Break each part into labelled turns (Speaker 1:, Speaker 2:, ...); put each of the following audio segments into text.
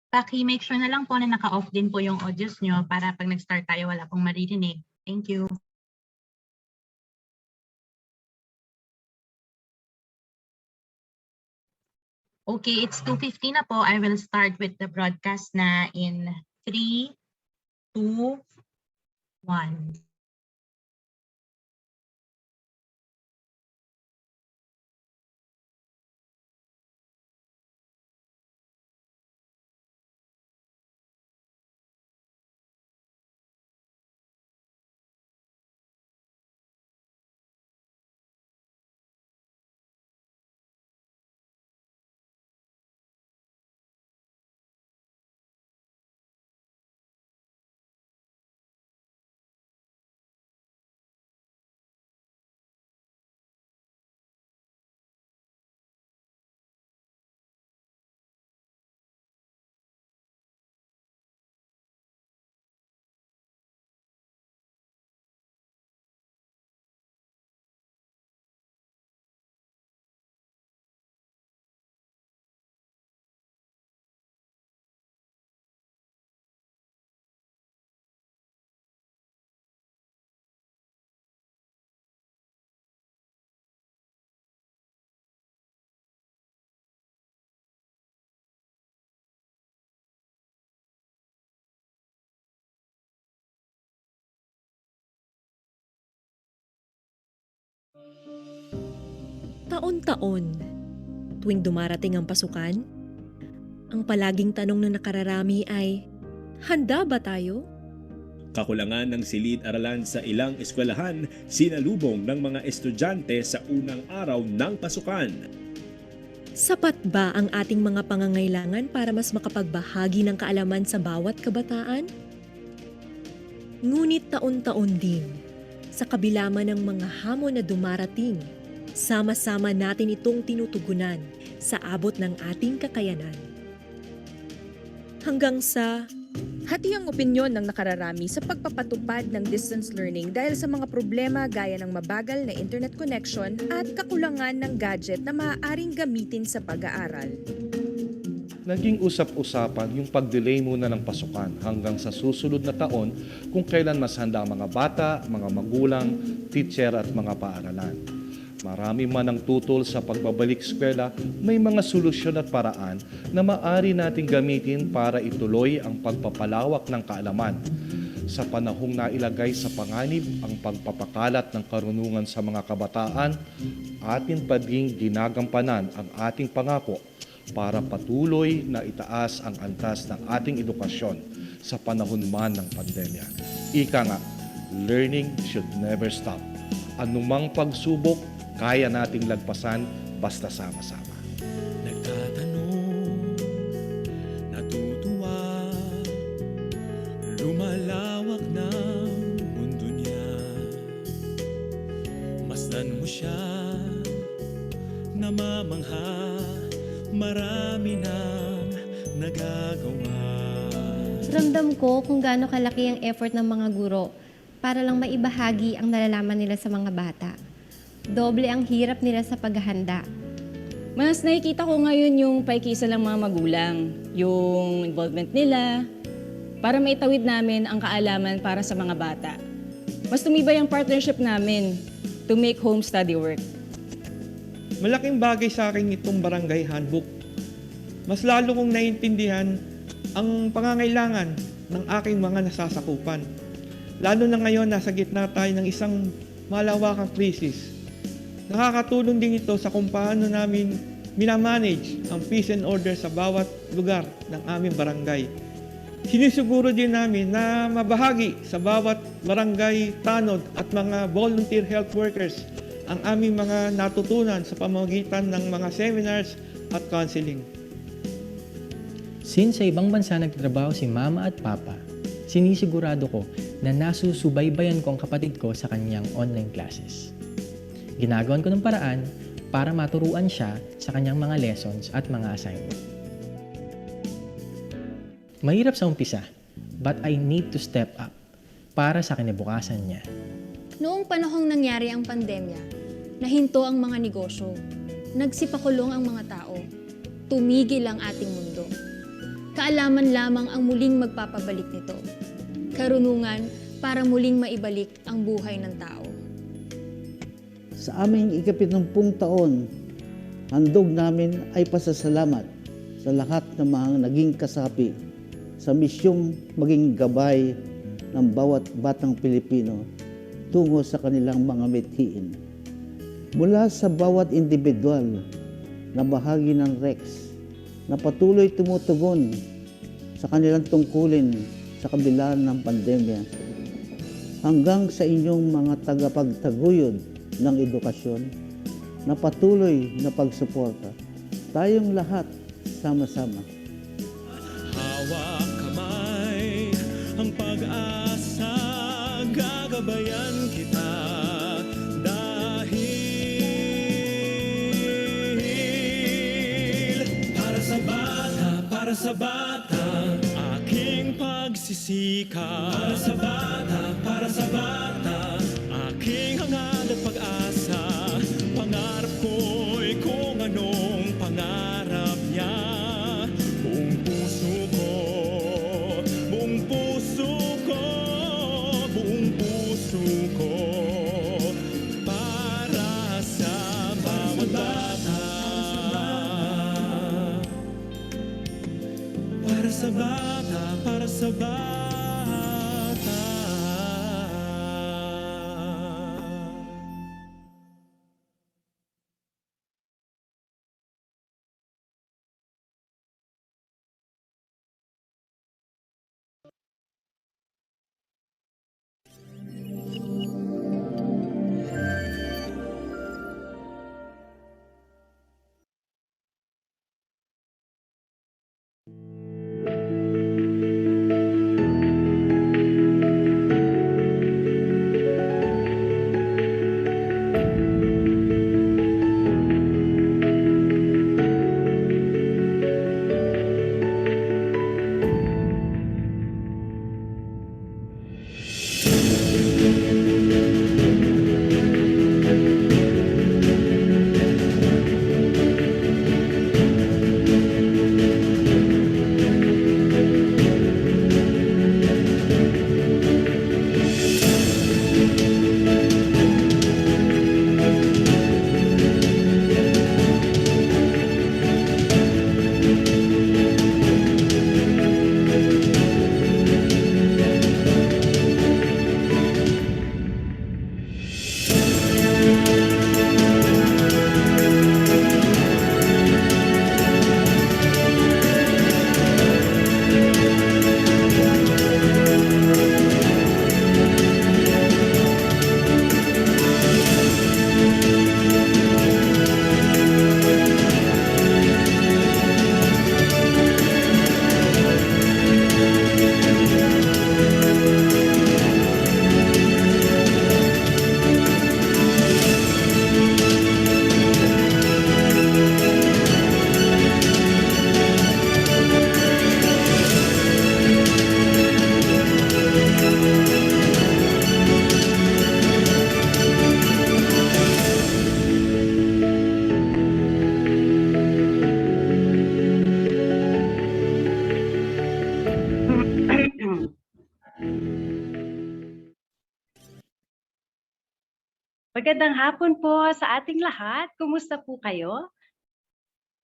Speaker 1: Paki-make sure na lang po na naka-off din po yung audios nyo para pag nag-start tayo wala pong maririnig. Thank you. Okay, it's 2:50 na po. I will start with the broadcast na in 3, 2, 1.
Speaker 2: Taon-taon, tuwing dumarating ang pasukan, ang palaging tanong ng nakararami ay, handa ba tayo?
Speaker 3: Kakulangan ng silid-aralan sa ilang eskwelahan, sinalubong ng mga estudyante sa unang araw ng pasukan.
Speaker 2: Sapat ba ang ating mga pangangailangan para mas makapagbahagi ng kaalaman sa bawat kabataan? Ngunit taon-taon din, sa kabila man ng mga hamon na dumarating, sama-sama natin itong tinutugunan sa abot ng ating kakayanan. Hanggang sa
Speaker 4: hati ang opinyon ng nakararami sa pagpapatupad ng distance learning dahil sa mga problema gaya ng mabagal na internet connection at kakulangan ng gadget na maaaring gamitin sa pag-aaral.
Speaker 5: Naging usap-usapan yung pag-delay muna ng pasukan hanggang sa susunod na taon kung kailan mas handa ang mga bata, mga magulang, teacher at mga paaralan. Marami man ang tutol sa pagbabalik eskwela, may mga solusyon at paraan na maaari nating gamitin para ituloy ang pagpapalawak ng kaalaman. Sa panahong nailagay sa panganib ang pagpapakalat ng karunungan sa mga kabataan, atin pa ding ginagampanan ang ating pangako para patuloy na itaas ang antas ng ating edukasyon sa panahon man ng pandemya. Ika nga, learning should never stop. Anumang pagsubok, kaya nating lagpasan basta sama-sama.
Speaker 6: Nagtatanong, natutuwa, lumalawak ng mundo niya. Masdan mo siya, namamangha, marami nang nagagawa.
Speaker 7: Ramdam ko kung gaano kalaki ang effort ng mga guro para lang maibahagi ang nalalaman nila sa mga bata. Doble ang hirap nila sa paghahanda.
Speaker 8: Mas nakikita ko ngayon yung paikisa ng mga magulang, yung involvement nila, para maitawid namin ang kaalaman para sa mga bata. Mas tumibay ang partnership namin to make home study work.
Speaker 9: Malaking bagay sa akin itong barangay handbook. Mas lalo kong naiintindihan ang pangangailangan ng aking mga nasasakupan. Lalo na ngayon nasa gitna tayo ng isang malawakang krisis. Nakakatulong din ito sa kung paano namin minamanage ang peace and order sa bawat lugar ng aming barangay. Sinisiguro din namin na mabahagi sa bawat barangay tanod at mga volunteer health workers ang aming mga natutunan sa pamamagitan ng mga seminars at counseling.
Speaker 10: Since sa ibang bansa nagtatrabaho si Mama at Papa, sinisigurado ko na nasusubaybayan ko ang kapatid ko sa kanyang online classes. Ginagawan ko ng paraan para maturuan siya sa kanyang mga lessons at mga assignment. Mahirap sa umpisa, but I need to step up para sa kinabukasan niya.
Speaker 11: Noong panahong nangyari ang pandemya, nahinto ang mga negosyo, nagsipakulong ang mga tao, tumigil ang ating mundo. Kaalaman lamang ang muling magpapabalik nito. Karunungan para muling maibalik ang buhay ng tao.
Speaker 12: Sa aming ika-70 taon, handog namin ay pasasalamat sa lahat ng mga naging kasapi sa misyong maging gabay ng bawat batang Pilipino tungo sa kanilang mga mithiin. Mula sa bawat individual na bahagi ng REX na patuloy tumutugon sa kanilang tungkulin sa kabila ng pandemya, hanggang sa inyong mga tagapagtaguyod ng edukasyon na patuloy na pagsuporta, tayong lahat sama-sama.
Speaker 6: Hawak kamay, ang pag-asa, gagabayan kita dahil para sa bata, aking pagsisikap. Para sa bata, aking hangal at pag-asa. Pangarap ko'y kung anong pangarap niya. Buong puso ko, buong puso ko, buong puso ko. Para sa bawat bata. Para sa bata, para sa bata.
Speaker 13: Magandang hapon po sa ating lahat. Kumusta po kayo?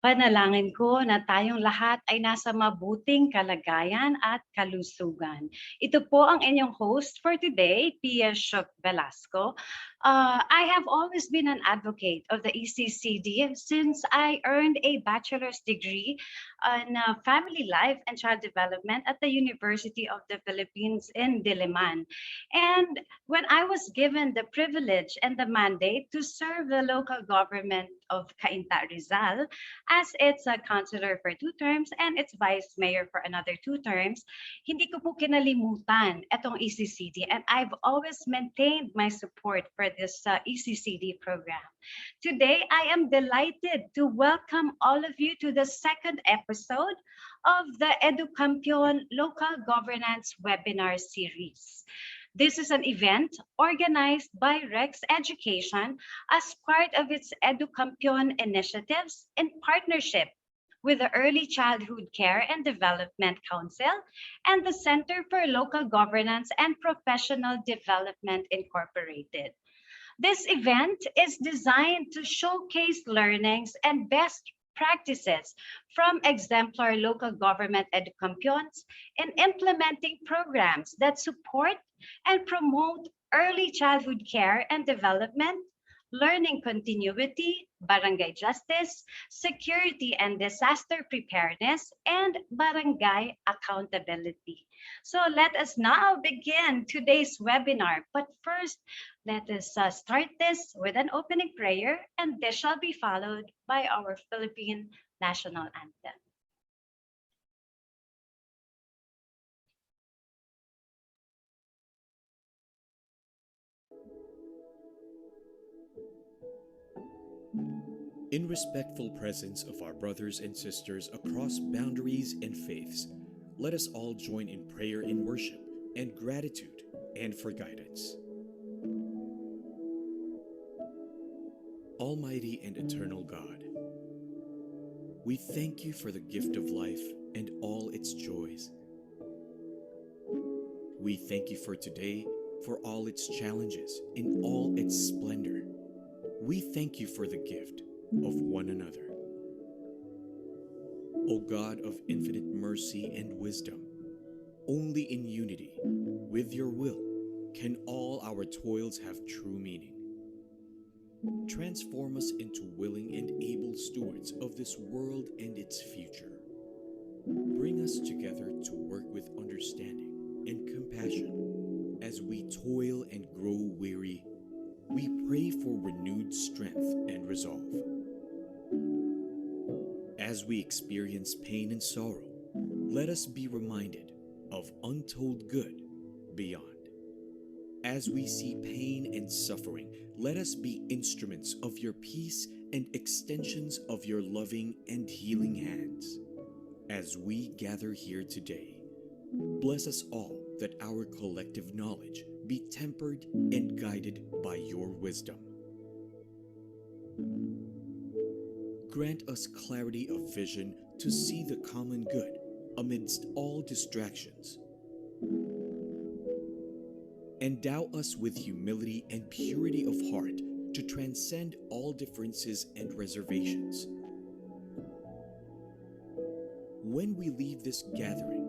Speaker 13: Panalangin ko na tayong lahat ay nasa mabuting kalagayan at kalusugan. Ito po ang inyong host for today, Pia Shook Velasco. I have always been an advocate of the ECCD since I earned a bachelor's degree on family life and child development at the University of the Philippines in Diliman. And when I was given the privilege and the mandate to serve the local government of Cainta Rizal as its councilor for 2 terms and its vice mayor for another 2 terms, hindi ko po kinalimutan itong ECCD, and I've always maintained my support for this ECCD program. Today, I am delighted to welcome all of you to the second episode of the EduCampion Local Governance Webinar Series. This is an event organized by Rex Education as part of its EduCampion initiatives in partnership with the Early Childhood Care and Development Council and the Center for Local Governance and Professional Development Incorporated. This event is designed to showcase learnings and best practices from exemplar local government educampions in implementing programs that support and promote early childhood care and development, learning continuity, barangay justice, security and disaster preparedness, and barangay accountability. So let us now begin today's webinar. But first, let us start this with an opening prayer, and this shall be followed by our Philippine national anthem.
Speaker 3: In respectful presence of our brothers and sisters across boundaries and faiths, let us all join in prayer and worship and gratitude and for guidance. Almighty and eternal God, we thank you for the gift of life and all its joys. We thank you for today, for all its challenges, in all its splendor. We thank you for the gift of one another. O God of infinite mercy and wisdom, only in unity with your will can all our toils have true meaning. Transform us into willing and able stewards of this world and its future. Bring us together to work with understanding and compassion. As we toil and grow weary, we pray for renewed strength and resolve. As we experience pain and sorrow, let us be reminded of untold good beyond. As we see pain and suffering, let us be instruments of your peace and extensions of your loving and healing hands. As we gather here today, bless us all that our collective knowledge be tempered and guided by your wisdom. Grant us clarity of vision to see the common good amidst all distractions. Endow us with humility and purity of heart to transcend all differences and reservations. When we leave this gathering,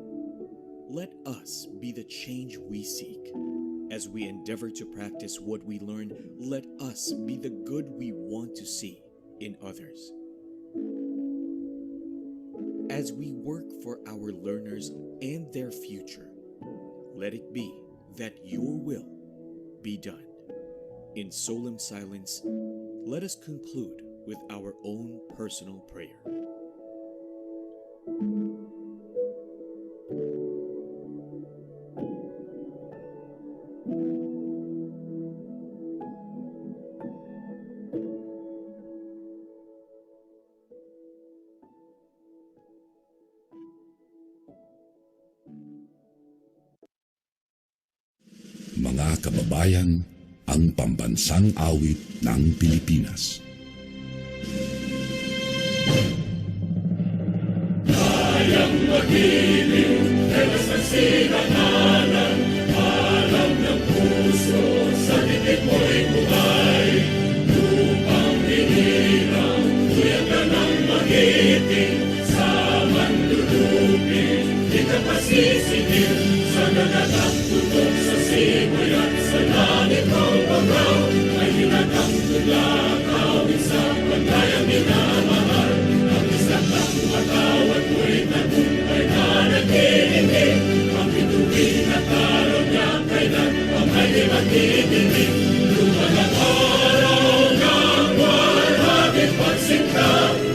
Speaker 3: let us be the change we seek. As we endeavor to practice what we learn, let us be the good we want to see in others. As we work for our learners and their future, let it be that your will be done. In solemn silence, let us conclude with our own personal prayer.
Speaker 14: Mga kababayan, ang pambansang awit ng Pilipinas.
Speaker 6: Kayang magiging telas ng sinananan, alam ng puso, sa titik mo'y buhay. Lupang hinirang, tuyang ka ng magiting, sa manlulupin, di ka pasisigil, sa nagatang tutok sa simoy at sa langit ng bangaw, ay hinatang tulak, awit sa paglayang minamahal. Ang isang ng matawad mo'y tagumpay na naghihiling, ang bituin at araw niya kailan ang may di magdidilig. Lupa ng araw ng walhagit pagsinta,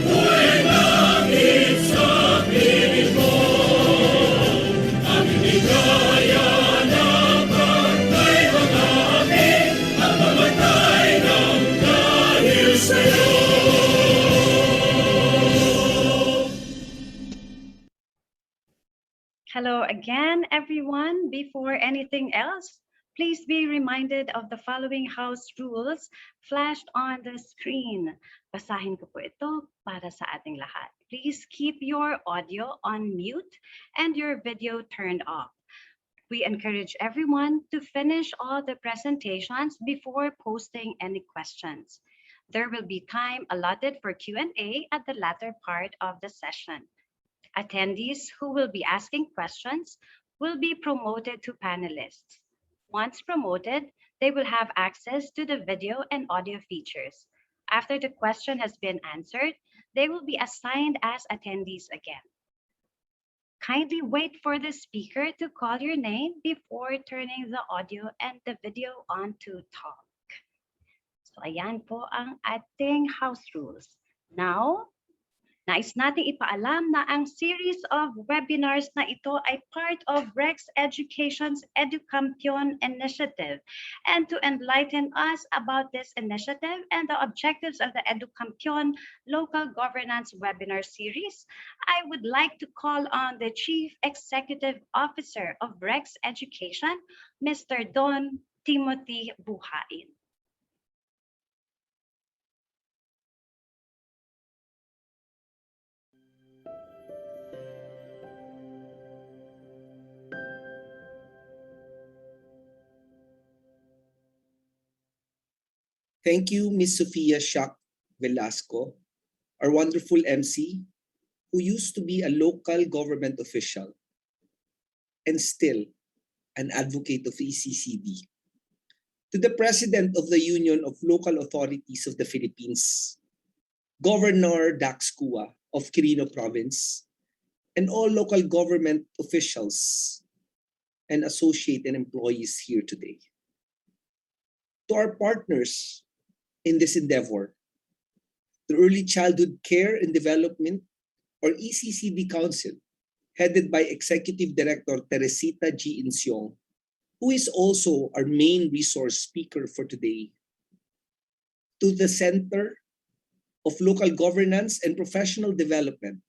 Speaker 6: buhay langit sa piling mo. Ang inigaya na pagkay mga amin, ang mamatay ng dahil sa'yo.
Speaker 13: Hello again, everyone. Before anything else, Please be reminded of the following house rules flashed on the screen. Basahin ko po ito para sa ating lahat. Please keep your audio on mute and your video turned off. We encourage everyone to finish all the presentations before posting any questions. There will be time allotted for Q&A at the latter part of the session. Attendees who will be asking questions will be promoted to panelists. Once promoted, they will have access to the video and audio features. After the question has been answered, they will be assigned as attendees again. Kindly wait for the speaker to call your name before turning the audio and the video on to talk. So ayan po ang ating house rules. Now, nais nating ipaalam na ang series of webinars na ito ay part of Rex Education's EduCampion initiative. And to enlighten us about this initiative and the objectives of the EduCampion Local Governance Webinar Series, I would like to call on the Chief Executive Officer of Rex Education, Mr. Don Timothy Buhain.
Speaker 15: Thank you, Ms. Sofia Shak Velasco, our wonderful MC, who used to be a local government official and still an advocate of ECCD. To the President of the Union of Local Authorities of the Philippines, Governor Dax Kua of Quirino Province, and all local government officials and associate and employees here today. To our partners in this endeavor, the Early Childhood Care and Development, or ECCD Council, headed by Executive Director Teresita G. Insiong, who is also our main resource speaker for today. To the Center of Local Governance and Professional Development,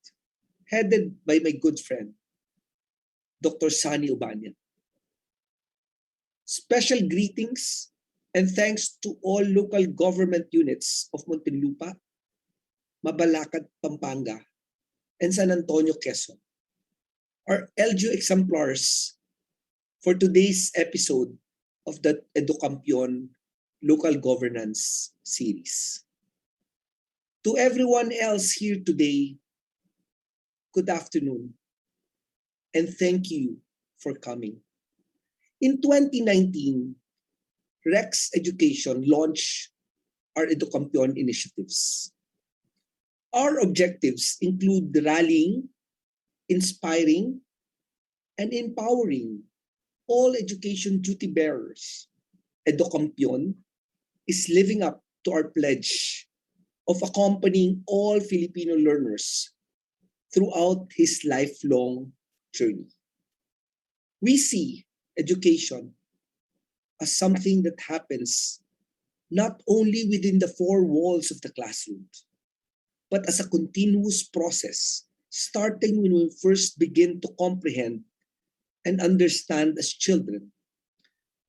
Speaker 15: headed by my good friend, Dr. Sani Ubanian. Special greetings and thanks to all local government units of Muntinlupa, Mabalacat, Pampanga, and San Antonio, Quezon, our LGU exemplars for today's episode of the EduCampion Local Governance Series. To everyone else here today, good afternoon, and thank you for coming. In 2019, Rex Education launched our EduCampion initiatives. Our objectives include rallying, inspiring, and empowering all education duty bearers. EduCampion is living up to our pledge of accompanying all Filipino learners throughout his lifelong journey. We see education as something that happens not only within the four walls of the classroom, but as a continuous process, starting when we first begin to comprehend and understand as children,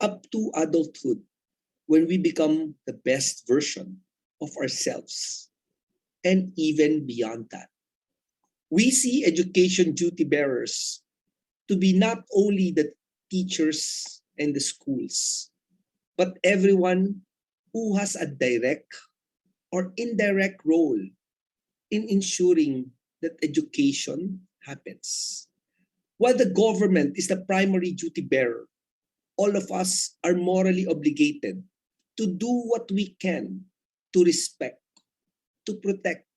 Speaker 15: up to adulthood, when we become the best version of ourselves, and even beyond that. We see education duty bearers to be not only the teachers and the schools, but everyone who has a direct or indirect role in ensuring that education happens. While the government is the primary duty bearer, all of us are morally obligated to do what we can to respect, to protect,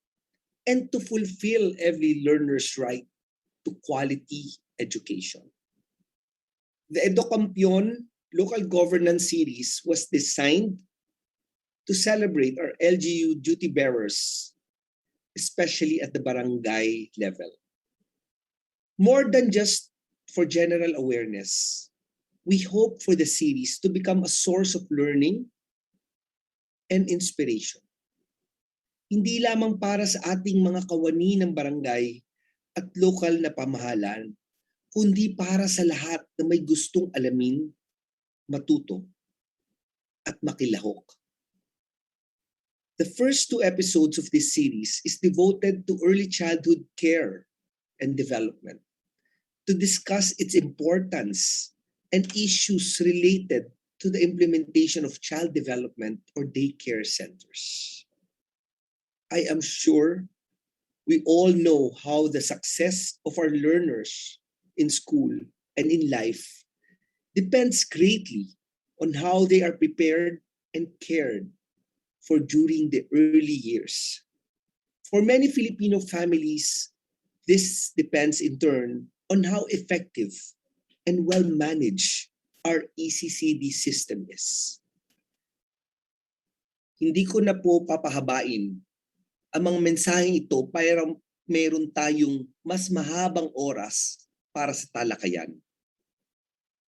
Speaker 15: and to fulfill every learner's right to quality education. The EduCampion Local Governance Series was designed to celebrate our LGU duty bearers, especially at the barangay level. More than just for general awareness, we hope for the series to become a source of learning and inspiration. Hindi lamang para sa ating mga kawani ng barangay at lokal na pamahalaan, kundi para sa lahat na may gustong alamin matuto, at makilahok. The first 2 episodes of this series is devoted to early childhood care and development, to discuss its importance and issues related to the implementation of child development or daycare centers. I am sure we all know how the success of our learners in school and in life depends greatly on how they are prepared and cared for during the early years. For many Filipino families, this depends in turn on how effective and well managed our ECCD system is. Hindi ko na po papahabain ang mga mensaheng ito para meron tayong mas mahabang oras para sa talakayan.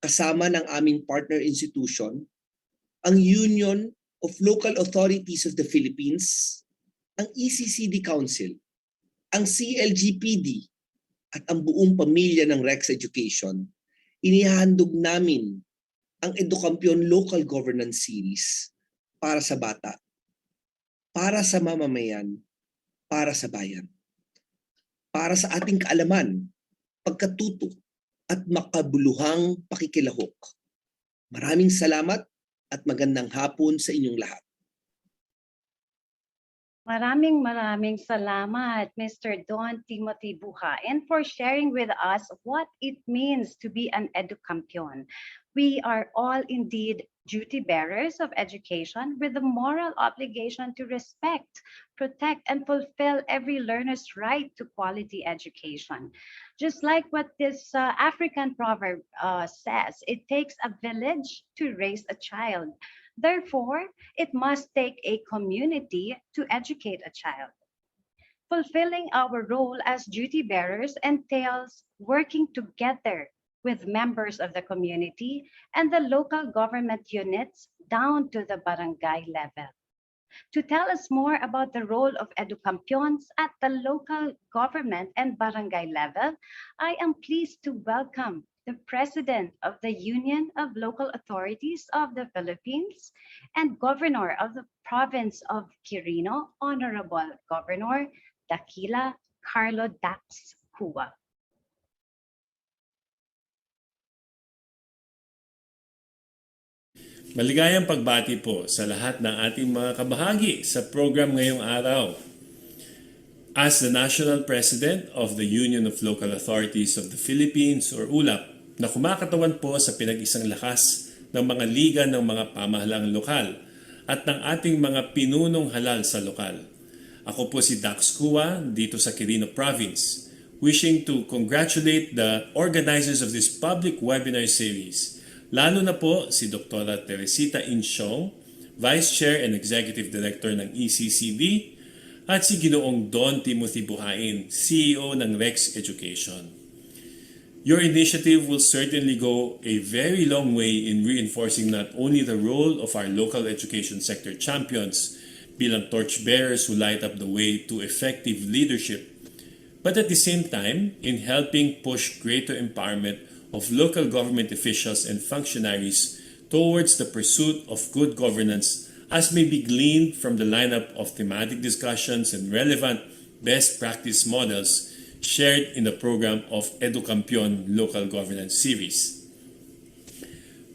Speaker 15: Kasama ng aming partner institution, ang Union of Local Authorities of the Philippines, ang ECCD Council, ang CLGPD, at ang buong pamilya ng Rex Education, inihandog namin ang Edukampiyon Local Governance Series para sa bata, para sa mamamayan, para sa bayan, para sa ating kaalaman, pagkatuto, at makabuluhang pakikilahok. Maraming salamat at magandang hapon sa inyong lahat.
Speaker 13: Maraming salamat, Mr. Don Timothy Buhain, for sharing with us what it means to be an edukampiyon. We are all indeed duty bearers of education with the moral obligation to respect, protect, and fulfill every learner's right to quality education. Just like what this African proverb says, it takes a village to raise a child. Therefore, it must take a community to educate a child. Fulfilling our role as duty bearers entails working together with members of the community and the local government units down to the barangay level. To tell us more about the role of edukampions at the local government and barangay level, I am pleased to welcome the President of the Union of Local Authorities of the Philippines and Governor of the Province of Quirino, Honorable Governor Dakila Carlo Dax Cua.
Speaker 16: Maligayang pagbati po sa lahat ng ating mga kabahagi sa program ngayong araw. As the National President of the Union of Local Authorities of the Philippines or ULAP, na kumakatawan po sa pinag-isang lakas ng mga liga ng mga pamahalaang lokal at ng ating mga pinunong halal sa lokal. Ako po si Dax Cua dito sa Quirino Province, wishing to congratulate the organizers of this public webinar series, lalo na po si Dr. Teresita Insyong, Vice Chair and Executive Director ng ECCD, at si Ginoong Don Timothy Buhain, CEO ng Rex Education. Your initiative will certainly go a very long way in reinforcing not only the role of our local education sector champions bilang torchbearers who light up the way to effective leadership, but at the same time in helping push greater empowerment of local government officials and functionaries towards the pursuit of good governance, as may be gleaned from the lineup of thematic discussions and relevant best practice models shared in the program of Edukampiyon Local Governance Series.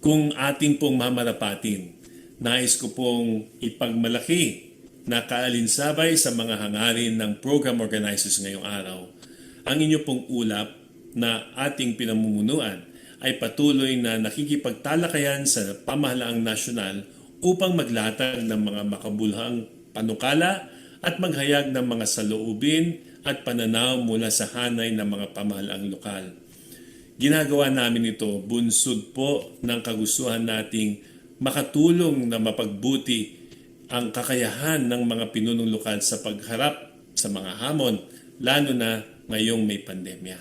Speaker 16: Kung ating pong mamarapatin, nais ko pong ipagmalaki na kaalinsabay sa mga hangarin ng program organizers ngayong araw. Ang inyo pong ulap na ating pinamumunuan ay patuloy na nakikipagtalakayan sa pamahalaang nasyonal upang maglatag ng mga makabuluhang panukala at maghayag ng mga saloobin at pananaw mula sa hanay ng mga pamahalaang lokal. Ginagawa namin ito bunsod po ng kagustuhan nating makatulong na mapagbuti ang kakayahan ng mga pinunong lokal sa pagharap sa mga hamon, lalo na ngayong may pandemya.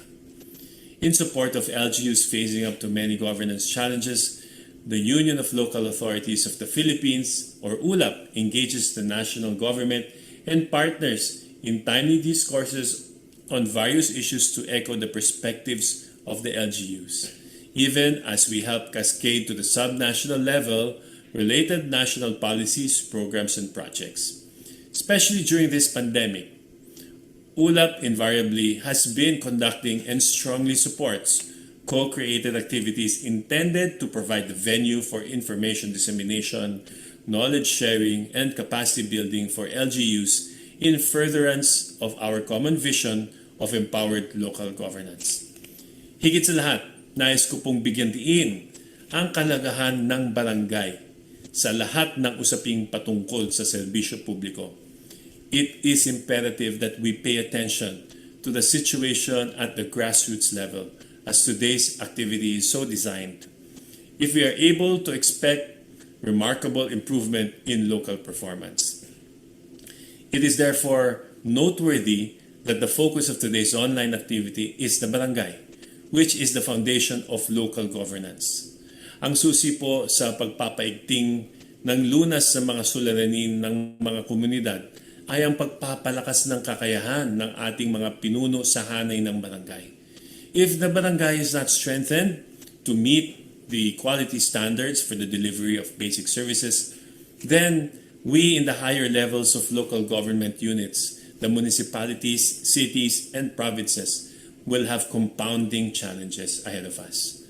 Speaker 16: In support of LGUs facing up to many governance challenges, the Union of Local Authorities of the Philippines, or ULAP, engages the national government and partners in timely discourses on various issues to echo the perspectives of the LGUs. even as we help cascade to the subnational level related national policies, programs, and projects. Especially during this pandemic, ULAP invariably has been conducting and strongly supports co-created activities intended to provide the venue for information dissemination, knowledge sharing, and capacity building for LGUs in furtherance of our common vision of empowered local governance. Higit sa lahat, nais ko pong bigyan diin ang kalagahan ng barangay sa lahat ng usaping patungkol sa serbisyo publiko. It is imperative that we pay attention to the situation at the grassroots level as today's activity is so designed. If we are able to expect remarkable improvement in local performance. It is therefore noteworthy that the focus of today's online activity is the barangay, which is the foundation of local governance. Ang susi po sa pagpapaigting ng lunas sa mga suliranin ng mga komunidad ay ang pagpapalakas ng kakayahan ng ating mga pinuno sa hanay ng barangay. If the barangay is not strengthened to meet the quality standards for the delivery of basic services, then we in the higher levels of local government units, the municipalities, cities, and provinces will have compounding challenges ahead of us.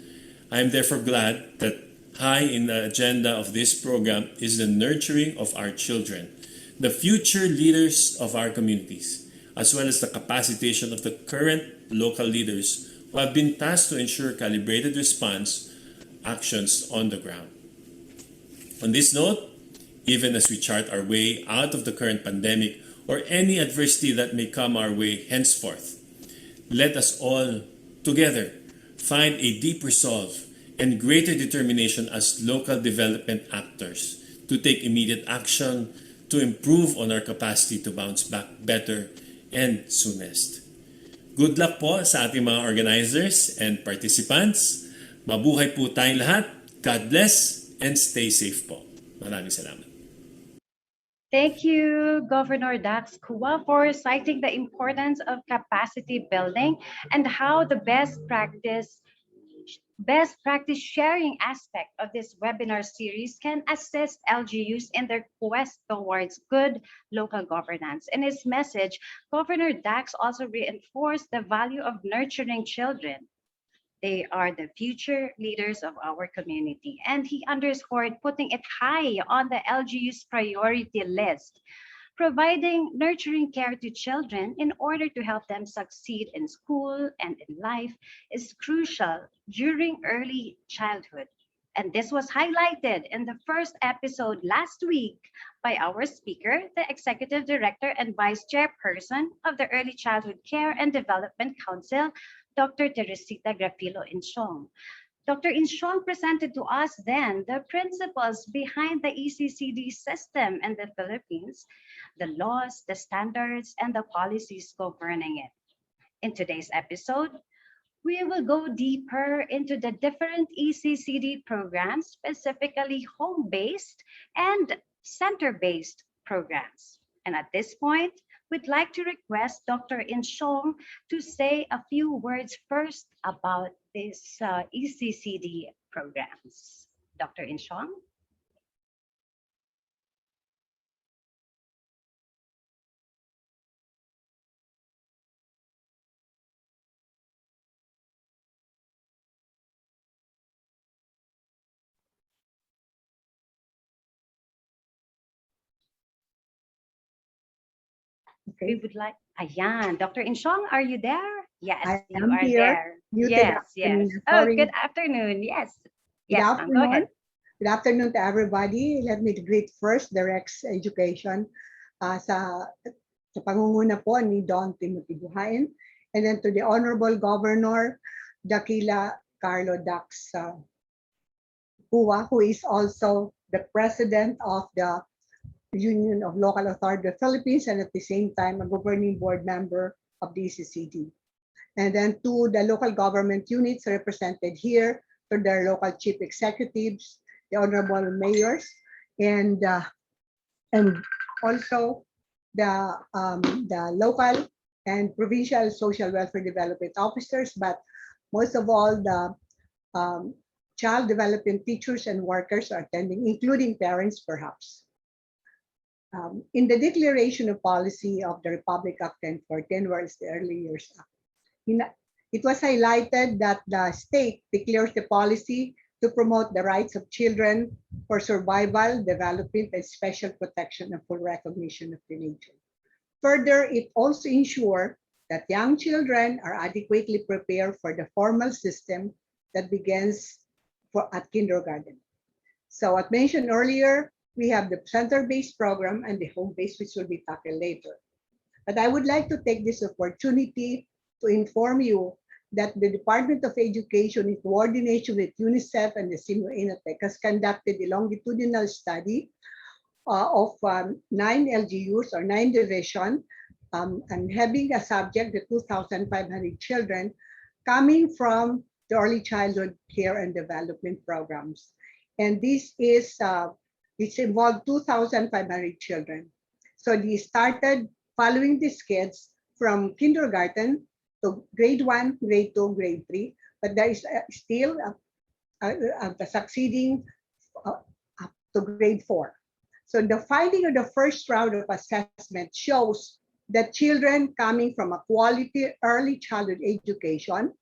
Speaker 16: I am therefore glad that high in the agenda of this program is the nurturing of our children, the future leaders of our communities, as well as the capacitation of the current local leaders who have been tasked to ensure calibrated response actions on the ground. On this note, even as we chart our way out of the current pandemic or any adversity that may come our way henceforth, let us all together find a deep resolve and greater determination as local development actors to take immediate action to improve on our capacity to bounce back better and soonest. Good luck po sa ating mga organizers and participants. Mabuhay po tayong lahat. God bless and stay safe po. Maraming salamat.
Speaker 13: Thank you, Governor Dax Kua, for citing the importance of capacity building and how the best practice sharing aspect of this webinar series can assist LGUs in their quest towards good local governance. In his message, Governor Dax also reinforced the value of nurturing children. They are the future leaders of our community, and he underscored putting it high on the LGU's priority list. Providing nurturing care to children in order to help them succeed in school and in life is crucial during early childhood. And this was highlighted in the first episode last week by our speaker, the Executive Director and Vice Chairperson of the Early Childhood Care and Development Council, Dr. Teresita Grafilo Inchong. Dr. Inchong presented to us then the principles behind the ECCD system in the Philippines, the laws, the standards, and the policies governing it. In today's episode, we will go deeper into the different ECCD programs, specifically home-based and center-based programs. And at this point, we'd like to request Dr. Inchong to say a few words first about these ECCD programs. Dr. Inchong? We would like, ayan, Dr. Inchong, are you there? Yes, you are there. Yes, yes. Oh, good afternoon. Yes. Yes, ma'am, go ahead.
Speaker 17: Good afternoon to everybody. Let me greet first the Rex Education sa pangunguna po ni Don Timothy Buhain, and then to the Honorable Governor Dakila Carlo Dax Kua, who is also the President of the Union of Local Authority of the Philippines and at the same time a governing board member of the ECCD. And then to the local government units represented here, to their local chief executives, the honorable mayors, and also the local and provincial social welfare development officers, but most of all the child development teachers and workers are attending, including parents perhaps. In the Declaration of Policy of the Republic Act 1014, where it's the Early Years Act, it was highlighted that the state declares the policy to promote the rights of children for survival, development, and special protection and full recognition of the nature. Further, it also ensures that young children are adequately prepared for the formal system that begins at kindergarten. So as mentioned earlier, we have the center-based program and the home-based, which will be tackled later. But I would like to take this opportunity to inform you that the Department of Education, in coordination with UNICEF and the Senior INATEC, has conducted a longitudinal study of 9 LGUs or 9 divisions, and having a subject, the 2,500 children coming from the early childhood care and development programs. And this is, it's involved 2,500 children. So they started following these kids from kindergarten to grade 1, grade 2, grade 3, but there is still the succeeding up to grade 4. So the finding of the first round of assessment shows that children coming from a quality early childhood education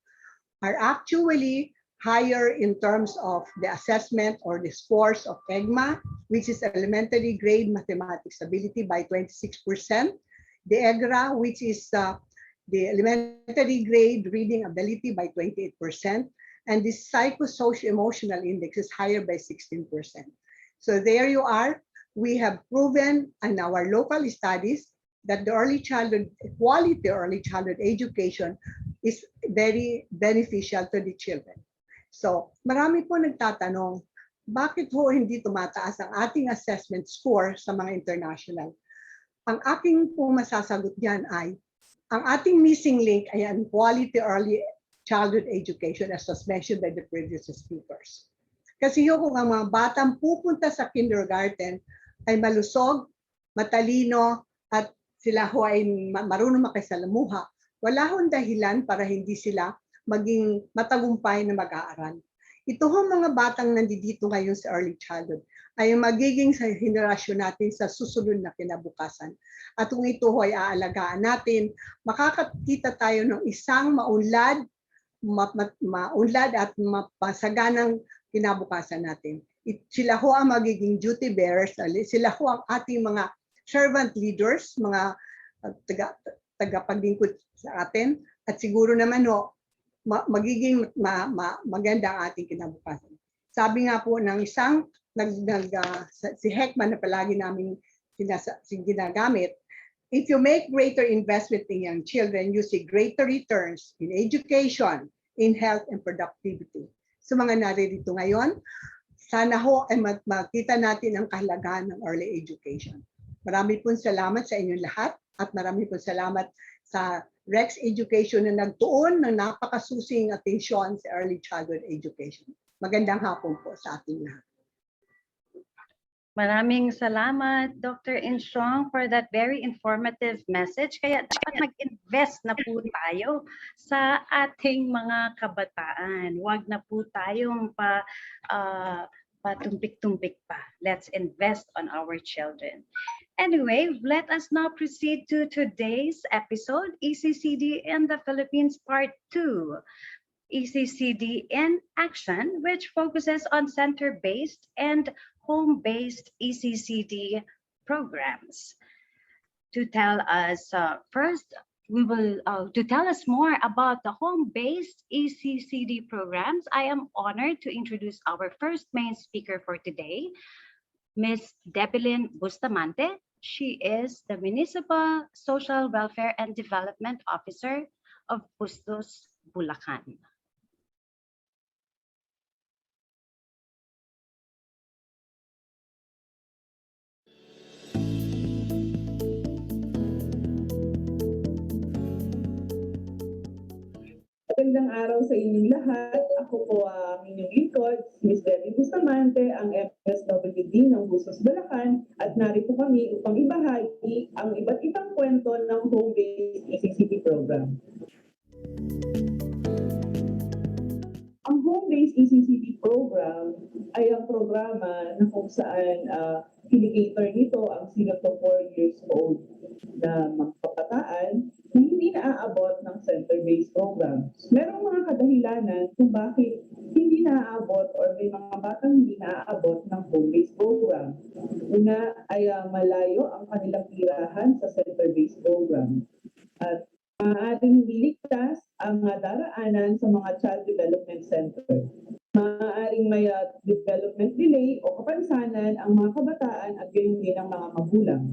Speaker 17: are actually higher in terms of the assessment or the scores of EGMA, which is elementary grade mathematics ability, by 26%, the EGRA, which is the elementary grade reading ability, by 28%, and the psychosocial-emotional index is higher by 16%. So there you are. We have proven in our local studies that the early childhood, quality early childhood education is very beneficial to the children. So marami po nagtatanong, bakit ho hindi tumataas ang ating assessment score sa mga international? Ang aking po masasagot diyan ay, ang ating missing link ay ang quality early childhood education, as was mentioned by the previous speakers. Kasi yung kung ang mga batang pupunta sa kindergarten ay malusog, matalino, at sila ho ay marunong makisalamuha, wala hong dahilan para hindi sila maging matagumpay na mag-aaral. Ito ho mga batang nandito ngayon sa early childhood ay magiging sa henerasyon natin sa susunod na kinabukasan. At kung ito ho ay aalagaan natin, makakakita tayo ng isang maunlad at mapasaganang kinabukasan natin. Sila ho ang magiging duty bearers, sila ho ang ating mga servant leaders, mga tagapaglingkod sa atin, at siguro naman ho, magiging maganda ang ating kinabukasan. Sabi nga po ng isang si Heckman na palagi namin ginagamit, if you make greater investment in young children, you see greater returns in education, in health, and productivity. So mga naririto ngayon, sana ho ay makita natin ang kahalagahan ng early education. Marami pong salamat sa inyong lahat at marami pong salamat sa Rex Education na nagtuon ng napakasusing atensyon sa early childhood education. Magandang hapon po sa ating lahat.
Speaker 13: Maraming salamat, Dr. Instrong, for that very informative message. Kaya dapat mag-invest na po tayo sa ating mga kabataan. Huwag na po tayong patumpik-tumpik pa. Let's invest on our children. Anyway, let us now proceed to today's episode, ECCD in the Philippines Part 2. ECCD in Action, which focuses on center-based and home-based ECCD programs. To tell us to tell us more about the home-based ECCD programs, I am honored to introduce our first main speaker for today, Ms. Debilyn Bustamante. She is the Municipal Social Welfare and Development Officer of Bustos, Bulacan.
Speaker 18: Magandang araw sa inyong lahat. Ako po ang inyong lingkod, Ms. Debbie Bustamante, ang MSWD ng Bustos, Bulacan, at narito kami upang ibahagi ang iba't ibang kwento ng home-based ECCD program. Ang home-based ECCD program ay ang programa na kung saan kinikater nito ang 0 to 4 years old na mga kabataan na hindi naaabot ng center-based programs. Merong mga kadahilanan kung bakit hindi naaabot or may mga batang hindi naaabot ng home-based program. Una ay malayo ang kanilang tirahan sa center-based program. At maaaring hindi ligtas ang daraanan sa mga child development center. Maaaring may development delay o kapansanan ang mga kabataan at gayon din ang mga magulang.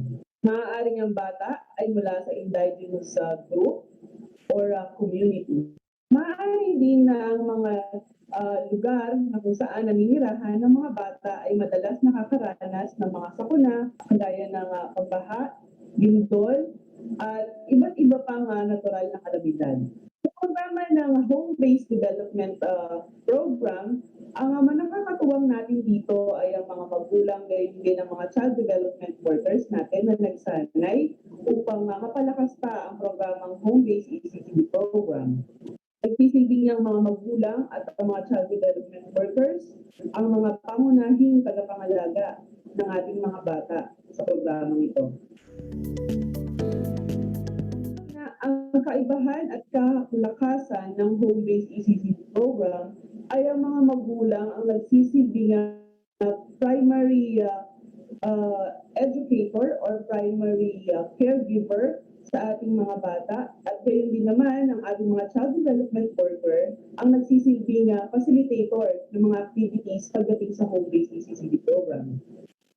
Speaker 18: Maaaring ang bata ay mula sa indigenous group or community. Maaari din na ang mga lugar na kung saan naninirahan ng mga bata ay madalas nakakaranas ng mga sakuna, gaya ng pagbaha, lindol, at iba't iba pang natural na kalamidad. Sa programa ng home-based development program, ang nakakatuwang natin dito ay ang mga magulang, gayon din ang mga child development workers natin na nagsanay upang mapalakas pa ang programang home-based ECCD program. Nagsisilbing ang mga magulang at ang mga child development workers ang mga pangunahing tagapangalaga ng ating mga bata sa programang ito. Ang kaibahan at kalakasan ng home-based ECCD program ay ang mga magulang ang nagsisilbing primary educator or primary caregiver sa ating mga bata at gayon din naman ang ating mga child development worker ang nagsisilbing facilitator ng mga activities pagdating sa home-based ECCD program.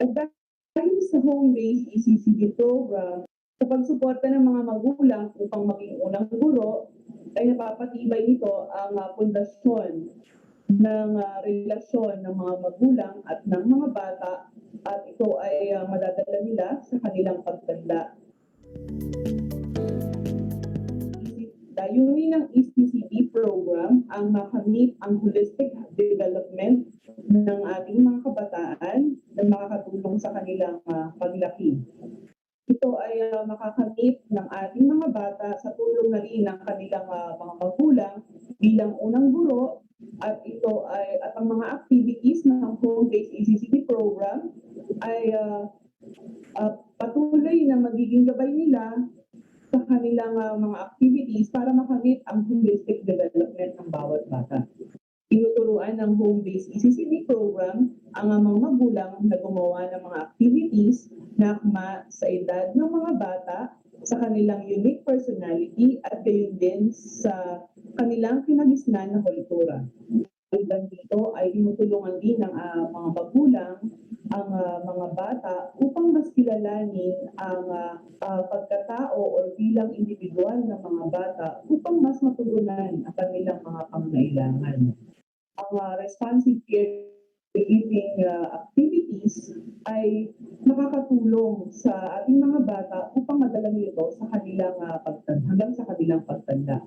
Speaker 18: At dahil sa home-based ECCD program, sa pagsuporta ng mga magulang upang maging unang guro, ay napapatibay nito ang pundasyon ng relasyon ng mga magulang at ng mga bata at ito ay madadala nila sa kanilang pagtanda. Layunin ng ECCD program ang makamit ang holistic development ng ating mga kabataan na makakatulong sa kanilang paglaki. Ito ay makakamit ng ating mga bata sa tulong na rin ng kanilang mga magulang bilang unang guro at ito ay at ang mga activities ng home-based ECCD program ay patuloy na magiging gabay nila sa kanilang mga activities para makamit ang holistic development ng bawat bata. Tinuturuan ng home-based ECCD program ang mga magulang na gumawa ng mga activities na akma sa edad ng mga bata, sa kanilang unique personality at gayon din sa kanilang kinagisnan na kultura. Dagdag dito ay tinutulungan din ng mga magulang ang mga bata upang mas kilalanin ang pagkatao o bilang individual ng mga bata upang mas matugunan ang kanilang mga pangangailangan. Ang responsive caregiving activities ay nakakatulong sa ating mga bata upang madala nito sa kanilang pagtanda, hanggang sa kanilang pagtanda.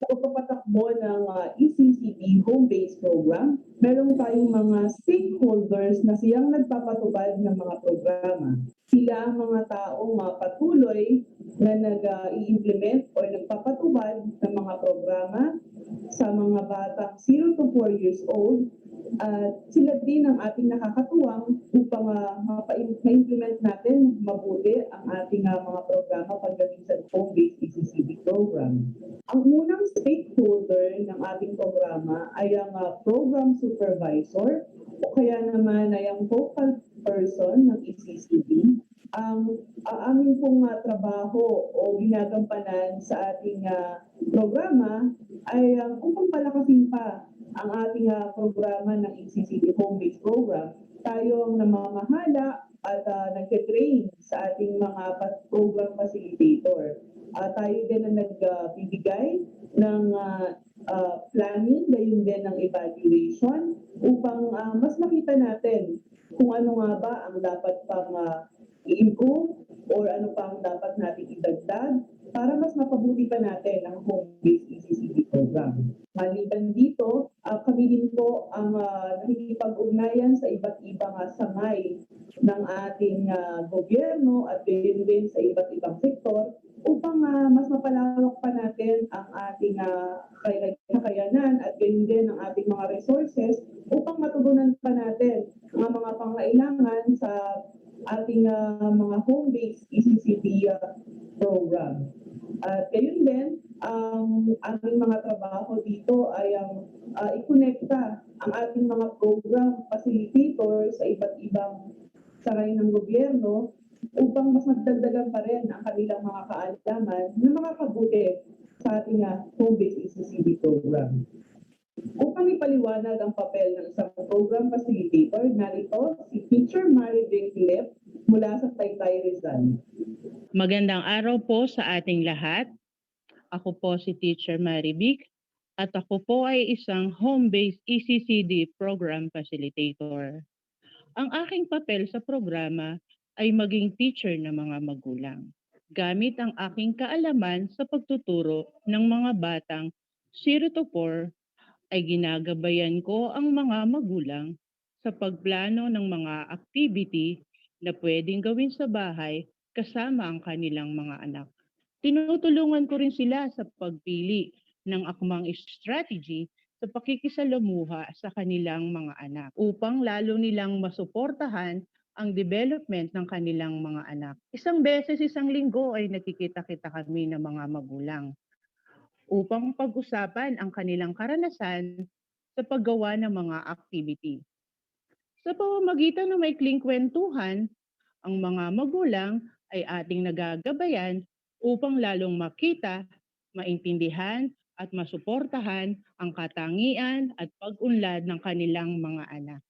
Speaker 18: Sa pagpapatakbo ng ECCD home-based program, meron tayong mga stakeholders na siyang nagpapatupad ng mga programa. Sila ang mga taong patuloy na nag-i-implement o nagpapatupad ng mga programa sa mga batang 0 to 4 years old at sila din ang ating nakakatuwang upang ma-implement natin mabuti ang ating mga programa pagdating sa home-based ECCD program. Ang unang stakeholder ng ating programa ay ang program supervisor o kaya naman ay ang focal person ng ECCD. Ang aming pong trabaho o ginagampanan sa ating programa ay upang palakasin pa ang ating programa ng ECCD home-based program. Tayo ang namamahala at nagte-train sa ating mga program facilitator. Tayo din ang nagbibigay ng planning, gayon din ng evaluation upang mas makita natin kung ano nga ba ang dapat pang i-improve or ano pa ang dapat natin idagdag para mas mapabuti pa natin ang home-based ECCD program. Maliban dito, kami din po ang nakikipag-ugnayan sa iba't ibang sangay ng ating gobyerno at din sa iba't ibang sektor upang mas mapalawak pa natin ang ating kakayanan at gayon din ang ating mga resources upang matugunan pa natin ang mga pangailangan sa ating mga home-based ECCD program. At gayon din, ang aming mga trabaho dito ay ang i-connecta ang ating mga program facilitators sa iba't ibang saray ng gobyerno upang mas magdagdagan pa rin ang kanilang mga kaalaman na makakabuti sa ating home-based ECCD program. Upang ipaliwanag ang papel ng isang program facilitator, narito si Teacher Mary Philip mula sa Taytay Rizal.
Speaker 19: Magandang araw po sa ating lahat. Ako po si Teacher Mary Vic at ako po ay isang home-based ECCD program facilitator. Ang aking papel sa programa ay maging teacher ng mga magulang. Gamit ang aking kaalaman sa pagtuturo ng mga batang 0 to 4 ay ginagabayan ko ang mga magulang sa pagplano ng mga activity na pwedeng gawin sa bahay kasama ang kanilang mga anak. Tinutulungan ko rin sila sa pagpili ng akmang strategy sa pakikisalamuha sa kanilang mga anak upang lalo nilang masuportahan ang development ng kanilang mga anak. Isang beses, isang linggo ay nakikita-kita kami ng mga magulang upang pag-usapan ang kanilang karanasan sa paggawa ng mga activity. Sa pamamagitan ng maikling kwentuhan, ang mga magulang ay ating nagagabayan upang lalong makita, maintindihan at masuportahan ang katangian at pag-unlad ng kanilang mga anak.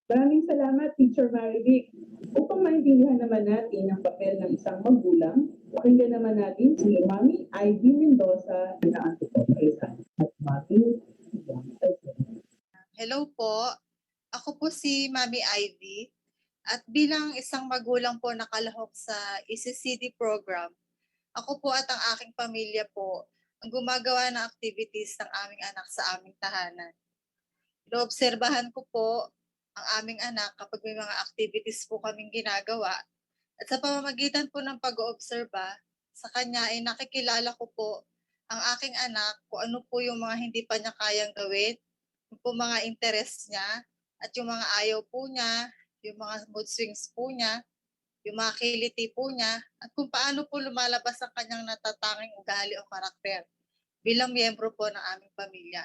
Speaker 18: Maraming salamat, Teacher Marivic. Upang maintindihan naman natin ang papel ng isang magulang, pakinggan naman natin si Mami Ivy Mendoza na Antipopesa at Mami.
Speaker 20: Hello po, ako po si Mami Ivy at bilang isang magulang po nakalahok sa ECCD program, ako po at ang aking pamilya po ang gumagawa ng activities ng aming anak sa aming tahanan. Inoobserbahan ko po ang aming anak kapag may mga activities po kaming ginagawa at sa pamamagitan po ng pag-oobserba, sa kanya ay nakikilala ko po ang aking anak kung ano po yung mga hindi pa niya kayang gawin, yung po mga interest niya at yung mga ayaw po niya, yung mga mood swings po niya, yung mga kiliti po niya at kung paano po lumalabas ang kanyang natatanging ugali o karakter bilang miyembro po ng aming pamilya.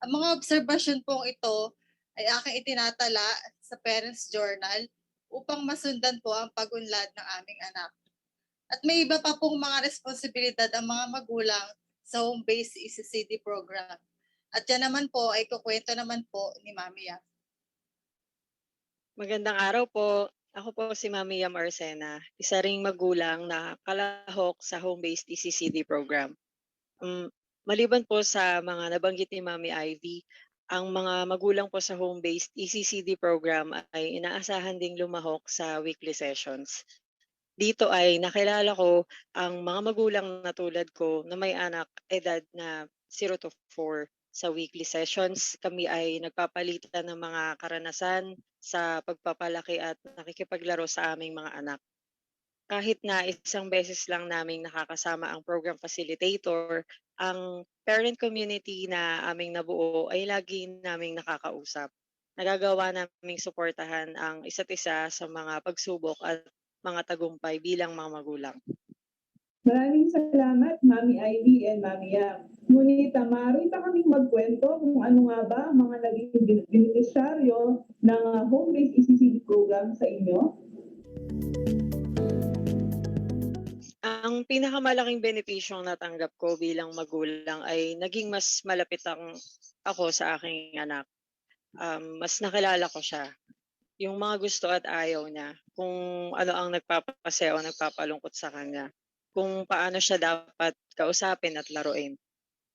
Speaker 20: Ang mga obserbasyon pong ito ay aking itinatala sa Parents Journal upang masundan po ang pag-unlad ng aming anak. At may iba pa pong mga responsibilidad ang mga magulang sa home-based ECCD program. At yan naman po ay kukwento naman po ni Mami Yam.
Speaker 21: Magandang araw po. Ako po si Mami Yam Arsena, isa ring magulang na kalahok sa home-based ECCD program. Maliban po sa mga nabanggit ni Mami Ivy, ang mga magulang po sa home-based ECCD program ay inaasahan ding lumahok sa weekly sessions. Dito ay nakilala ko ang mga magulang na tulad ko na may anak edad na 0 to 4. Sa weekly sessions, kami ay nagpapalitan ng mga karanasan sa pagpapalaki at nakikipaglaro sa aming mga anak. Kahit na isang beses lang naming nakakasama ang program facilitator, ang parent community na aming nabuo ay lagi naming nakakausap. Nagagawa naming suportahan ang isa't isa sa mga pagsubok at mga tagumpay bilang mga magulang.
Speaker 18: Maraming salamat, Mami Ivy and Mami Yam. Ngunit maaari pa kaming magkwento kung ano nga ba ang mga naging beneficiaryo ng home-based ECCD program sa inyo?
Speaker 21: Ang pinakamalaking benepisyong natanggap ko bilang magulang ay naging mas malapit ako sa aking anak. Mas nakilala ko siya. Yung mga gusto at ayaw niya, kung ano ang nagpapasaya o nagpapalungkot sa kanya, kung paano siya dapat kausapin at laruin.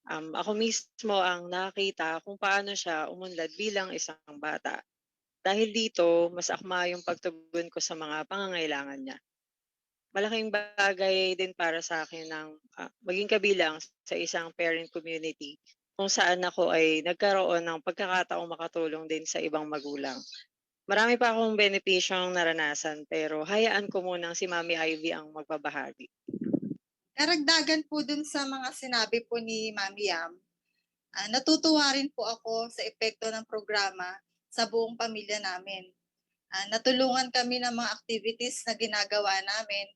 Speaker 21: Ako mismo ang nakita kung paano siya umunlad bilang isang bata. Dahil dito, mas akma yung pagtugon ko sa mga pangangailangan niya. Malaking bagay din para sa akin ng maging kabilang sa isang parent community kung saan ako ay nagkaroon ng pagkakataong makatulong din sa ibang magulang. Marami pa akong benepisyong naranasan pero hayaan ko munang si Mami Ivy ang magbabahagi.
Speaker 20: Karagdagan po dun sa mga sinabi po ni Mami Yam, Natutuwa rin po ako sa epekto ng programa sa buong pamilya namin. Natulungan kami ng mga activities na ginagawa namin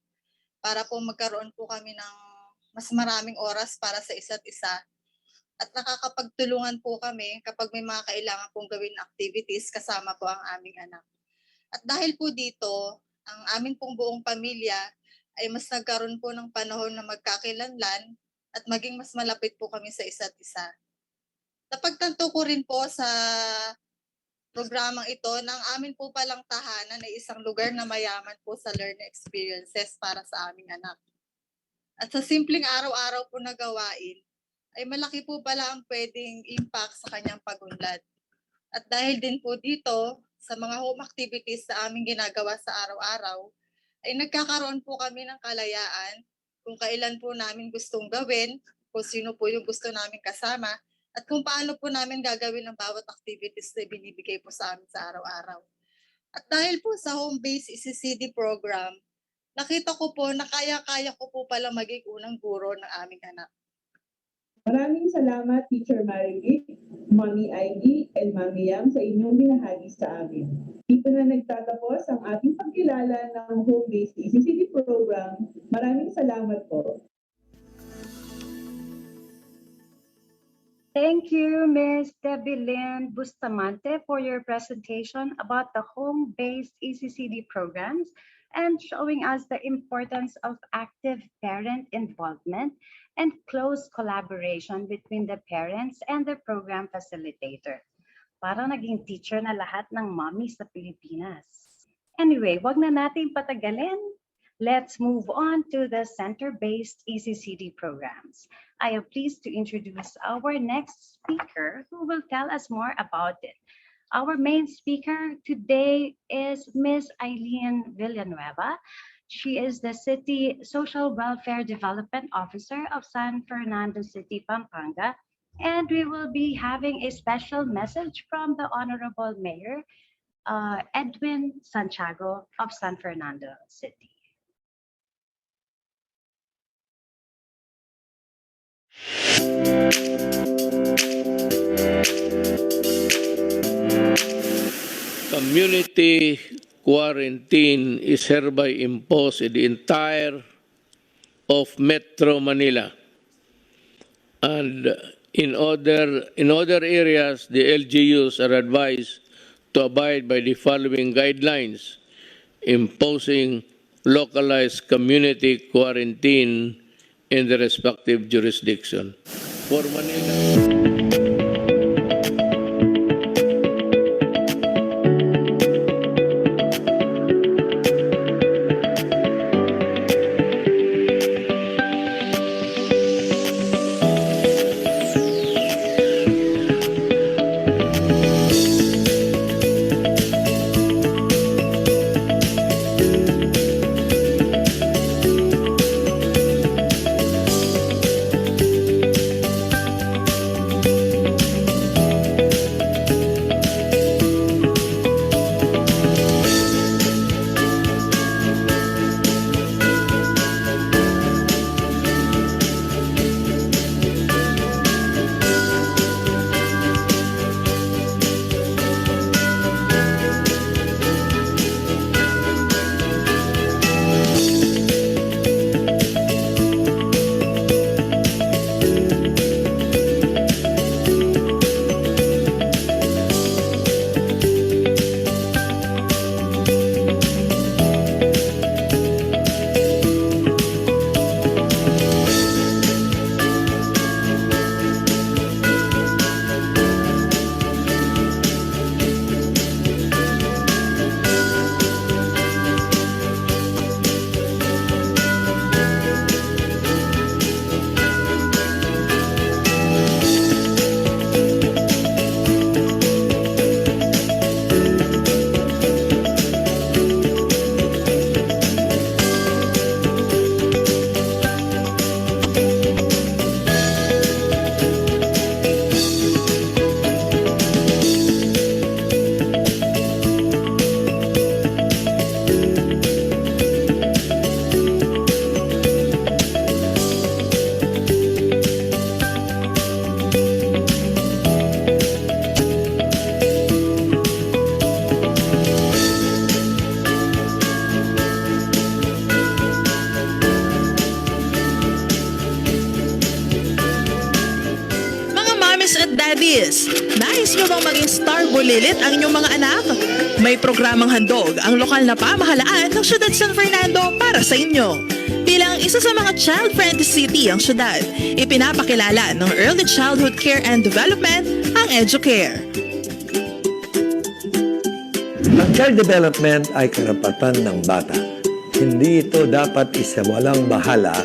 Speaker 20: para po magkaroon po kami ng mas maraming oras para sa isa't isa. At nakakapagtulungan po kami kapag may mga kailangan pong gawin na activities kasama po ang aming anak. At dahil po dito, ang aming pong buong pamilya ay mas nagkaroon po ng panahon na magkakilanlan at maging mas malapit po kami sa isa't isa. Napagtanto ko rin po sa programang ito na ang amin po palang tahanan ay isang lugar na mayaman po sa learning experiences para sa aming anak. At sa simpleng araw-araw po na gawain, ay malaki po pala ang pwedeng impact sa kanyang pagunlad. At dahil din po dito, sa mga home activities na aming ginagawa sa araw-araw, ay nagkakaroon po kami ng kalayaan kung kailan po namin gustong gawin, kung sino po yung gusto namin kasama, at kung paano po namin gagawin ang bawat activities na binibigay po sa amin sa araw-araw. At dahil po sa home-based ECCD program, nakita ko po na kaya-kaya ko po pala maging unang guro ng aming anak.
Speaker 18: Maraming salamat, Teacher Marivic, Mami Ivy, and Mami Yam sa inyong binahagi sa amin. Dito na nagtatapos ang ating pagkilala ng home-based ECCD program. Maraming salamat po.
Speaker 13: Thank you, Ms. Debbie Lynn Bustamante, for your presentation about the home-based ECCD programs and showing us the importance of active parent involvement and close collaboration between the parents and the program facilitator. Parang naging teacher na lahat ng mommy sa Pilipinas. Anyway, wag na natin patagalin. Let's move on to the center-based ECCD programs. I am pleased to introduce our next speaker who will tell us more about it. Our main speaker today is Ms. Eileen Villanueva. She is the City Social Welfare Development Officer of San Fernando City, Pampanga, and we will be having a special message from the Honorable Mayor, Edwin Santiago of San Fernando City.
Speaker 1: Community quarantine is hereby imposed in the entire of Metro Manila. And in other areas, the LGUs are advised to abide by the following guidelines, imposing localized community quarantine in the respective jurisdiction. For Manila,
Speaker 2: Mommies at Daddies, nais nyo bang maging star bulilit ang inyong mga anak? May programang handog ang lokal na pamahalaan ng Siyudad San Fernando para sa inyo. Bilang isa sa mga child-friendly city ang syudad, ipinapakilala ng Early Childhood Care and Development ang EduCare.
Speaker 22: Ang child development ay karapatan ng bata. Hindi ito dapat isawalang bahala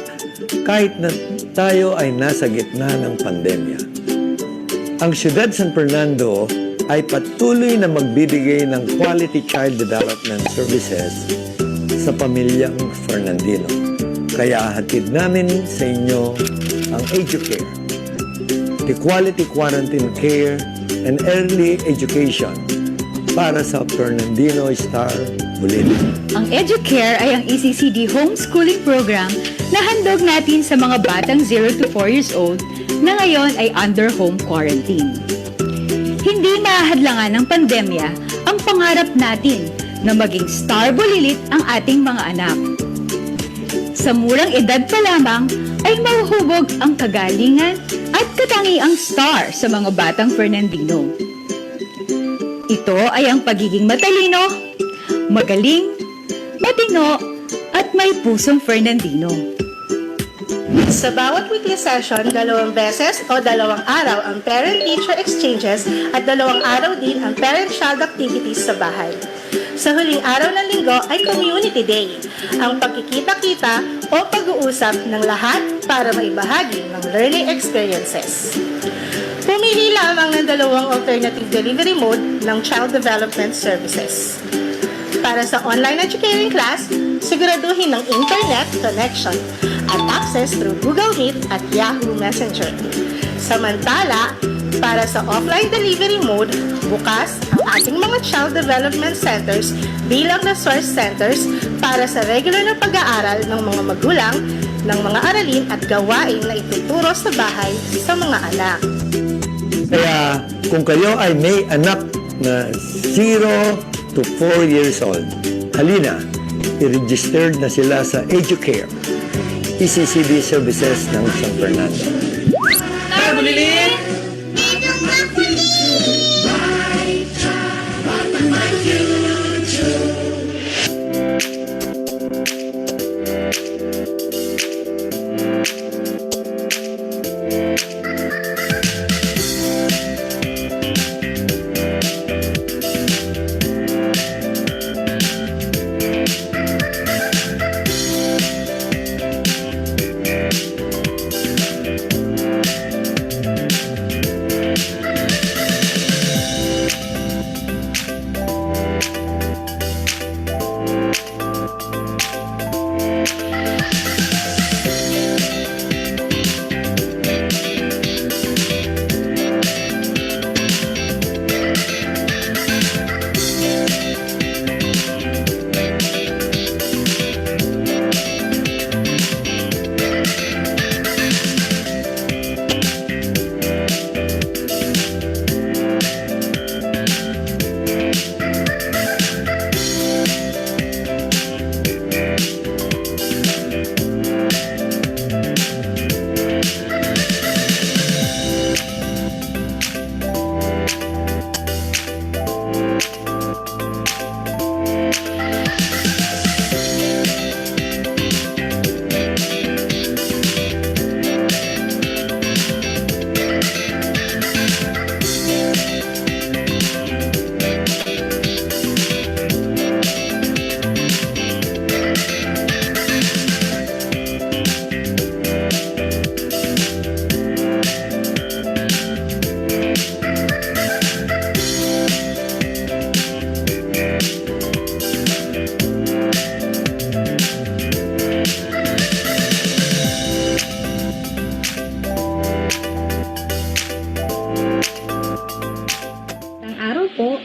Speaker 22: kahit na tayo ay nasa gitna ng pandemya. Ang Siyudad San Fernando ay patuloy na magbibigay ng quality child development services sa pamilyang Fernandino. Kaya hatid namin sa inyo ang EduCare, the quality quarantine care and early education para sa Fernandino Star Bulilit.
Speaker 23: Ang EduCare ay ang ECCD homeschooling program na handog natin sa mga batang 0 to 4 years old na ngayon ay under home quarantine. Hindi mahadlangan ng pandemya ang pangarap natin na maging star bulilit ang ating mga anak. Sa murang edad pa lamang ay mahuhubog ang kagalingan at katangiang star sa mga batang Fernandino. Ito ay ang pagiging matalino, magaling, matino, at may pusong Fernandino.
Speaker 24: Sa bawat weekly session, 2 beses o 2 araw ang parent-teacher exchanges at 2 araw din ang parent-child activities sa bahay. Sa huling araw ng linggo ay Community Day, ang pagkikita-kita o pag-uusap ng lahat para maibahagi ng learning experiences. Pumili lamang ng 2 alternative delivery mode ng child development services. Para sa online educating class, siguraduhin ng internet connection at access through Google Meet at Yahoo Messenger. Samantala, para sa offline delivery mode, bukas ang ating mga child development centers bilang resource centers para sa regular na pag-aaral ng mga magulang ng mga aralin at gawain na ituturo sa bahay sa mga anak.
Speaker 22: Kaya kung kayo ay may anak na 0 to 4 years old, halina, i-registered na sila sa EduCare, ECCD services ng San Fernando.
Speaker 2: Star bulilit!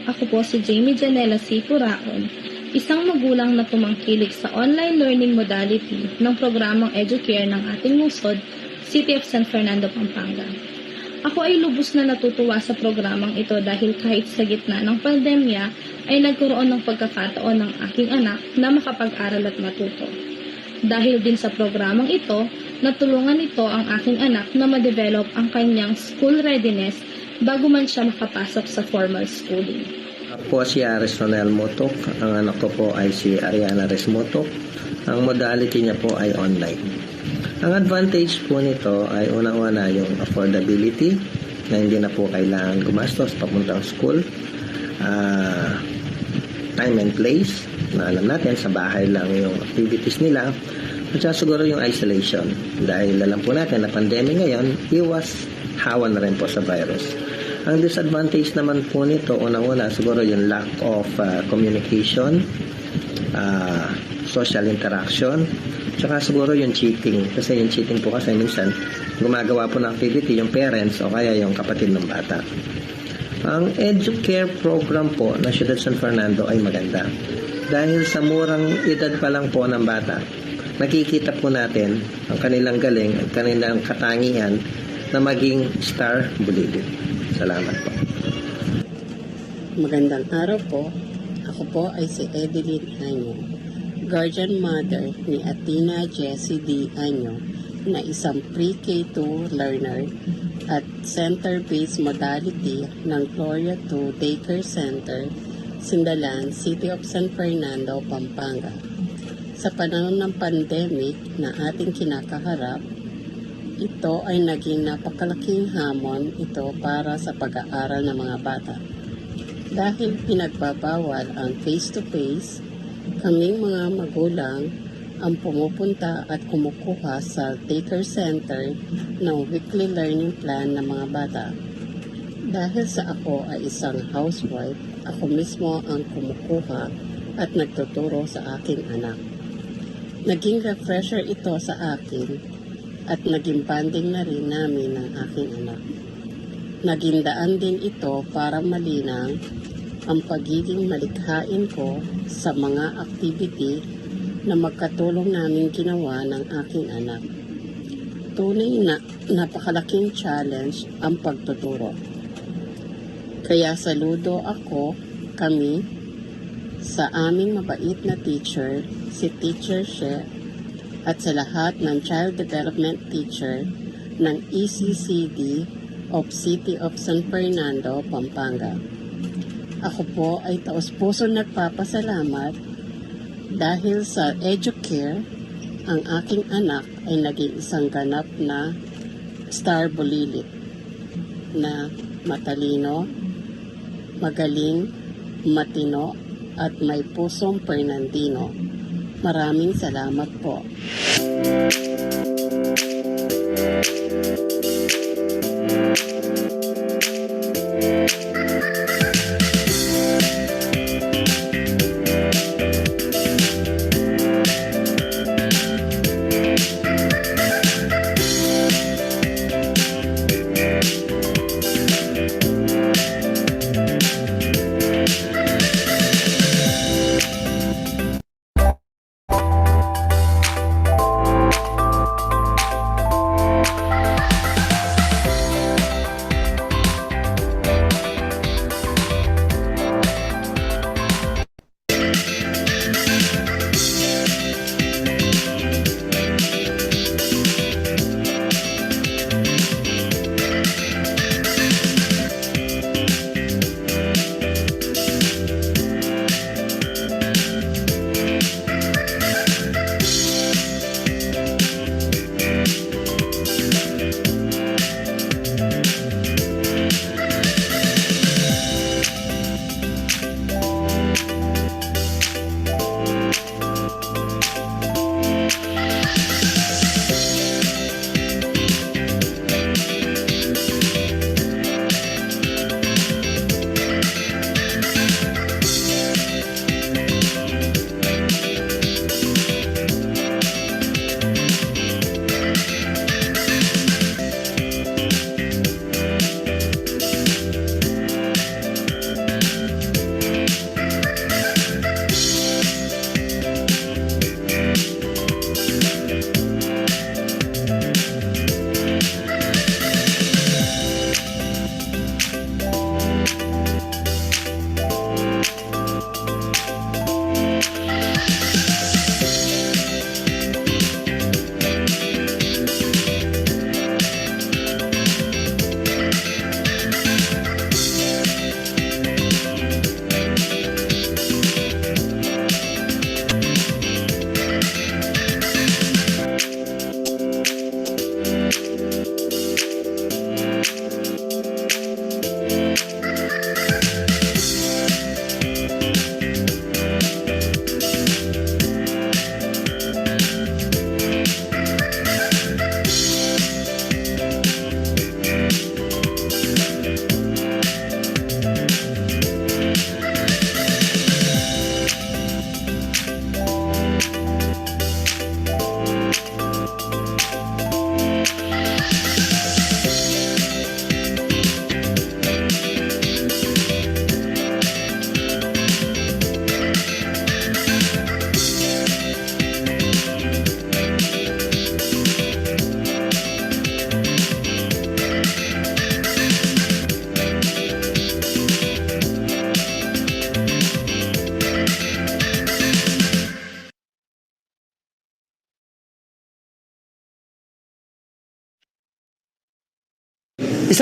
Speaker 25: Ako po si Jamie Janela C. Curaon, isang magulang na tumangkilik sa online learning modality ng programang EduCare ng ating lungsod, City of San Fernando, Pampanga. Ako ay lubos na natutuwa sa programang ito dahil kahit sa gitna ng pandemya ay nagkaroon ng pagkakataon ng aking anak na makapag-aral at matuto. Dahil din sa programang ito, natulungan ito ang aking anak na ma-develop ang kanyang school readiness bago man siya makapasok sa formal schooling.
Speaker 4: Ako po si Aris Ronel Motok. Ang anak ko po ay si Ariana Res Motok. Ang modality niya po ay online. Ang advantage po nito ay unang-una yung affordability na hindi na po kailangan gumastos papuntang school. Time and place na alam natin sa bahay lang yung activities nila. At saka siguro yung isolation. Dahil alam po natin na pandemic ngayon, iwas hawa na rin po sa virus. Ang disadvantage naman po nito, unang-una, siguro yung lack of communication, social interaction, tsaka siguro yung cheating. Kasi yung cheating po kasi minsan, gumagawa po ng activity yung parents o kaya yung kapatid ng bata. Ang EduCare program po ng Ciudad San Fernando ay maganda. Dahil sa murang edad pa lang po ng bata, nakikita po natin ang kanilang galing at kanilang katangian na maging star bulilit. Salamat po.
Speaker 5: Magandang araw po. Ako po ay si Edeline Anyo, guardian mother ni Athena Jessie D. Anyo, na isang pre-K2 learner at center-based modality ng Gloria 2 Daycare Center, Sindalan, City of San Fernando, Pampanga. Sa panahon ng pandemic na ating kinakaharap, ito ay naging napakalaking hamon ito para sa pag-aaral ng mga bata. Dahil pinagbabawal ang face-to-face, kaming mga magulang ang pumupunta at kumukuha sa daycare center ng weekly learning plan ng mga bata. Dahil sa ako ay isang housewife, ako mismo ang kumukuha at nagtuturo sa aking anak. Naging refresher ito sa akin at naging bonding na rin namin ng aking anak. Naging daan din ito para malinang ang pagiging malikhain ko sa mga activity na magkatulong namin ginawa ng aking anak. Tunay na napakalaking challenge ang pagtuturo. Kaya saludo kami sa aming mabait na teacher, si Teacher She, at sa lahat ng child development teacher ng ECCD of City of San Fernando, Pampanga. Ako po ay taos-puso nagpapasalamat dahil sa EduCare, ang aking anak ay naging isang ganap na star bulilit na matalino, magaling, matino, at may pusong Fernandino. Maraming salamat po.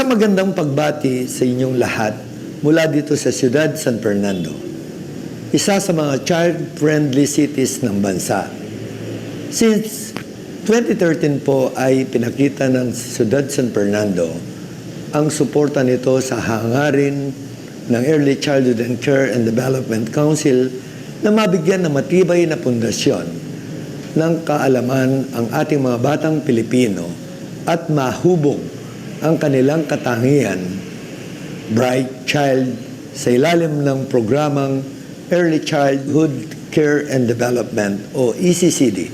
Speaker 22: Isang magandang pagbati sa inyong lahat mula dito sa Ciudad San Fernando, isa sa mga child-friendly cities ng bansa. Since 2013 po ay pinakita ng Ciudad San Fernando ang suporta nito sa hangarin ng Early Childhood and Care and Development Council na mabigyan ng matibay na pundasyon ng kaalaman ang ating mga batang Pilipino at mahubog ang kanilang katangian, Bright Child, sa ilalim ng programang Early Childhood Care and Development o ECCD.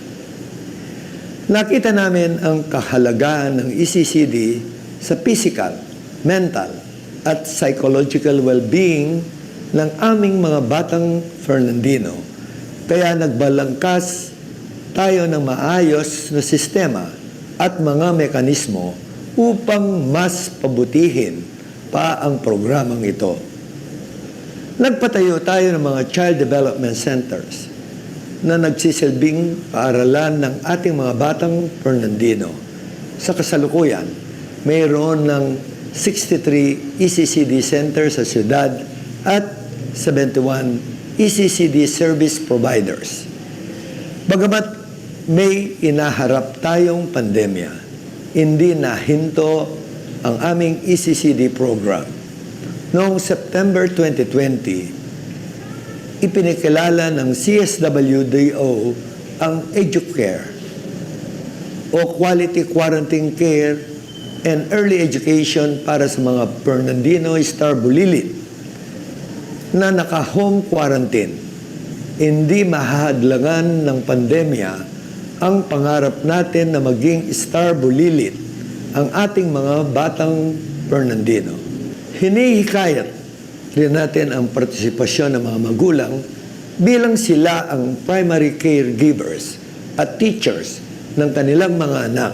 Speaker 22: Nakita namin ang kahalagahan ng ECCD sa physical, mental, at psychological well-being ng aming mga batang Fernandino. Kaya nagbalangkas tayo ng maayos na sistema at mga mekanismo upang mas pabutihin pa ang programang ito. Nagpatayo tayo ng mga child development centers na nagsisilbing paaralan ng ating mga batang Fernandino. Sa kasalukuyan, mayroon ng 63 ECCD centers sa siyudad at 71 ECCD service providers. Bagamat may inaharap tayong pandemya, hindi nahinto ang aming ECCD program. Noong September 2020, ipinakilala ng CSWDO ang EduCare o Quality Quarantine Care and Early Education para sa mga Fernandino Star Bulilit na naka-home quarantine. Hindi mahahadlangan ng pandemya ang pangarap natin na maging Star Bulilit ang ating mga batang Fernandino. Hinihikayat rin natin ang partisipasyon ng mga magulang bilang sila ang primary caregivers at teachers ng kanilang mga anak.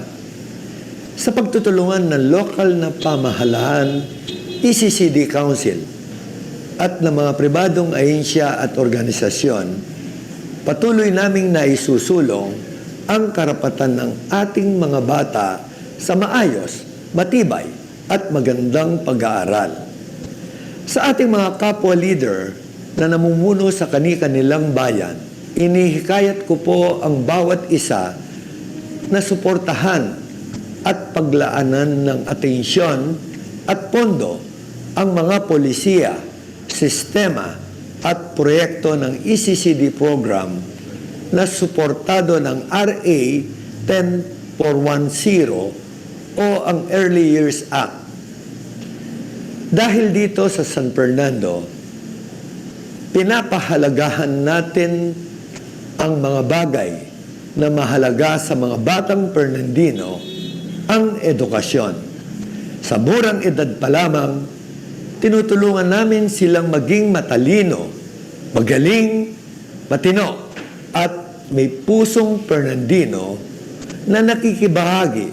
Speaker 22: Sa pagtutulungan ng lokal na pamahalaan, ECCD Council, at ng mga pribadong ahensya at organisasyon, patuloy naming naisusulong ang karapatan ng ating mga bata sa maayos, matibay, at magandang pag-aaral. Sa ating mga kapwa leader na namumuno sa kani-kanilang bayan, inihikayat ko po ang bawat isa na suportahan at paglaanan ng atensyon at pondo ang mga polisiya, sistema at proyekto ng ECCD program na suportado ng RA 10410 o ang Early Years Act. Dahil dito sa San Fernando, pinapahalagahan natin ang mga bagay na mahalaga sa mga batang Fernandino, ang edukasyon. Sa murang edad pa lamang, tinutulungan namin silang maging matalino, magaling, matino, at may pusong Fernandino na nakikibahagi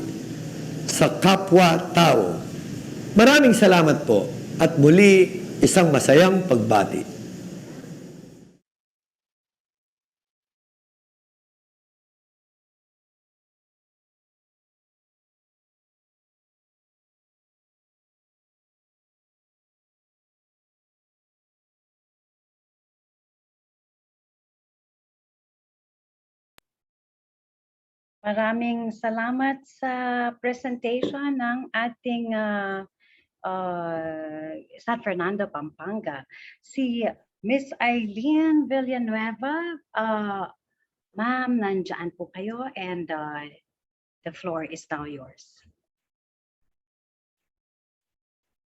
Speaker 22: sa kapwa-tao. Maraming salamat po at muli isang masayang pagbati.
Speaker 13: Maraming salamat sa presentation ng ating San Fernando, Pampanga. Si Miss Eileen Villanueva, ma'am, nandyan po kayo and the floor is now yours.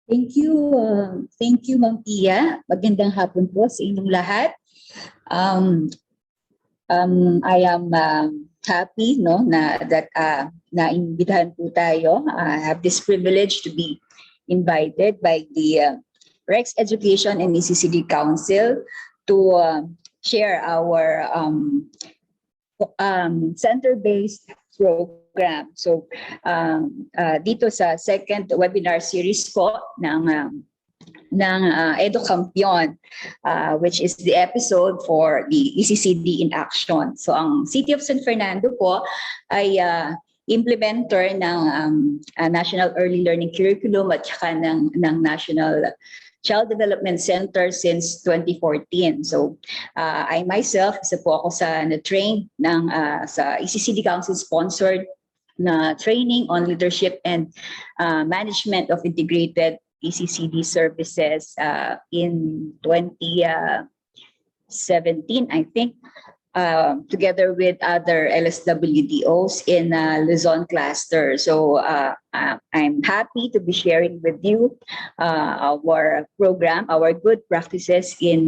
Speaker 7: Thank you, Ma'am Pia. Magandang hapon po sa inyong lahat. I am happy that naimbitahan po tayo. I have this privilege to be invited by the Rex Education and ECCD Council to share our center-based program. So dito sa second webinar series po ng EduCampion, which is the episode for the ECCD in Action. So ang City of San Fernando po ay implementer ng National Early Learning Curriculum at saka ng National Child Development Center since 2014. So I myself, isa po ako sa na-train sa ECCD Council sponsored na training on leadership and management of integrated ECCD services in 2017, I think, together with other LSWDOs in Luzon cluster. So I'm happy to be sharing with you our program, our good practices in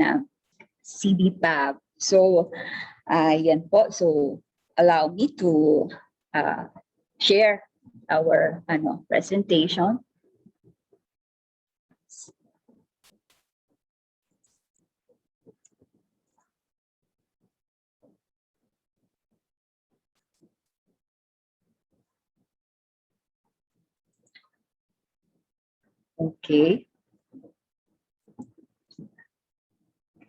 Speaker 7: CDPAB. So yan po. So allow me to share our presentation. Okay.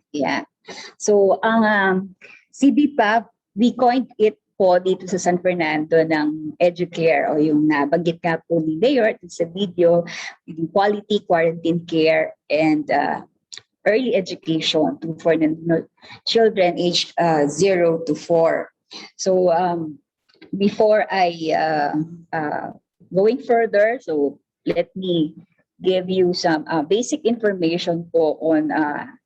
Speaker 7: Yeah. So ang CDPAB, we coined it po dito sa San Fernando ng Educare o yung nabanggit nga po ni Mayor sa video, yung quality quarantine care and early education for children aged 0 to 4. So before I going further, so let me give you some basic information po on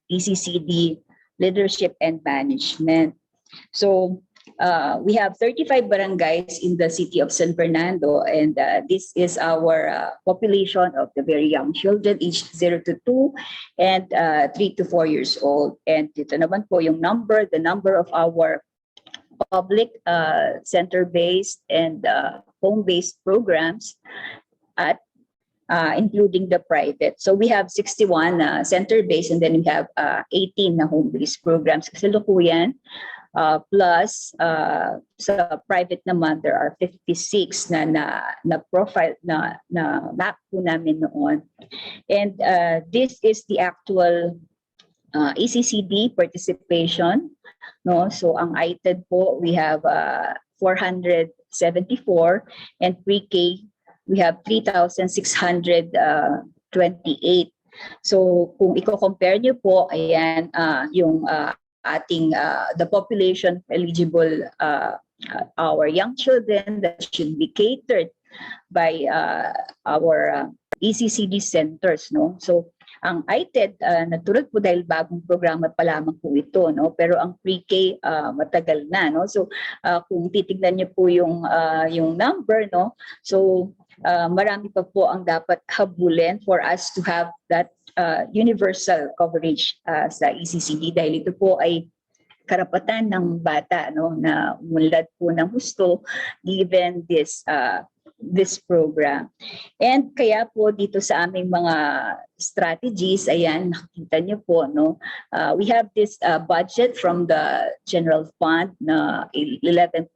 Speaker 7: ECCD leadership and management. So we have 35 barangays in the city of San Fernando, and this is our population of the very young children aged 0 to 2 and 3 to 4 years old. And ito naman po yung the number of our public center-based and home-based programs at including the private. So we have 61 center-based, and then we have 18 na home-based programs. Kasalukuyan, plus sa private naman, there are 56 na profile na map po namin noon. And this is the actual ECCD participation. No? So ang ITED po, we have 474, and pre-K, we have 3,628. So kung i-compare nyo po, ayan, yung ating the population eligible, our young children that should be catered by our ECCD centers, no? So ang ITED natulad po dahil bagong programa pa lamang po ito, no? Pero ang pre-K matagal na, no? So kung titingnan niyo po yung number, no? So marami pa po ang dapat habulin for us to have that universal coverage sa ECCD, dahil ito po ay karapatan ng bata, no, na umunlad po ng husto given this program. And kaya po dito sa aming mga strategies, ayan, nakita niyo po, no, we have this budget from the general fund na 11.15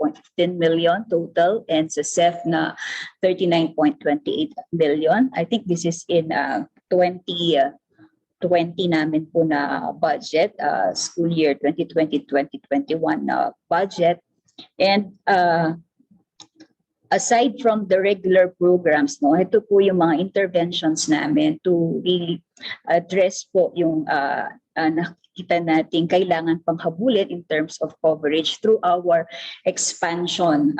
Speaker 7: million total, and sa CEF na 39.28 million. I think this is in 2020 namin po na budget, school year 2020-2021 na budget. And aside from the regular programs, no, ito po yung mga interventions namin to really address po yung nakikita natin kailangan panghabulin in terms of coverage through our expansion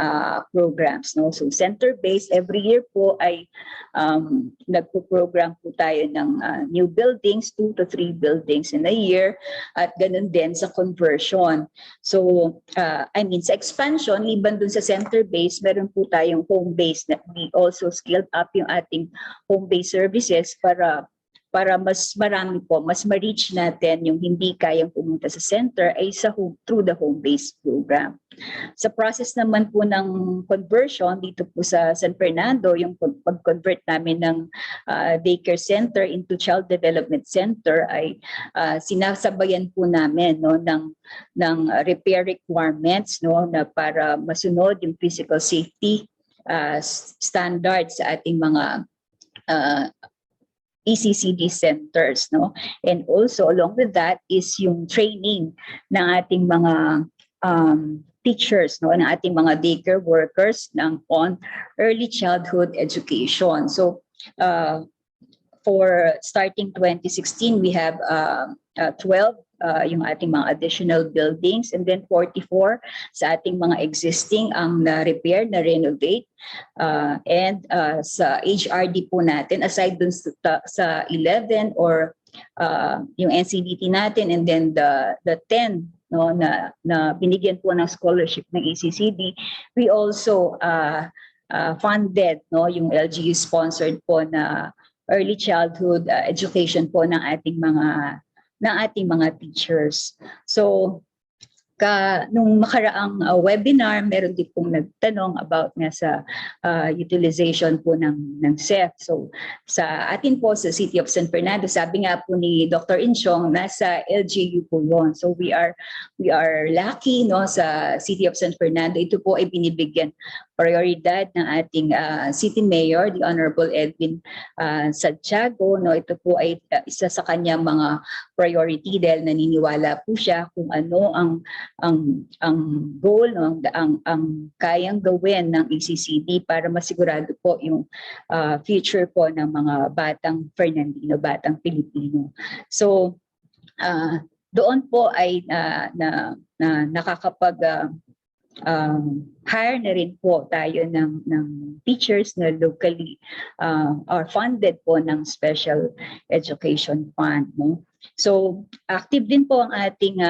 Speaker 7: programs, no. So center-based, every year po ay nagpo-program po tayo ng new buildings, 2 to 3 buildings in a year, at ganun din sa conversion. So I mean sa expansion, liban dun sa center-based, meron po tayong home-based na we also scaled up yung ating home-based services para mas marami po, mas ma-reach natin yung hindi kayang pumunta sa center ay through the home-based program. Sa process naman po ng conversion dito po sa San Fernando, yung pag-convert namin ng daycare center into child development center ay sinasabayan po namin, no, ng repair requirements, no, na para masunod yung physical safety standards sa ating mga ECCD centers, no? And also along with that is yung training ng ating mga teachers, no, ng ating mga daycare workers on early childhood education. So for starting 2016, we have 12 yung ating mga additional buildings, and then 44 sa ating mga existing ang na-repair, na-renovate. And sa HRD po natin, aside dun sa 11 or yung NCDT natin, and then the 10 no, na binigyan po ng scholarship ng ECCD, we also funded no, yung LGU sponsored po na early childhood education po ng ating mga teachers. So nung makaraang webinar, meron din pong nagtanong about nga sa utilization po ng CEF. So sa atin po sa City of San Fernando, sabi nga po ni Dr. Inchong, nasa LGU po yun. So we are lucky no, sa City of San Fernando. Ito po ay binibigyan prioridad ng ating City Mayor, the Honorable Edwin Santiago. No, ito po ay isa sa kanyang mga priority dahil naniniwala po siya kung ano ang goal, no, ang kayang gawin ng ECCD para masigurado po yung future po ng mga batang Fernandino, batang Pilipino. So doon po ay nakakapag hire na rin po tayo ng teachers na locally or funded po ng Special Education Fund. No? So active din po ang ating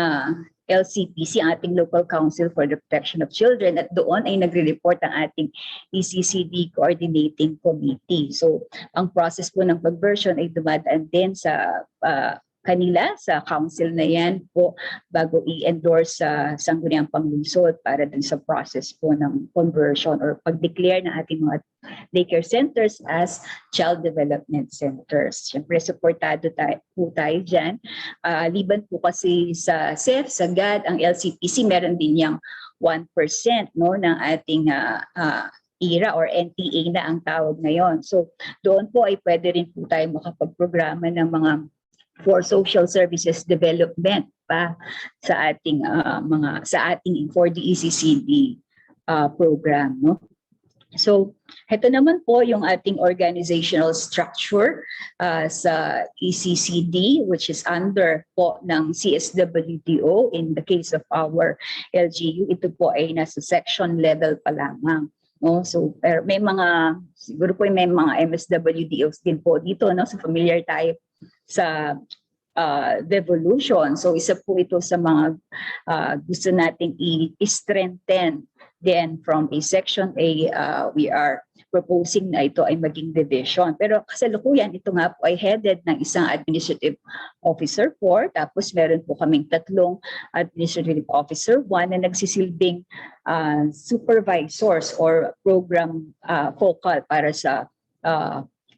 Speaker 7: LCPC, ating Local Council for the Protection of Children, at doon ay nagre-report ang ating ECCD Coordinating Committee. So ang process po ng conversion ay dumadaan din sa kanila, sa council na yan po, bago i-endorse sa Sangguniang Panglungsod para dun sa process po ng conversion or pag-declare ng ating mga daycare centers as child development centers. Siyempre, supportado po tayo dyan. Liban po kasi sa CEF, sa GAD, ang LCPC, meron din yung 1% no, ng ating IRA or NTA na ang tawag ngayon. So, doon po ay pwede rin po tayo makapagprograma ng mga for social services development pa sa ating for the ECCD program, no. So ito naman po yung ating organizational structure sa ECCD, which is under po ng CSWDO. In the case of our LGU, ito po ay nasa section level pa lamang. No, so may mga siguro po may mga MSWDOs din po dito, no, so familiar tayo sa devolution. So isa po ito sa mga gusto nating i-strengthen. Then from a section A, we are proposing na ito ay maging division. Pero kasalukuyan, ito nga po ay headed ng isang administrative officer 4. Tapos meron po kaming 3 administrative officer 1 na nagsisilbing supervisors or program focal para sa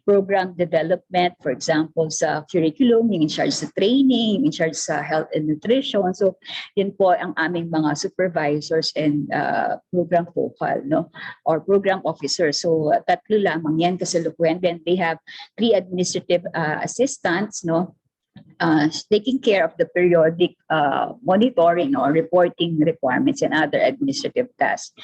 Speaker 7: program development, for example, sa curriculum, yung in charge sa training, in charge sa health and nutrition. So, yun po ang aming mga supervisors and program focal, no, or program officers. So, 3 lamang yan kasalukuyan. Then they have 3 administrative assistants, no, taking care of the periodic monitoring or reporting requirements and other administrative tasks.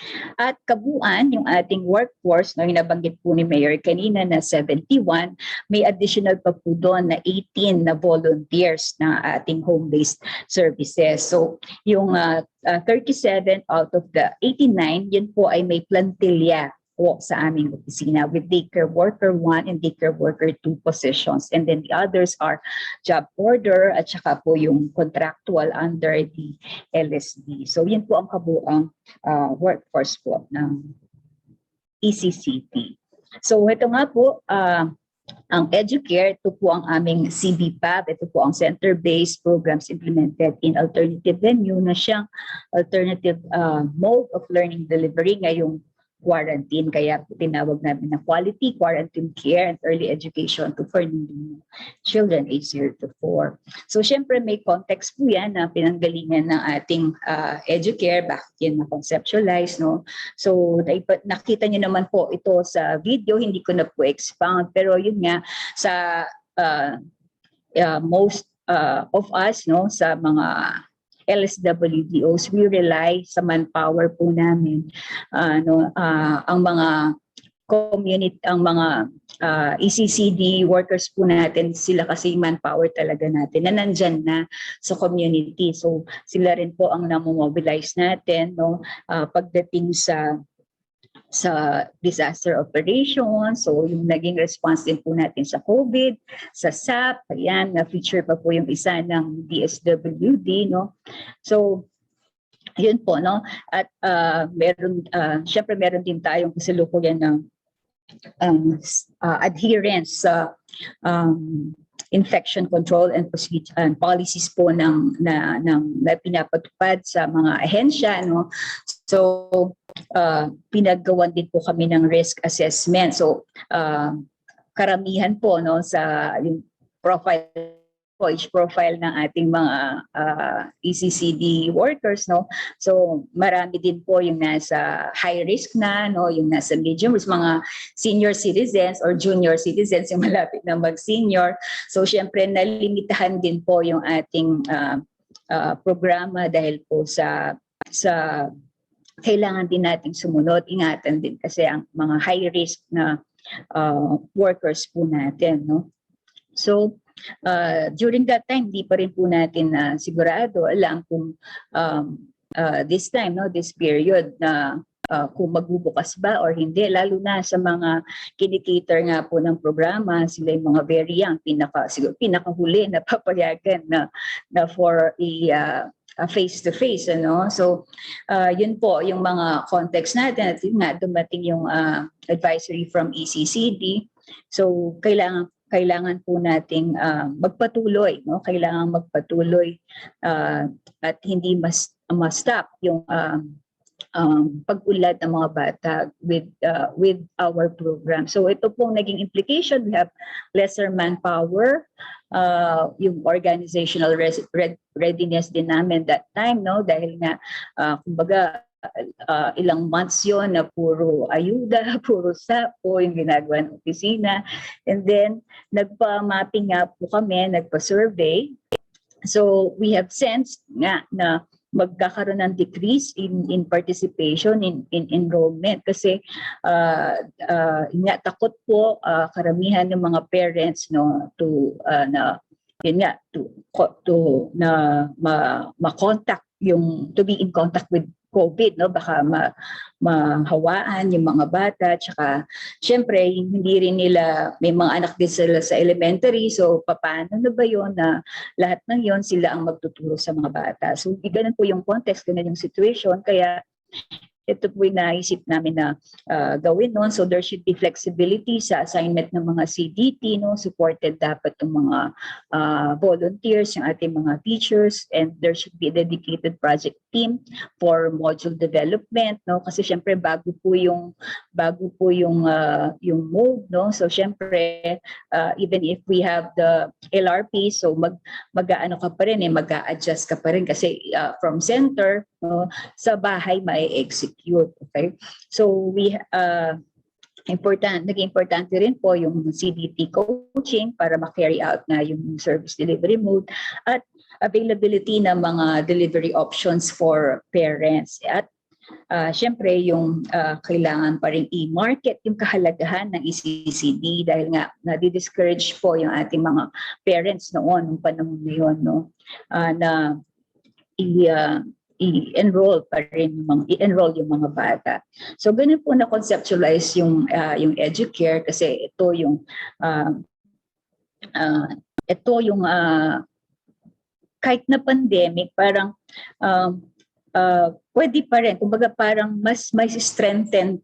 Speaker 7: At kabuuan, yung ating workforce, no, nabanggit po ni Mayor kanina na 71, may additional pa po doon na 18 na volunteers na ating home-based services. So yung 37 out of the 89, yun po ay may plantilya po sa aming opisina with daycare worker 1 and daycare worker 2 positions. And then the others are job order at saka po yung contractual under the LSD. So yun po ang kabuang workforce po ng ECCD. So ito nga po, ang EduCare, ito po ang aming CBPAP, ito po ang center-based programs implemented in alternative venue na siyang alternative mode of learning delivery ngayong quarantine, kaya tinawag namin na quality quarantine care and early education to Fernandino children age 0 to 4. So syempre may context po yan na pinanggalingan ng ating EduCare, bakit yan na-conceptualize, no? So nakita niyo naman po ito sa video, hindi ko na po expound, pero yun nga sa most of us, no, sa mga LSWDOs, we rely sa manpower po namin. Ang mga ang mga ECCD workers po natin, sila kasi manpower talaga natin na nandyan na sa community. So sila rin po ang namomobilize natin pagdating sa disaster operations. So yung naging response din po natin sa COVID, sa SAP, ayan, na-feature pa po yung isa ng DSWD, no? So yun po, no? At syempre meron din tayong kasalukuyan ng adherence sa infection control and policies po na pinapatupad sa mga ahensya, no? So pinagawan din po kami ng risk assessment. So karamihan po, no, sa yung profile ng ating mga ECCD workers, no. So marami din po yung nasa high risk na, no, yung nasa medium risk, mga senior citizens or junior citizens yung malapit na mag-senior. So syempre nalimitahan din po yung ating programa dahil po sa kailangan din nating sumunod, ingatan din kasi ang mga high risk na workers po natin, no. So during that time, di pa rin po natin sigurado alam kung this time, no, this period na kung magbubukas ba or hindi, lalo na sa mga kinikater nga po ng programa, sila yung mga very young, pinakahuli na papayagan na for face-to-face, ano. So yun po yung mga context natin at yun nga dumating yung advisory from ECCD. So kailangan po nating magpatuloy, no? Kailangan magpatuloy at hindi stop yung pag-unlad ng mga bata with our program. So ito pong naging implication, we have lesser manpower, yung organizational readiness din namin that time, no, dahil nga kumbaga ilang months yon na puro ayuda, puro sapo yung ginagawa ng opisina. And then nagpa-mapping nga po kami, nagpa-survey. So we have sensed nga na magkakaroon ng decrease in participation in enrollment kasi takot po karamihan ng mga parents, no, to ma-contact yung to be in contact with COVID, no, baka mahawaan yung mga bata, tsaka syempre hindi rin nila, may mga anak din sila sa elementary, so paano na ba yun na lahat ng yon sila ang magtuturo sa mga bata. So ganun po yung context, ganun yung situation, kaya ito po yung naisip namin na gawin noon. So there should be flexibility sa assignment ng mga CDT, no, supported dapat ng mga volunteers, yung ating mga teachers, and there should be a dedicated project team for module development, no, kasi syempre bago po yung mode, no. So syempre even if we have the LRP, so mag-aano ka pa rin, mag-a-adjust ka pa rin kasi from center, no, sa bahay mai-execute. Okay, so naging importante rin po yung CDT coaching para ma-carry out na yung service delivery mode at availability ng mga delivery options for parents. At syempre yung kailangan pa rin i-market yung kahalagahan ng ECCD dahil nga nadi-discourage po yung ating mga parents noon, nung panahon na yun, no, na i-enroll yung mga bata. So ganun po na conceptualize yung EduCare kasi ito yung kahit na pandemic parang pwede pa rin, kumbaga parang mas strengthen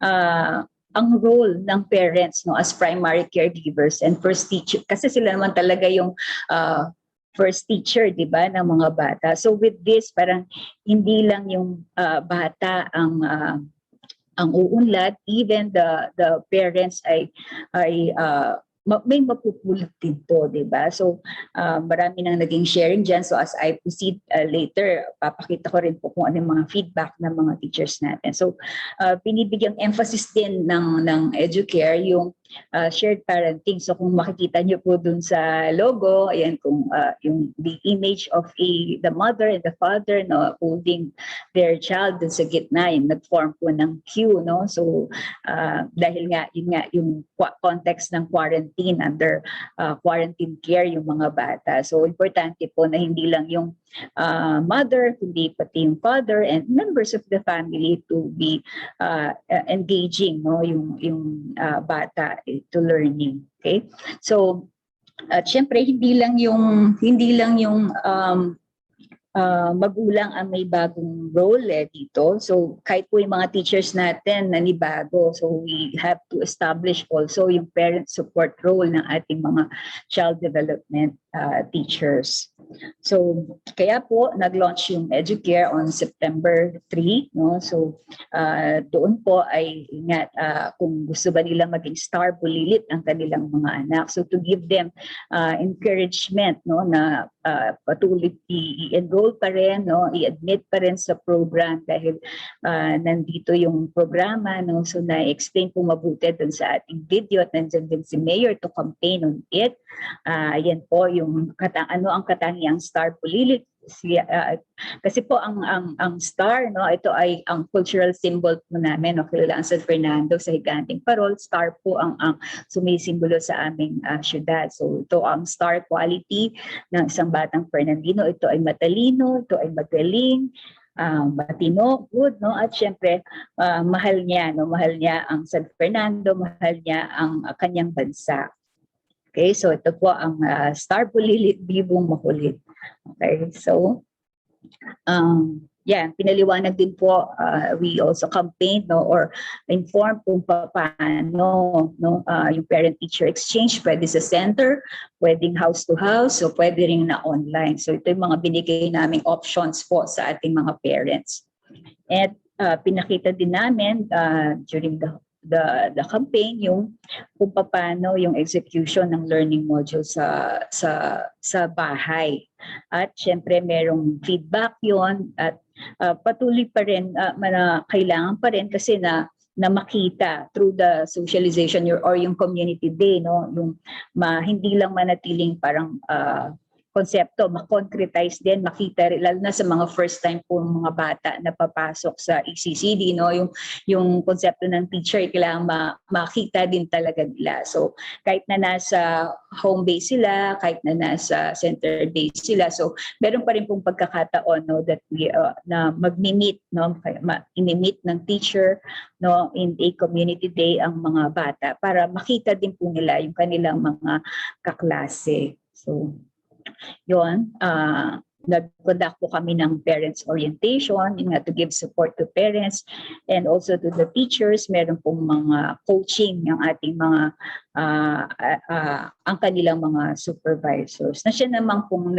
Speaker 7: ang role ng parents, no, as primary caregivers and first teacher kasi sila naman talaga yung first teacher, di ba, ng mga bata. So with this, parang hindi lang yung bata ang uunlad, even the parents ay may mapupulot din po, di ba? So marami nang naging sharing dyan. So as I proceed later, papakita ko rin po kung ano yung mga feedback ng mga teachers natin. So binibigyang emphasis din ng EduCare yung shared parenting. So kung makikita niyo po dun sa logo, ayan kung yung the image of the mother and the father, no, holding their child dun sa gitna, yung nag-form po ng Q, no. So dahil nga yung context ng quarantine, under quarantine care yung mga bata. So importante po na hindi lang yung mother, kundi pati yung father and members of the family to be engaging, no, yung bata to learning. Okay, so at syempre hindi lang yung magulang ang may bagong role dito. So kahit po yung mga teachers natin nanibago, so we have to establish also yung parent support role ng ating mga child development teachers. So kaya po nag-launch yung EduCare on September 3, no? So doon po ay ingat kung gusto ba nila maging star bulilit ang kanilang mga anak. So to give them encouragement, no, na patuloy i-enroll pa rin, no, i-admit pa rin sa program dahil nandito yung programa, no. So na-explain po mabuti dun sa ating video at nandiyan din si Mayor to campaign on it. Ayan po yung ano ang katangiang star pulilit. Kasi po ang star, no, ito ay ang cultural symbol po namin, no, kilala ang San Fernando sa higanting parol. Star po ang sumisimbolo sa aming syudad. So ito ang star quality ng isang batang Fernandino. Ito ay matalino, ito ay magaling, matino, good, no, at syempre mahal niya, no, mahal niya ang San Fernando, mahal niya ang kanyang bansa. Okay, so ito po ang star pulilit, bibong makulit. Okay, so yan, pinaliwanag din po, we also campaign, no, or inform kung paano, no, yung parent-teacher exchange, pwede sa center, pwedeng house-to-house, so pwede rin na online. So ito yung mga binigay naming options po sa ating mga parents. At pinakita din namin during the campaign yung kung paano yung execution ng learning module sa bahay. At syempre merong feedback yon at patuloy pa rin kailangan pa rin kasi na makita through the socialization or yung community day, no, yung hindi lang manatiling parang konsepto, ma-concretize din, makita rin, lalo na sa mga first time po mga bata na papasok sa ECCD, no, yung konsepto ng teacher, kailangan makita din talaga nila. So kahit na nasa home base sila, kahit na nasa center base sila, so meron pa rin pong pagkakataon, no, that we na mag-meet, no, ini-meet ng teacher, no, in a community day ang mga bata para makita din po nila yung kanilang mga kaklase. So yun, nag-conduct po kami ng parents orientation, to give support to parents and also to the teachers. Meron pong mga coaching ng ating mga ang kanilang mga supervisors. Na siya naman pong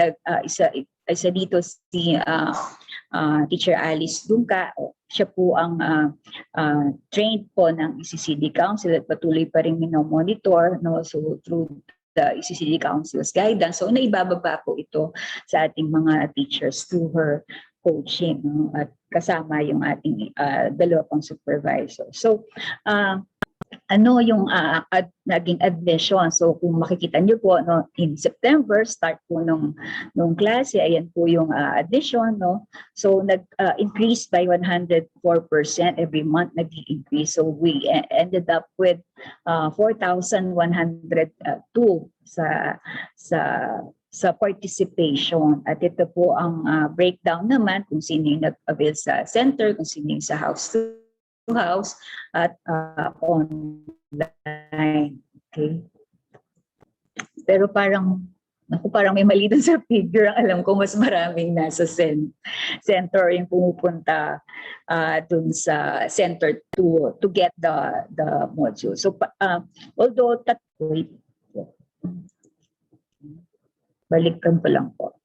Speaker 7: isa dito si Teacher Alice Dungka. Siya po ang trained po ng ECCD Council at patuloy pa rin minomonitor, no, so through the ECCD Council's guidance. So naibababa po ito sa ating mga teachers through her coaching, no? At kasama yung ating dalawa pang supervisor. So ano yung naging admission. So kung makikita niyo po, no, in September start po nung klase, ayan po yung admission, no. So nag-increase by 104% every month, nag-increase. So we ended up with 4,102 sa participation. At ito po ang breakdown naman kung sino yung nag-avail sa center, kung sino yung sa house at online. Okay. Pero parang may mali dun sa figure. Alam ko mas maraming nasa center yung pumupunta dun sa center to get the module. So although wait, balikan ko lang po.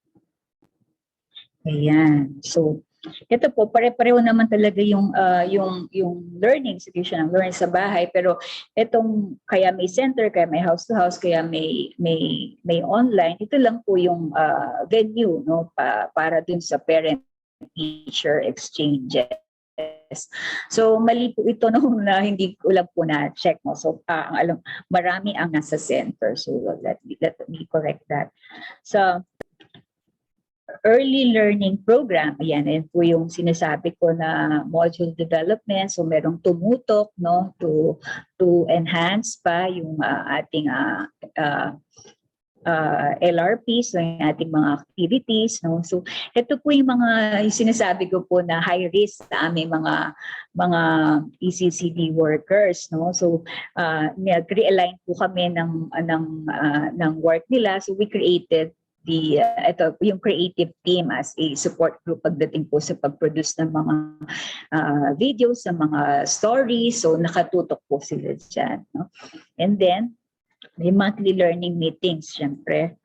Speaker 7: Ayan. So ito po, pare-pareho naman talaga yung learning, execution ng learning sa bahay, pero itong kaya may center, kaya may house-to-house, kaya may online, ito lang po yung venue, no, para dun sa parent-teacher exchanges. So mali po ito nung na hindi ko lang po na check mo. So marami ang nasa center. So let me correct that. So early learning program, ayan po yung sinasabi ko na module development. So merong tumutok no to enhance pa yung ating LRP, so yung ating mga activities, no? So ito po yung mga sinasabi ko po na high risk sa aming mga ECCD workers, no? So nag-realign po kami ng work nila. So we created yung creative team as a support group pagdating po sa pag-produce ng mga videos, sa mga stories. So nakatutok po sila dyan, no? And then may monthly learning meetings, syempre,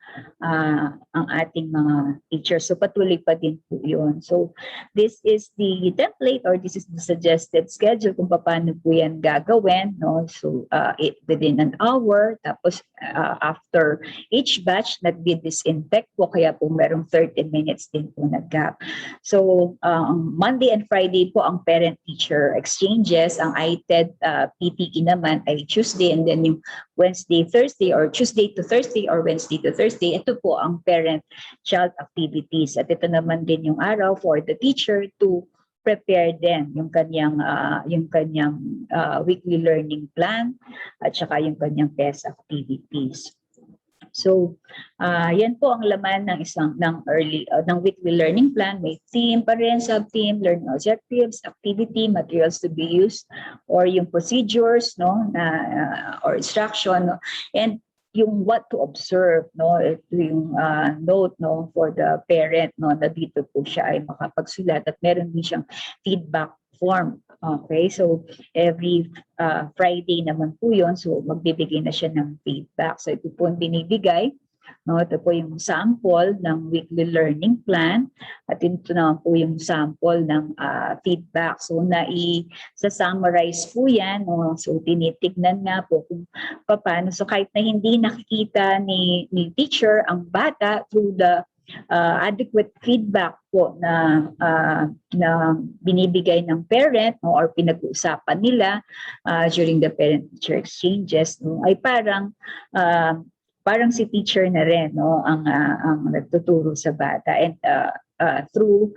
Speaker 7: ang ating mga teachers. So patuloy pa din po yun. So this is the template or this is the suggested schedule kung paano po yan gagawin. No? So within an hour, tapos after each batch, nag-disinfect po, kaya po merong 30 minutes din po nag-gap. So Monday and Friday po ang parent-teacher exchanges. Ang ITED PTE naman ay Tuesday, and then yung Wednesday, Thursday, or Tuesday to Thursday, or Wednesday to Thursday, ito po ang parent-child activities. At ito naman din yung araw for the teacher to prepare din yung kanyang weekly learning plan at saka yung kanyang test activities. So, yan po ang laman ng ng weekly learning plan. May theme pa rin, sub-theme, learning objectives, activity, materials to be used, or yung procedures, no, or instruction, no, and yung what to observe, no, ito yung note, no, for the parent, no, na dito po siya ay makapagsulat at meron din siyang feedback form. Okay, so every Friday naman po yun, so magbibigay na siya ng feedback. So ito po yung binibigay, no? Ito po yung sample ng weekly learning plan at ito naman po yung sample ng feedback. So sa-summarize po yan, no? So tinitignan nga po kung paano. So kahit na hindi nakikita ni teacher ang bata through the adequate feedback po na binibigay ng parent, no, or pinag-uusapan nila during the parent-teacher exchanges, no, ay parang si teacher na rin, no, ang nagtuturo sa bata. And through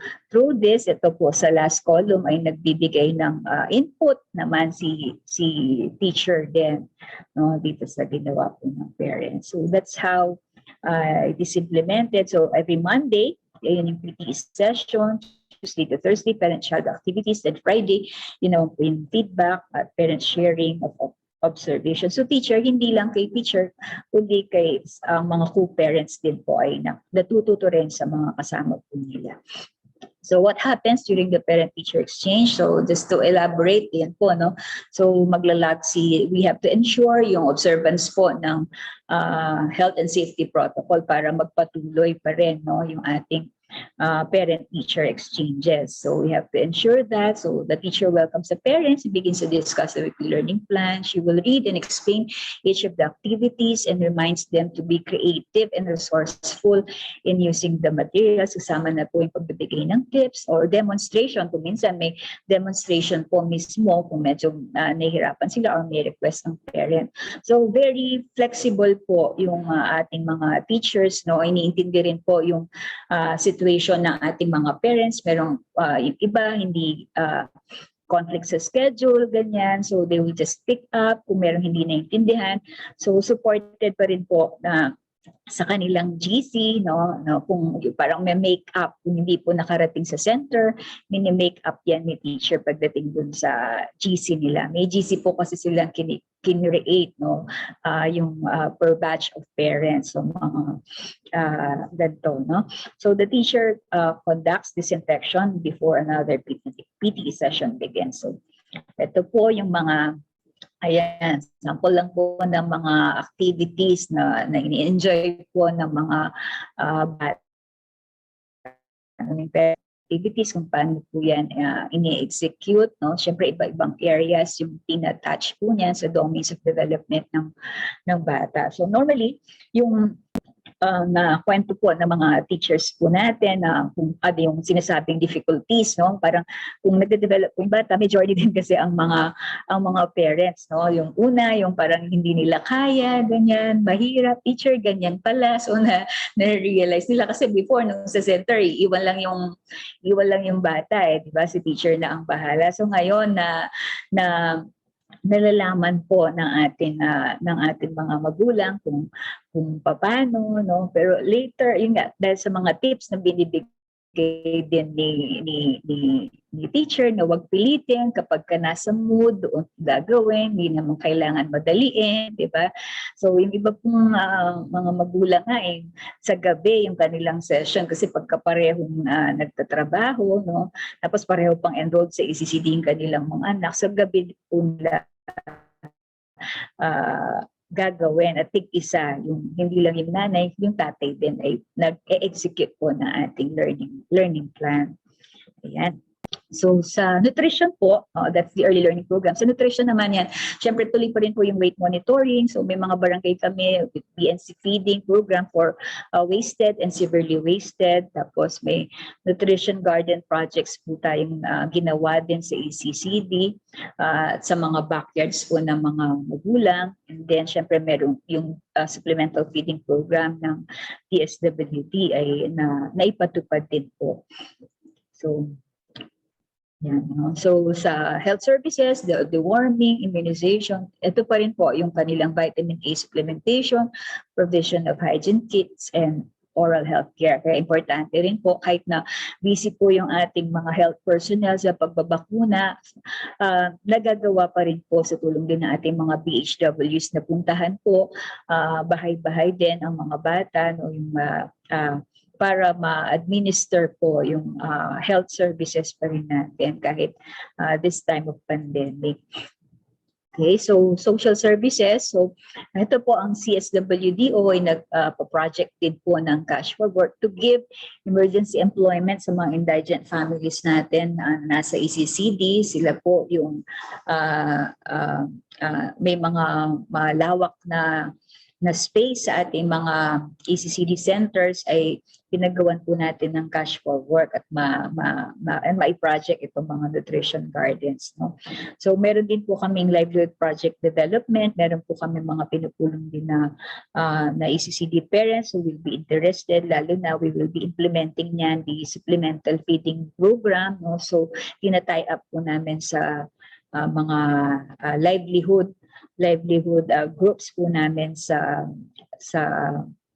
Speaker 7: this, ito po sa last column ay nagbibigay ng input naman si teacher din, no, dito sa ginawa po ng parents. So that's how it is implemented. So every Monday, yun yung PTE session, Tuesday to Thursday, parent-child activities, then Friday, yung feedback at parent sharing of observation. So teacher, hindi lang kay teacher, kundi kay mga co-parents din po ay natututo rin sa mga kasama po nila. So what happens during the parent-teacher exchange? So just to elaborate, yan po, no? So we have to ensure yung observance po ng health and safety protocol para magpatuloy pa rin, no, yung ating parent-teacher exchanges. So we have to ensure that. So the teacher welcomes the parents, begins to discuss the weekly learning plan. She will read and explain each of the activities and reminds them to be creative and resourceful in using the materials. Kasama na po yung pagbibigay ng tips or demonstration. Kung minsan may demonstration po mismo kung medyo nahihirapan sila or may request ng parent. So very flexible po yung ating mga teachers, no? Iniintindi rin po yung situation ng ating mga parents. Merong yung iba hindi conflict sa schedule, ganyan. So they will just pick up kung merong hindi naintindihan. So supported pa rin po na sa kanilang GC, no, kung parang may make-up, kung hindi po nakarating sa center, mini-make-up yan ni teacher pagdating dun sa GC nila. May GC po kasi silang kinreate, no, yung per batch of parents, so ganito, no. So the teacher conducts disinfection before another PTE session begins. So ito po yung mga ayan, sample lang po ng mga activities na ini-enjoy po ng mga activities, kung paano po yan ini-execute, no? Siyempre, iba-ibang areas yung tina-touch po niyan sa domains of development ng bata. So normally, yung na kwento po ng mga teachers po natin na kung ano yung sinasabing difficulties, no? Parang kung nagde-develop po yung bata, majority din kasi ang mga parents, no? Yung una, yung parang hindi nila kaya, ganyan, mahirap, teacher, ganyan pala. So na-realize nila kasi before nung sa center, iwan lang yung bata, di ba? Si teacher na ang bahala. So ngayon na nalalaman po ng ating mga magulang kung paano, no, pero later yun nga dahil sa mga tips na binibigay din ni teacher na wag pilitin kapag ka nasa mood doon gagawin, hindi naman kailangan madaliin, di ba? So yung iba pong mga magulang nga sa gabi yung kanilang session kasi pagkaparehong nagtatrabaho, no, tapos pareho pang enrolled sa ECCD yung kanilang mga anak, sa gabi po nila gagawin at tig-isa, yung hindi lang yung nanay, yung tatay din ay nag-execute po na ating learning plan. Ayan. So sa nutrition po, that's the early learning program. Sa nutrition naman yan, syempre tuloy pa rin po yung weight monitoring. So may mga barangay kami with BNC feeding program for wasted and severely wasted. Tapos may nutrition garden projects po tayong ginawa din sa ECCD at sa mga backyards po ng mga magulang. And then syempre meron yung supplemental feeding program ng DSWD ay naipatupad din po. So yan, no? So sa health services, the deworming, immunization, ito pa rin po yung kanilang vitamin A supplementation, provision of hygiene kits, and oral health care. Kaya importante rin po kahit na busy po yung ating mga health personnel sa pagbabakuna, nagagawa pa rin po sa tulong din ng ating mga BHWs na puntahan po, bahay-bahay din ang mga bata, no, yung para ma-administer po yung health services pa rin natin kahit this time of pandemic. Okay, so social services. So ito po ang CSWDO ay nag-project din po ng Cash for Work to give emergency employment sa mga indigent families natin nasa ECCD. Sila po yung may mga malawak na space sa ating mga ECCD centers ay pinagawan po natin ng Cash for Work at mai-project itong mga nutrition gardens. No? So meron din po kaming livelihood project development, meron po kami mga pinupulong din na ECCD parents who will be interested, lalo na we will be implementing niyan the supplemental feeding program. No? So tina-tie up po namin sa mga livelihood groups po namin sa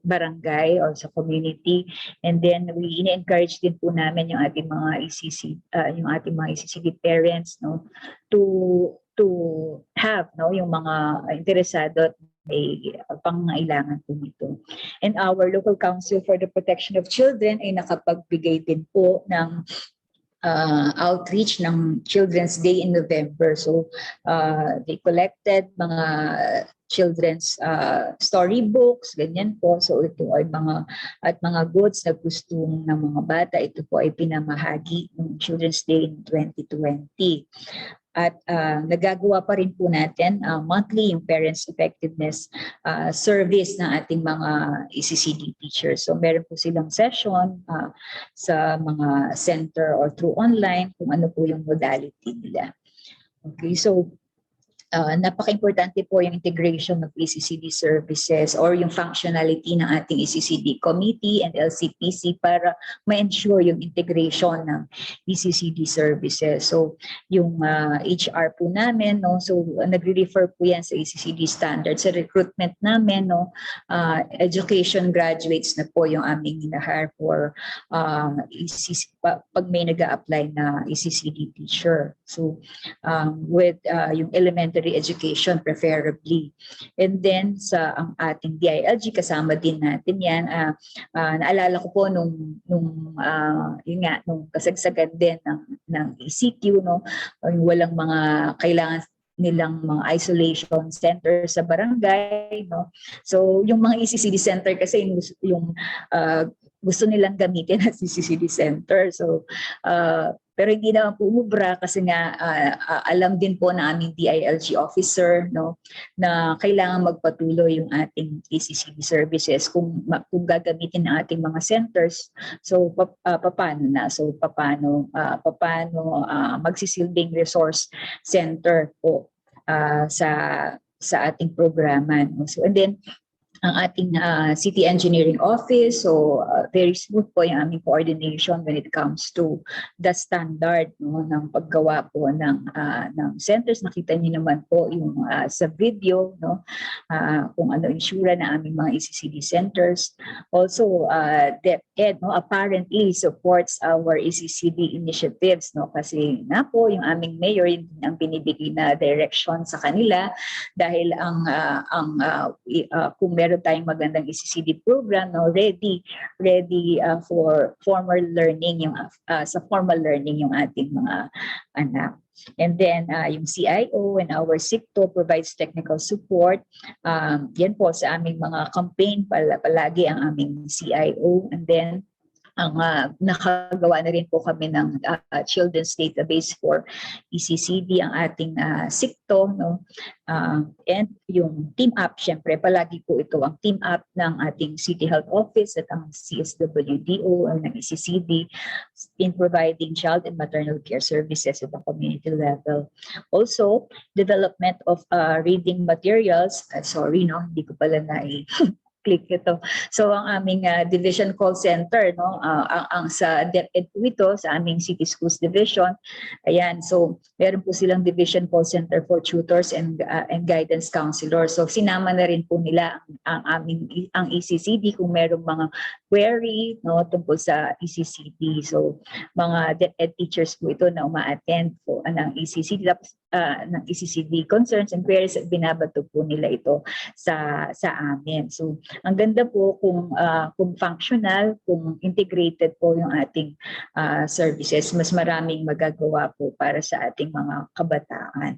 Speaker 7: barangay or sa community, and then we encourage din po namin yung ating mga ECCD parents, no, to have, no, yung mga interesado at may pangangailangan po nito. And our local council for the protection of children ay nakapagbigay din po ng outreach ng Children's Day in November. So they collected mga children's storybooks, ganyan po. So ito ay mga goods na gusto ng mga bata. Ito po ay pinamahagi ng Children's Day in 2020. At nagagawa pa rin po natin monthly yung Parents Effectiveness Service ng ating mga ECCD teachers. So meron po silang session sa mga center or through online kung ano po yung modality nila. Okay, so napaka-importante po yung integration of ECCD services or yung functionality ng ating ECCD committee and LCPC para ma-ensure yung integration ng ECCD services. So yung HR po namin, no, so nagre-refer po yan sa ECCD standards. Sa recruitment namin, no, education graduates na po yung aming hinahire for ECC, pag may nag-a-apply na ECCD teacher. So with yung elementary education preferably. And then sa ang ating DILG, kasama din natin yan. Naalala ko po nung kasagsagan din ng ECQ, no, walang mga kailangan nilang mga isolation center sa barangay, no. So yung mga ECCD center kasi yung gusto nilang gamitin as ECCD center. So Pero hindi naman po umubra kasi nga alam din po na aming DILG officer, no, na kailangan magpatuloy yung ating ECCD services kung gagamitin ng ating mga centers. So paano na? So paano magsisilbing resource center po sa ating programa, no? So and then ang ating City Engineering Office. So very smooth po yung aming coordination when it comes to the standard, no, ng paggawa po ng centers. Nakita niyo naman po yung sa video, no, kung ano insura ng aming mga ECCD centers. Also, DepEd, no, apparently supports our ECCD initiatives, no, kasi na po yung aming mayor yung ang binibigay na direction sa kanila dahil kung meron tayong magandang ECCD program, no, ready for formal learning yung sa formal learning yung ating mga anak. And then yung CIO and our SICTO provides technical support. Yan po sa aming mga campaign palagi ang aming CIO. And then ang nakagawa na rin po kami ng children's database for ECCD, ang ating SICTO, no? And yung team app, syempre palagi po ito ang team app ng ating City Health Office at ang CSWDO or ng ECCD in providing child and maternal care services at the community level. Also, development of reading materials. Sorry, no, hindi ko pala click ito. So ang aming division call center, no, ang sa DepEd po ito sa aming City Schools Division. Ayan, so meron po silang division call center for tutors and guidance counselors. So sinama na rin po nila ang ECCD kung merong mga query, no, tungkol sa ECCD. So mga DepEd teachers po ito na uma-attend po ng ECCD ng ECCD concerns and queries at binabato po nila ito sa amin. So ang ganda po kung functional, kung integrated po yung ating services, mas maraming magagawa po para sa ating mga kabataan.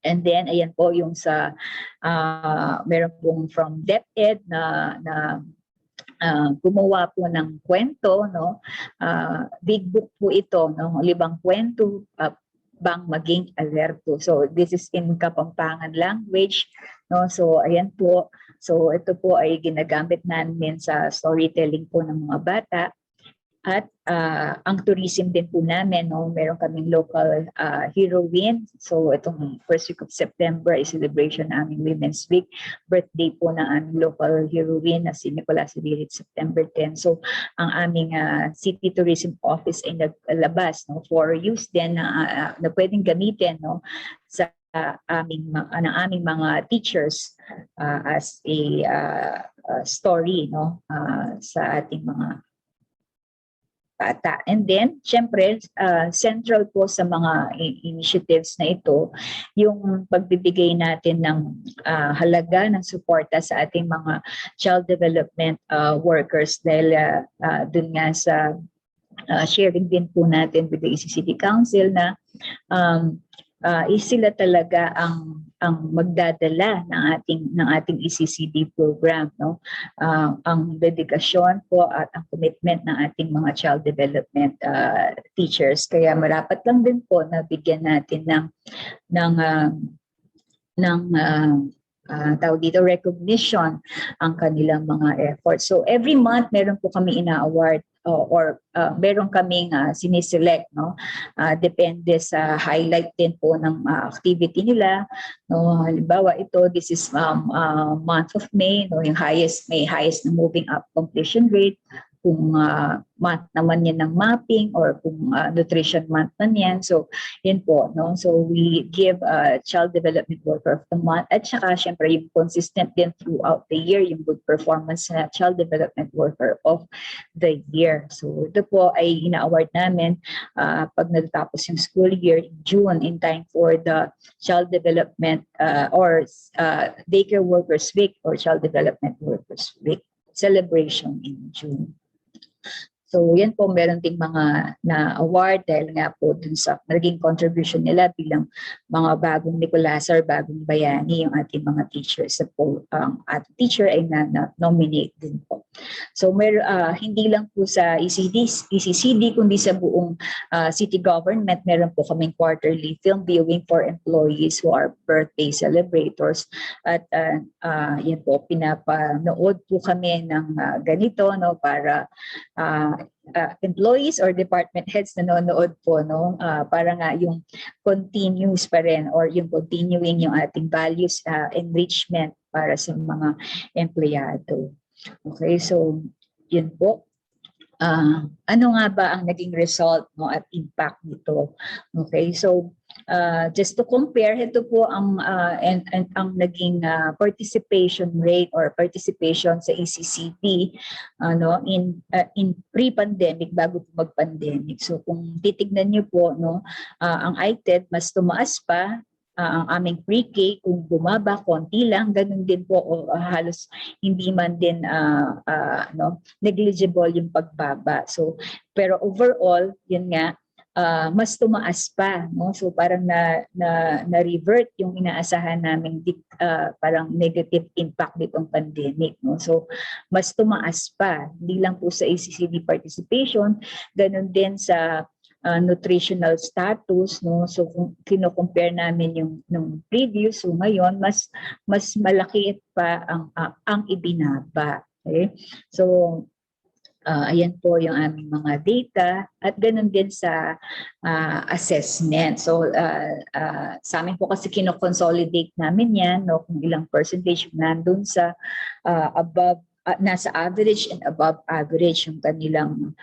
Speaker 7: And then ayan po yung sa meron pong from DepEd na gumawa po ng kwento, no, big book po ito, no, libang kwento, bang maging alerto. So this is in Kapampangan language, no. So ayan po. So ito po ay ginagamit namin sa storytelling po ng mga bata. At ang tourism din po namin, no, meron kaming local heroine. So itong first week of September ay celebration ng aming Women's Week. Birthday po ng aming local heroine na si Nicolas Ririt, September 10. So ang aming City Tourism Office ay naglabas, no, for use din na pwedeng gamitin, no, sa aming mga teachers as a story, no, sa ating mga bata. And then, syempre, central po sa mga initiatives na ito, yung pagbibigay natin ng halaga ng suporta sa ating mga child development workers dahil dun nga sa sharing din po natin with the ECCD Council na sila talaga ang magdadala ng ating ECCD program, no. Ang dedikasyon po at ang commitment ng ating mga child development teachers, kaya marapat lang din po na bigyan natin ng tawag dito recognition ang kanilang mga efforts. So every month meron po kami ina-award or meron kaming siniselect, no, depende sa highlight din po ng activity nila, no. Halimbawa ito, this is month of May, no, yung may highest na moving up completion rate. Kung month naman yan ng mapping or kung nutrition month man yan. So, yun po, no? So, we give Child Development Worker of the Month at saka, syempre, yung consistent din throughout the year, yung good performance na Child Development Worker of the Year. So, ito po ay ina-award namin pag natatapos yung school year in June in time for the Child Development or Daycare Workers Week or Child Development Workers Week celebration in June. So yan po, meron ding mga na-award dahil nga po dun sa naging contribution nila bilang mga bagong Nicolasar, bagong bayani yung ating mga teachers. So po, ang ating teacher ay na-nominate din po. So hindi lang po sa ECCD, kundi sa buong city government, meron po kaming quarterly film viewing for employees who are birthday celebrators. At yan po, pinapanood po kami ng ganito, no, para employees or department heads nanonood po, no, para nga yung continuous pa rin or yung continuing yung ating values enrichment para sa mga empleyado. Okay, so yun po. Ano nga ba ang naging result, no, at impact nito? Okay, so just to compare, ito po ang naging participation rate or participation sa ECCD in pre-pandemic, bago po mag-pandemic. So kung titignan niyo po, no, ang ITED mas tumaas pa, ang aming pre-K kung bumaba konti lang, ganun din po, halos hindi man din negligible yung pagbaba. So pero overall, yun nga, mas tumaas pa, no? So parang na-revert yung inaasahan naming parang negative impact nitong pandemic, no? So mas tumaas pa, hindi lang po sa ECCD participation, ganun din sa nutritional status, no? So kung kino-compare namin yung nung previous, so ngayon mas malaki pa ang ibinaba. Okay? So ayan po yung aming mga data at ganun din sa assessment. So sa amin po kasi kino-consolidate namin yan, no, kung ilang percentage nandun sa above, nasa average and above average yung kanilang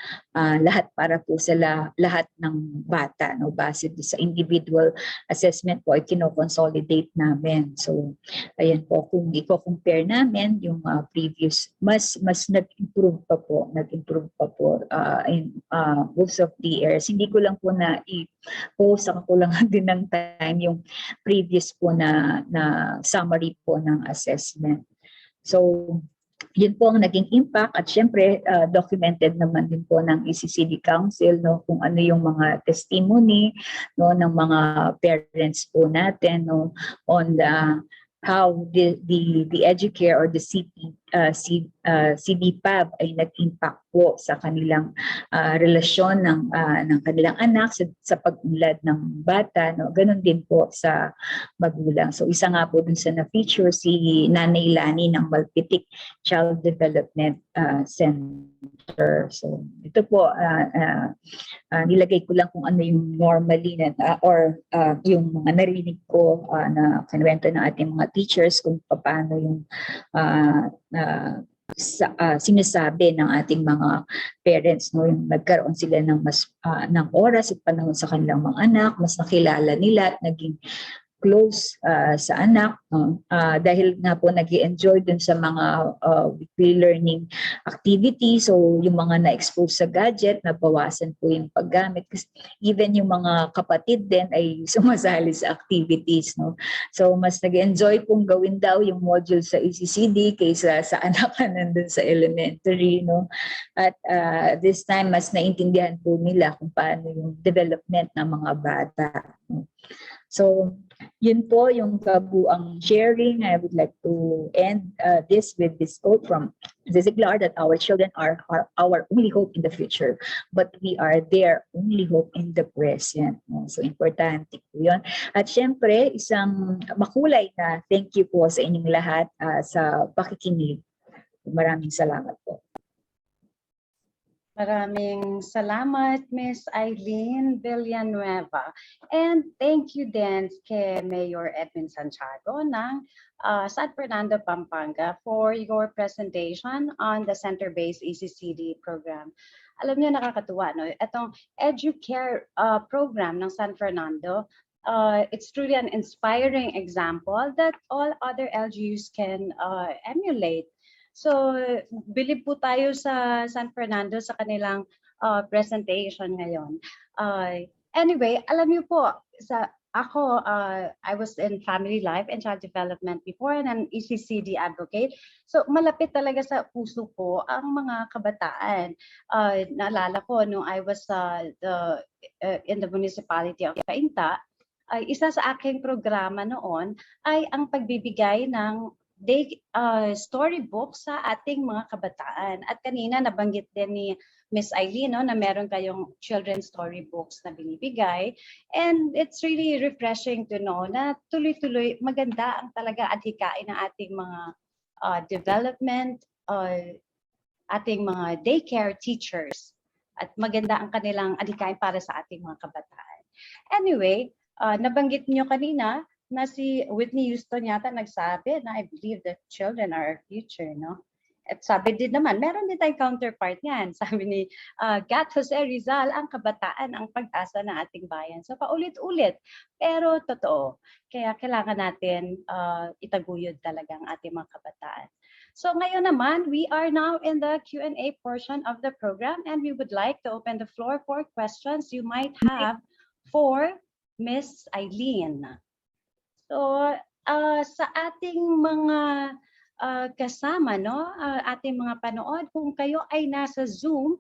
Speaker 7: lahat para po sa lahat ng bata, no, base sa individual assessment po ay kino-consolidate namin. So ayan po, kung i-compare namin yung previous, mas nag-improve pa po in most of the areas. Hindi ko lang po na i-post, ako lang din ng time yung previous po na summary po ng assessment. So yun po ang naging impact at syempre documented naman din po ng ECCD Council, no, kung ano yung mga testimony, no, ng mga parents po natin, no, on how the Educare or the CDPAB ay nag-impact po sa kanilang relasyon ng kanilang anak sa pag-unlad ng bata, no? Ganon din po sa magulang. So isa nga po dun sa na-feature si Nanay Lani ng Malpitik Child Development Center. So ito po, nilagay ko lang kung ano yung normally or yung mga narinig ko na kinuwento ng ating mga teachers kung paano yung sinasabi ng ating mga parents, no, yung nagkaroon sila ng mas ng oras at panahon sa kanilang mga anak, mas nakilala nila at naging close sa anak, dahil nga po nag-i-enjoy dun sa mga weekly learning activities. So yung mga na-expose sa gadget, nabawasan po yung paggamit. Kasi even yung mga kapatid din ay sumasali sa activities, no? So mas nag-enjoy pong gawin daw yung module sa ECCD kaysa sa anak na nandun sa elementary, no? At this time mas naintindihan po nila kung paano yung development ng mga bata, no? So, yun po yung kabuang sharing. I would like to end this with this quote from Ziziglar that our children are our only hope in the future, but we are their only hope in the present. So, importante po yun. At syempre, isang makulay na thank you po sa inyong lahat sa pakikinig. Maraming salamat po.
Speaker 13: Maraming salamat, Miss Eileen Villanueva. And thank you din kay Mayor Edwin Santiago ng San Fernando, Pampanga for your presentation on the center-based ECCD program. Alam niyo, nakakatuwa, no? Itong EduCare program ng San Fernando, it's truly an inspiring example that all other LGUs can emulate. So, bilib po tayo sa San Fernando sa kanilang presentation ngayon. Anyway, alam niyo po, I was in family life and child development before and an ECCD advocate. So malapit talaga sa puso ko ang mga kabataan. Naalala ko nung I was in the municipality of Cainta, ay isa sa aking programa noon ay ang pagbibigay ng storybook sa ating mga kabataan. At kanina nabanggit din ni Miss Eileen na meron kayong children's storybooks na binibigay. And it's really refreshing to know na tuloy-tuloy maganda ang talaga adhikain ng ating mga development, ating mga daycare teachers. At maganda ang kanilang adhikain para sa ating mga kabataan. Anyway, nabanggit niyo kanina na si Whitney Houston yata nagsabi na I believe that children are our future, no? At sabi din naman, meron din tayong counterpart niyan. Sabi ni Gat Jose Rizal, ang kabataan ang pag-asa ng ating bayan. So paulit-ulit, pero totoo. Kaya kailangan natin itaguyod talaga ang ating mga kabataan. So ngayon naman, we are now in the Q&A portion of the program and we would like to open the floor for questions you might have for Miss Eileen. So, sa ating mga kasama, no, ating mga panood, kung kayo ay nasa Zoom,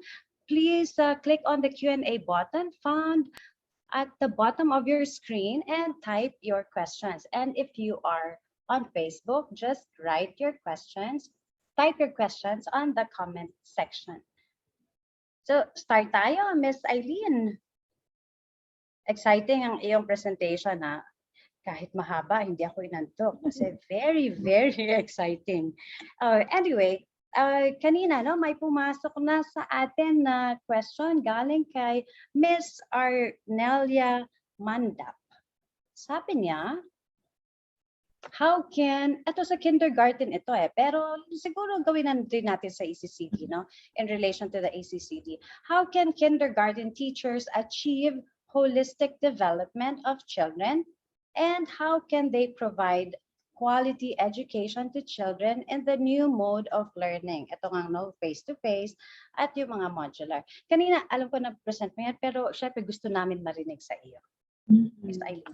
Speaker 13: please click on the Q&A button found at the bottom of your screen and type your questions. And if you are on Facebook, just write your questions, type your questions on the comment section. So, start tayo, Miss Eileen. Exciting ang iyong presentation, ha? Kahit mahaba, hindi ako inantok kasi very, very exciting. Anyway, kanina no, may pumasok na sa atin na question galing kay Miss Arnelia Mandap. Sabi niya, ito sa kindergarten ito pero siguro gawin din natin sa ECCD, no? In relation to the ECCD. How can kindergarten teachers achieve holistic development of children? And how can they provide quality education to children in the new mode of learning? Ito nga, no, face-to-face at yung mga modular. Kanina, alam ko na-present mo yan, pero syempre gusto namin marinig sa iyo. Miss Eileen.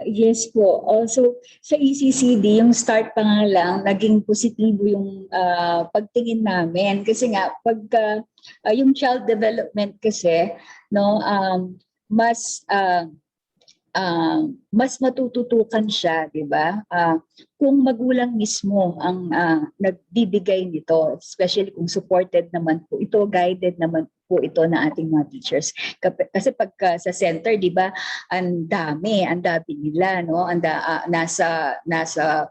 Speaker 7: Yes po. Also, sa ECCD, yung start pa nga lang, naging positibo yung pagtingin namin. Kasi nga, pagka yung child development kasi, no, mas matututukan siya, di ba? Kung magulang mismo ang nagbibigay nito, especially kung supported naman po ito, guided naman po ito na ating mga teachers. Kasi pagka sa center, di ba, ang dami nila, no? Nasa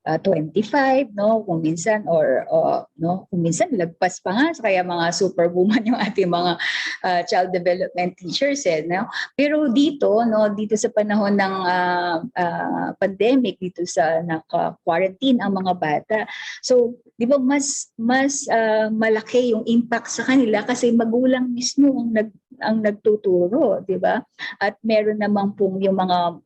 Speaker 7: 25, no, kung minsan no, kung minsan lagpas pa nga, kaya mga superwoman yung ating mga child development teachers, no. Pero dito sa panahon ng pandemic, dito sa naka-quarantine ang mga bata, so di ba mas malaki yung impact sa kanila kasi magulang mismo ang nagtuturo, di ba? At meron naman pong yung mga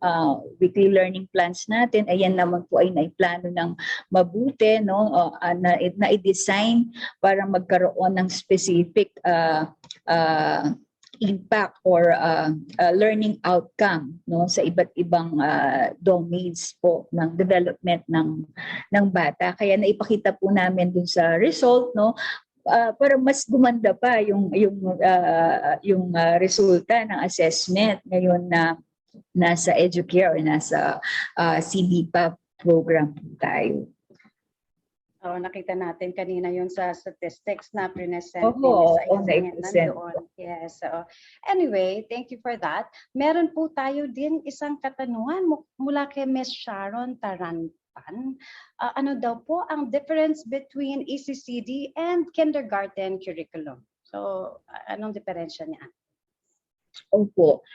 Speaker 7: weekly learning plans natin, ayan naman po ay naiplano ng mabuti, no, na i-design para magkaroon ng specific impact or learning outcome, no, sa iba't ibang domains po ng development ng bata. Kaya naipakita po namin dun sa result, no, para mas gumanda pa yung resulta ng assessment ngayon na nasa Educare or nasa CBPA program tayo.
Speaker 13: Nakita natin kanina yun sa statistics na present.
Speaker 7: Nandoon.
Speaker 13: Yes. Anyway, thank you for that. Meron po tayo din isang katanungan mula kay Ms. Sharon Taranpan. Ano daw po ang difference between ECCD and kindergarten curriculum? So, anong diferensya niya?
Speaker 7: Opo.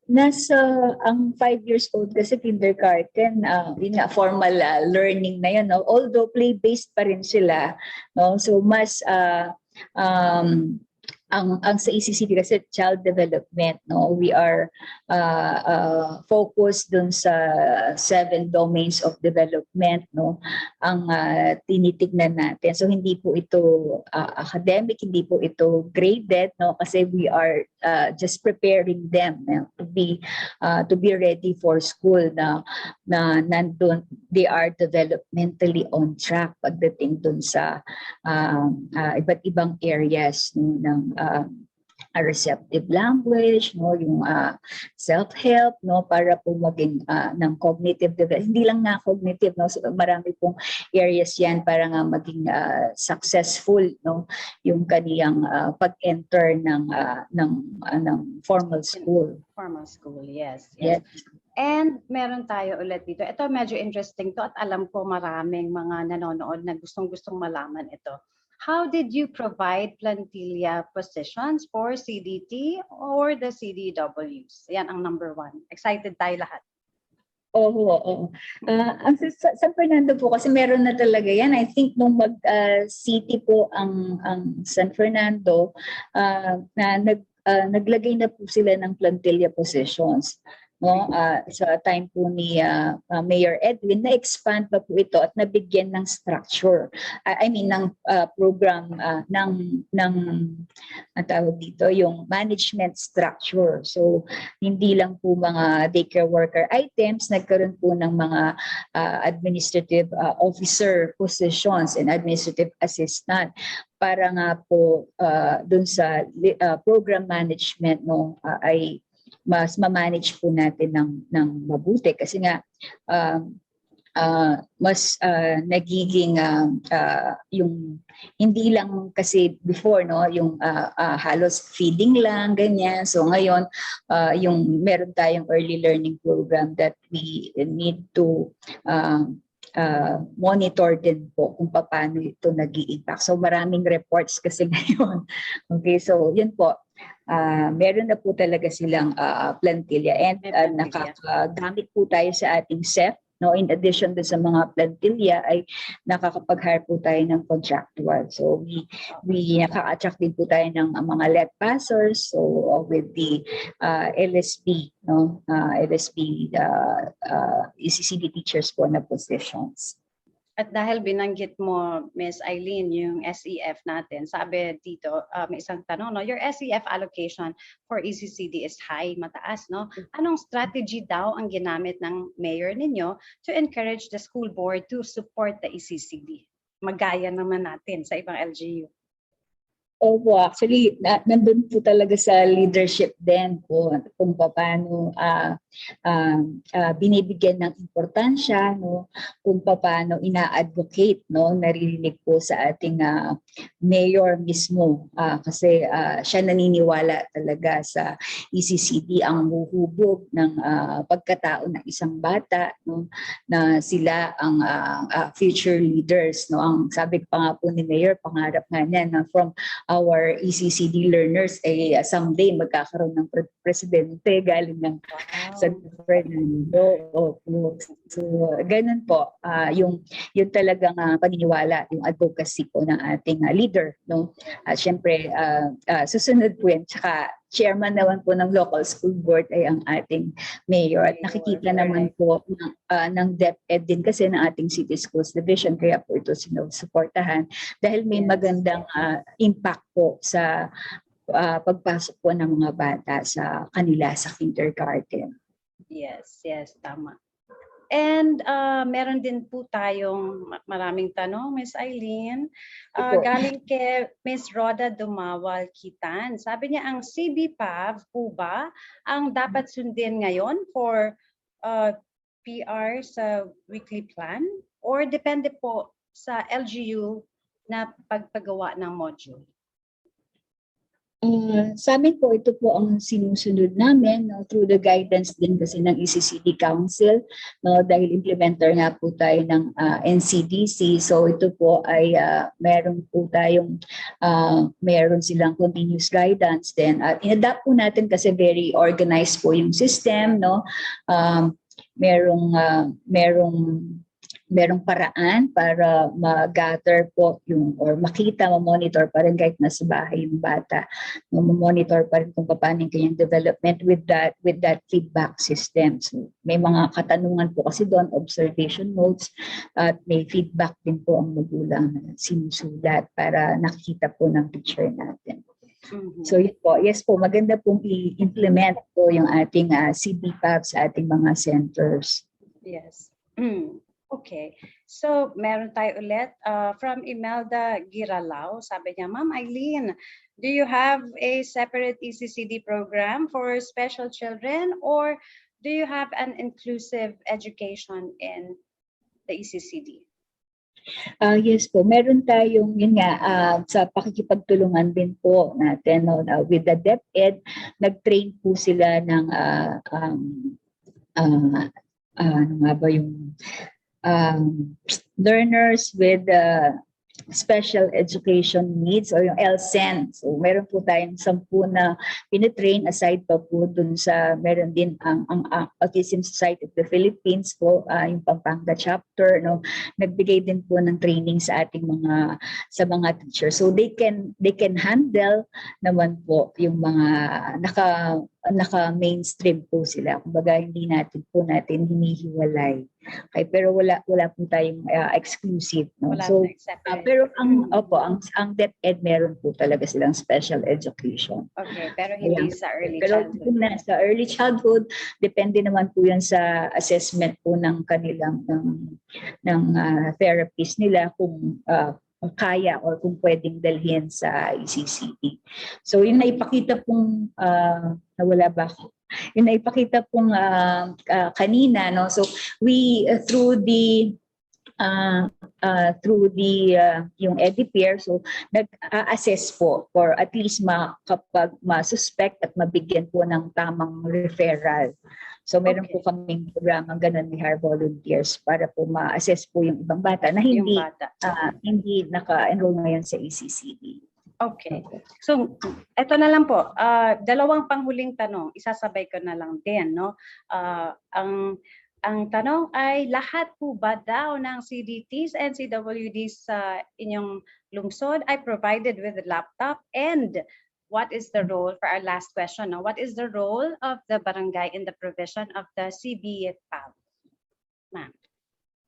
Speaker 7: Ang 5 years old kasi kindergarten, yun nga, formal learning na yun, no? Although play-based pa rin sila, no? So mas ang sa ECCD kasi child development, no, we are focused dun sa 7 domains of development, no, ang tinitignan natin. So hindi po ito academic, hindi po ito graded, no, kasi we are just preparing them to be ready for school na nandun, they are developmentally on track pagdating dun sa iba't ibang areas no, ng receptive language, no, yung self-help, no, para po maging ng cognitive development. Hindi lang na cognitive, no, so marami pong areas yan para nga maging successful, no, yung kaniyang pag-enter ng formal school.
Speaker 13: Formal school, yes.
Speaker 7: Yes.
Speaker 13: And meron tayo ulit dito. Ito medyo interesting to at alam ko maraming mga nanonood na gustong-gustong malaman ito. How did you provide plantilla positions for CDT or the CDWs? Yan ang number 1. Excited tayo lahat.
Speaker 7: Oo. Ang San Fernando po kasi meron na talaga yan. I think nung mag-city po ang San Fernando, naglagay na po sila ng plantilla positions. No, sa time po ni Mayor Edwin, na-expand pa po ito at nabigyan ng structure. I mean, ng program ng tawag dito, yung management structure. So, hindi lang po mga daycare worker items, nagkaroon po ng mga administrative officer positions and administrative assistant para nga po dun sa program management no, ay mas ma-manage po natin ng mabuti kasi nga mas nagiging yung hindi lang kasi before no yung halos feeding lang ganyan, so ngayon yung meron tayong early learning program that we need to monitor din po kung paano ito nag-i-impact. So maraming reports kasi ngayon. Okay, so yun po. Meron na po talaga silang plantilla and nakakagamit po tayo sa ating SEF. No, in addition to sa mga plantilla ay nakakapag-hire po tayo ng contractual. So we naka-attract din po tayo ng mga let passers so with the LSP no LSP ECCD teachers po na positions.
Speaker 13: At dahil binanggit mo, Ms. Eileen, yung SEF natin, sabi dito, may isang tanong, no? Your SEF allocation for ECCD is high, mataas, no? Anong strategy daw ang ginamit ng mayor ninyo to encourage the school board to support the ECCD? Magaya naman natin sa ibang LGU.
Speaker 7: Opo, actually, nandun po talaga sa leadership din po kung paano binibigyan ng importansya, no, kung paano ina-advocate, no, naririnig po sa ating mayor mismo kasi siya naniniwala talaga sa ECCD ang huhubog ng pagkatao ng isang bata, no, na sila ang future leaders, no. Ang sabi pa nga po ni Mayor, pangarap nga niya na from our ECCD learners ay someday magkakaroon ng presidente galing ng San Fernando. So ganun po yung talagang paniniwala, yung advocacy po ng ating leader, no. At syempre susunod po yan, tsaka chairman naman po ng local school board ay ang ating mayor. At nakikita naman po ng DepEd din kasi ng ating City Schools Division, kaya po ito sinusuportahan dahil may magandang impact po sa pagpasok po ng mga bata sa kanila sa kindergarten.
Speaker 13: Yes, tama. And meron din po tayong maraming tanong, Ms. Eileen. Galing kay Ms. Roda Dumawal Kitan. Sabi niya, ang CBPAV po ba ang dapat sundin ngayon for PR sa weekly plan? Or depende po sa LGU na pagpagawa ng module?
Speaker 7: Sa amin po, ito po ang sinusunod namin through the guidance din kasi ng ECCD Council, no, dahil implementer nga po tayo ng NCDC. So ito po ay meron po tayong meron silang continuous guidance din. At in-adapt po natin kasi very organized po yung system, no. Merong paraan para ma-gather po yung or makita, ma-monitor pa rin kahit nasa bahay yung bata. Ma-monitor pa rin kung paano yung kanyang development with that feedback system. So may mga katanungan po kasi doon, observation notes, at may feedback din po ang magulang na sinusulat para nakikita po ng teacher natin. So yun po, yes po, maganda pong i-implement po yung ating CBPAP sa ating mga centers.
Speaker 13: Yes. Okay. So, meron tayo ulit from Imelda Giralao. Sabi niya, Ma'am Eileen, do you have a separate ECCD program for special children or do you have an inclusive education in the ECCD?
Speaker 7: Yes po, meron tayong, yun nga, sa pakikipagtulungan din po natin with the DepEd, nag-train po sila ng ano nga ba yung learners with special education needs or yung LSEN. So meron po tayong 10 na pinitrain aside pa po dun sa meron din ang Autism Society of the Philippines po, yung Pampanga chapter, no, nagbigay din po ng training sa ating mga teachers. So they can handle naman po yung mga naka-mainstream po sila. Kumbaga hindi natin hinihiwalay. Okay, pero wala po tayong exclusive, no.
Speaker 13: Wala
Speaker 7: So pero ang DepEd meron po talaga silang special education.
Speaker 13: Okay, pero hindi sa early
Speaker 7: Pero
Speaker 13: childhood.
Speaker 7: kung nasa early childhood, depende naman po yan sa assessment po ng kanilang ng therapist nila kung kaya or kung pwedeng dalhin sa ECCD. So yun na ipakita pong nawala ba ako? Yun na ipakita pong kanina, no. So we through the yung EDPR, so nag-assess po for at least kapag ma-suspect at mabigyan po ng tamang referral. So meron po kaming programang ganun, we hire volunteers para po ma-assess po yung ibang bata na hindi naka-enroll ngayon sa ECCD.
Speaker 13: Okay. So, eto na lang po. Dalawang panghuling tanong. Isasabay ko na lang din, no? Ang tanong ay, lahat po ba daw ng CDTs and CWDs sa inyong lungsod ay provided with a laptop? And what is the role, for our last question, no? What is the role of the barangay in the provision of the CBPAP? Ma'am.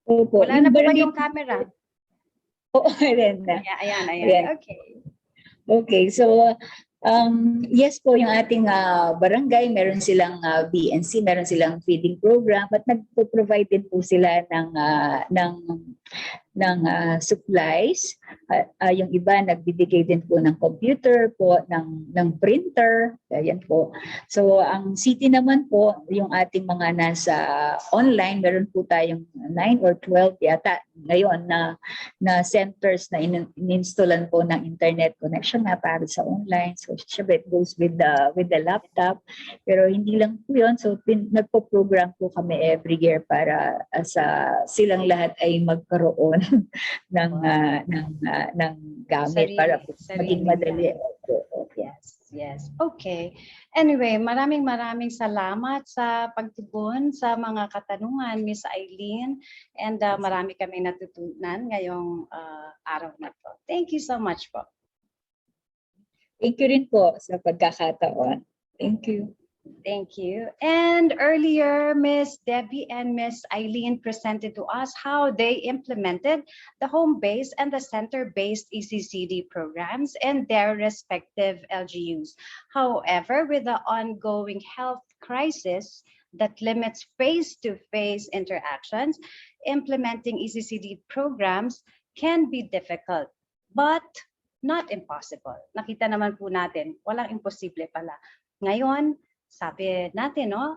Speaker 7: Opo.
Speaker 13: Wala na po kayong camera.
Speaker 7: Oo, ayan na.
Speaker 13: Ayan. Okay.
Speaker 7: Okay, so yes po, yung ating barangay, meron silang BNC, meron silang feeding program at nagpo-provide din po sila ng supplies. Yung iba nagbibigay din po ng computer po, ng printer, ayan po. So ang city naman po, yung ating mga nasa online, meron po tayong 9 or 12 yata ngayon na centers na in-installan po ng internet connection na para sa online. So syempre it goes with the laptop. Pero hindi lang po yun. So nagpo-program po kami every year para silang lahat ay magkaroon ng gamit para maging madali.
Speaker 13: Yes. Okay. Anyway, maraming salamat sa pagtugon sa mga katanungan, Miss Eileen. And marami kami natutunan ngayong araw na to. Thank you so much po.
Speaker 7: Thank you rin po sa pagkakataon. Thank you.
Speaker 13: Thank you. And earlier, Miss Debbie and Miss Eileen presented to us how they implemented the home-based and the center-based ECCD programs in their respective LGUs. However, with the ongoing health crisis that limits face-to-face interactions, implementing ECCD programs can be difficult, but not impossible. Nakita naman po natin, walang imposible pala. Ngayon, sabi natin, no,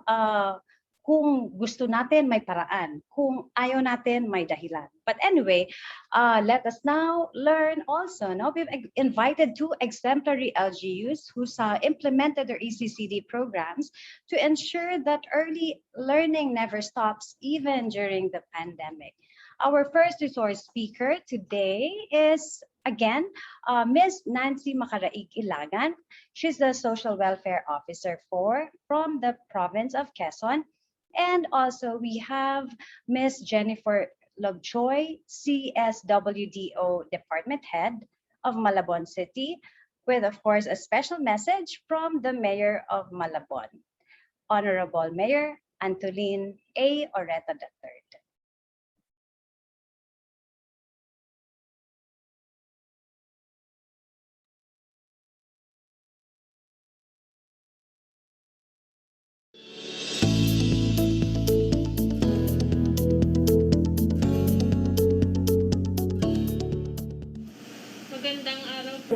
Speaker 13: kung gusto natin, may paraan. Kung ayaw natin, may dahilan. But anyway, let us now learn also. No? We've invited 2 exemplary LGUs who implemented their ECCD programs to ensure that early learning never stops, even during the pandemic. Our first resource speaker today is, again, Ms. Nancy Macaraig Ilagan. She's the Social Welfare Officer from the province of Quezon. And also we have Ms. Jennifer Lobchoy, CSWDO Department Head of Malabon City, with, of course, a special message from the Mayor of Malabon, Honorable Mayor Antolin A. Oreta III.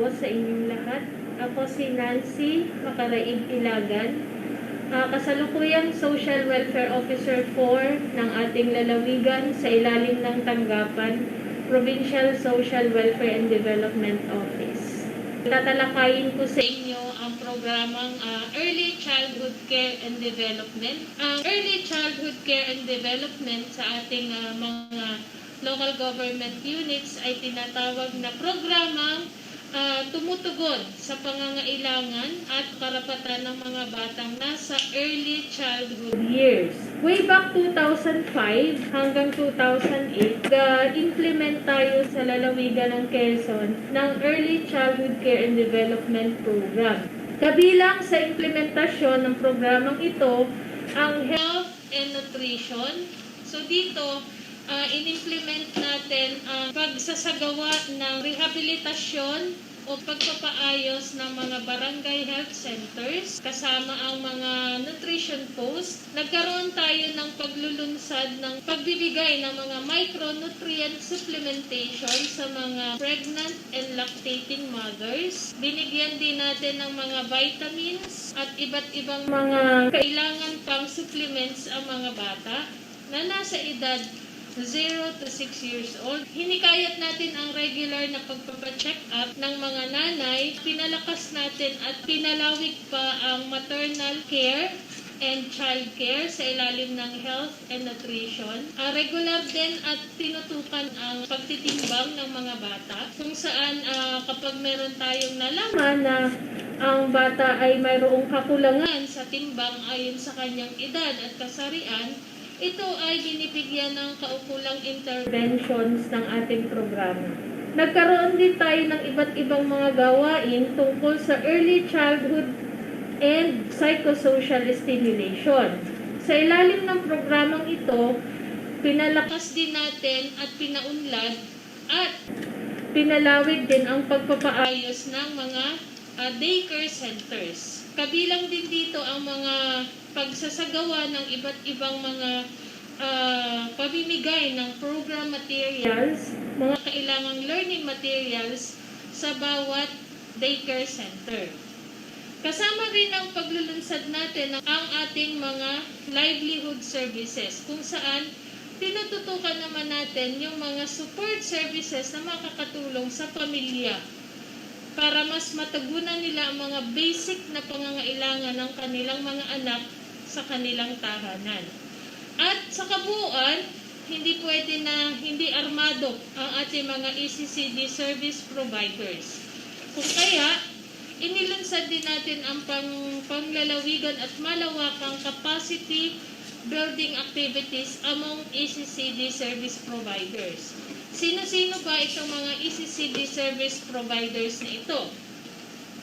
Speaker 8: po sa inyong lahat. Ako si Nancy Makaraig Ilagan, kasalukuyang Social Welfare Officer 4 ng ating lalawigan sa ilalim ng tanggapan, Provincial Social Welfare and Development Office. Tatalakayin ko sa inyo ang programang Early Childhood Care and Development. Ang Early Childhood Care and Development sa ating mga local government units ay tinatawag na programang tumutugon sa pangangailangan at karapatan ng mga batang nasa early childhood years. Way back 2005 hanggang 2008, implement tayo sa lalawigan ng Quezon ng Early Childhood Care and Development Program. Kabilang sa implementasyon ng programang ito, ang health and nutrition. So dito, in-implement natin ang pagsasagawa ng rehabilitasyon o pagpapaayos ng mga barangay health centers kasama ang mga nutrition post. Nagkaroon tayo ng paglulunsad ng pagbibigay ng mga micronutrient supplementation sa mga pregnant and lactating mothers. Binigyan din natin ng mga vitamins at iba't ibang mga kailangan pang supplements ang mga bata na nasa edad 0 to 6 years old. Hinikayat natin ang regular na pagpapacheck up ng mga nanay. Pinalakas natin at pinalawig pa ang maternal care and child care sa ilalim ng health and nutrition. Regular din at tinutukan ang pagtitimbang ng mga bata kung saan kapag meron tayong nalaman na ang bata ay mayroong kakulangan sa timbang ayon sa kanyang edad at kasarian, ito ay binibigyan ng kaukulang interventions ng ating programa. Nagkaroon din tayo ng iba't ibang mga gawain tungkol sa early childhood and psychosocial stimulation. Sa ilalim ng programang ito, pinalakas din natin at pinaunlad at pinalawig din ang pagpapaayos ng mga daycare centers. Kabilang din dito ang mga pagsasagawa ng iba't ibang mga pamimigay ng program materials, mga kailangang learning materials sa bawat daycare center. Kasama rin ang paglulunsad natin ang ating mga livelihood services kung saan tinututukan naman natin yung mga support services na makakatulong sa pamilya para mas matagunan nila ang mga basic na pangangailangan ng kanilang mga anak sa kanilang tahanan. At sa kabuuan, hindi pwede na hindi armado ang ating mga ECCD service providers. Kung kaya, inilunsad din natin ang panglalawigan at malawakang capacity building activities among ECCD service providers. Sino-sino ba itong mga ECCD service providers na ito?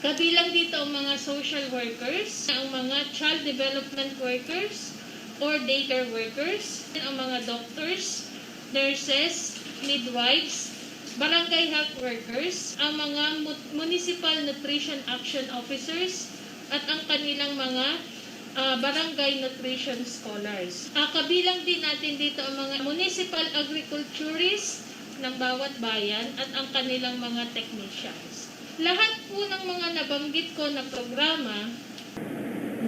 Speaker 8: Kabilang dito ang mga social workers, ang mga child development workers or daycare workers, ang mga doctors, nurses, midwives, barangay health workers, ang mga municipal nutrition action officers, at ang kanilang mga barangay nutrition scholars. Kabilang din natin dito ang mga municipal agriculturists ng bawat bayan at ang kanilang mga technicians. Lahat po ng mga nabanggit ko na programa,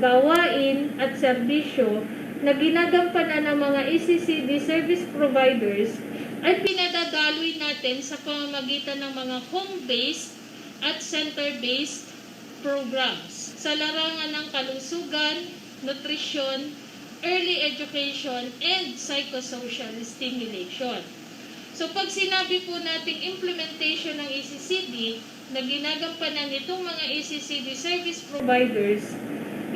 Speaker 8: gawain at serbisyo na ginagampanan ng mga ECCD service providers ay pinadadaloy natin sa pamamagitan ng mga home-based at center-based programs sa larangan ng kalusugan, nutrisyon, early education, and psychosocial stimulation. So pag sinabi po nating implementation ng ECCD na ginagampanan nitong mga ECCD service providers,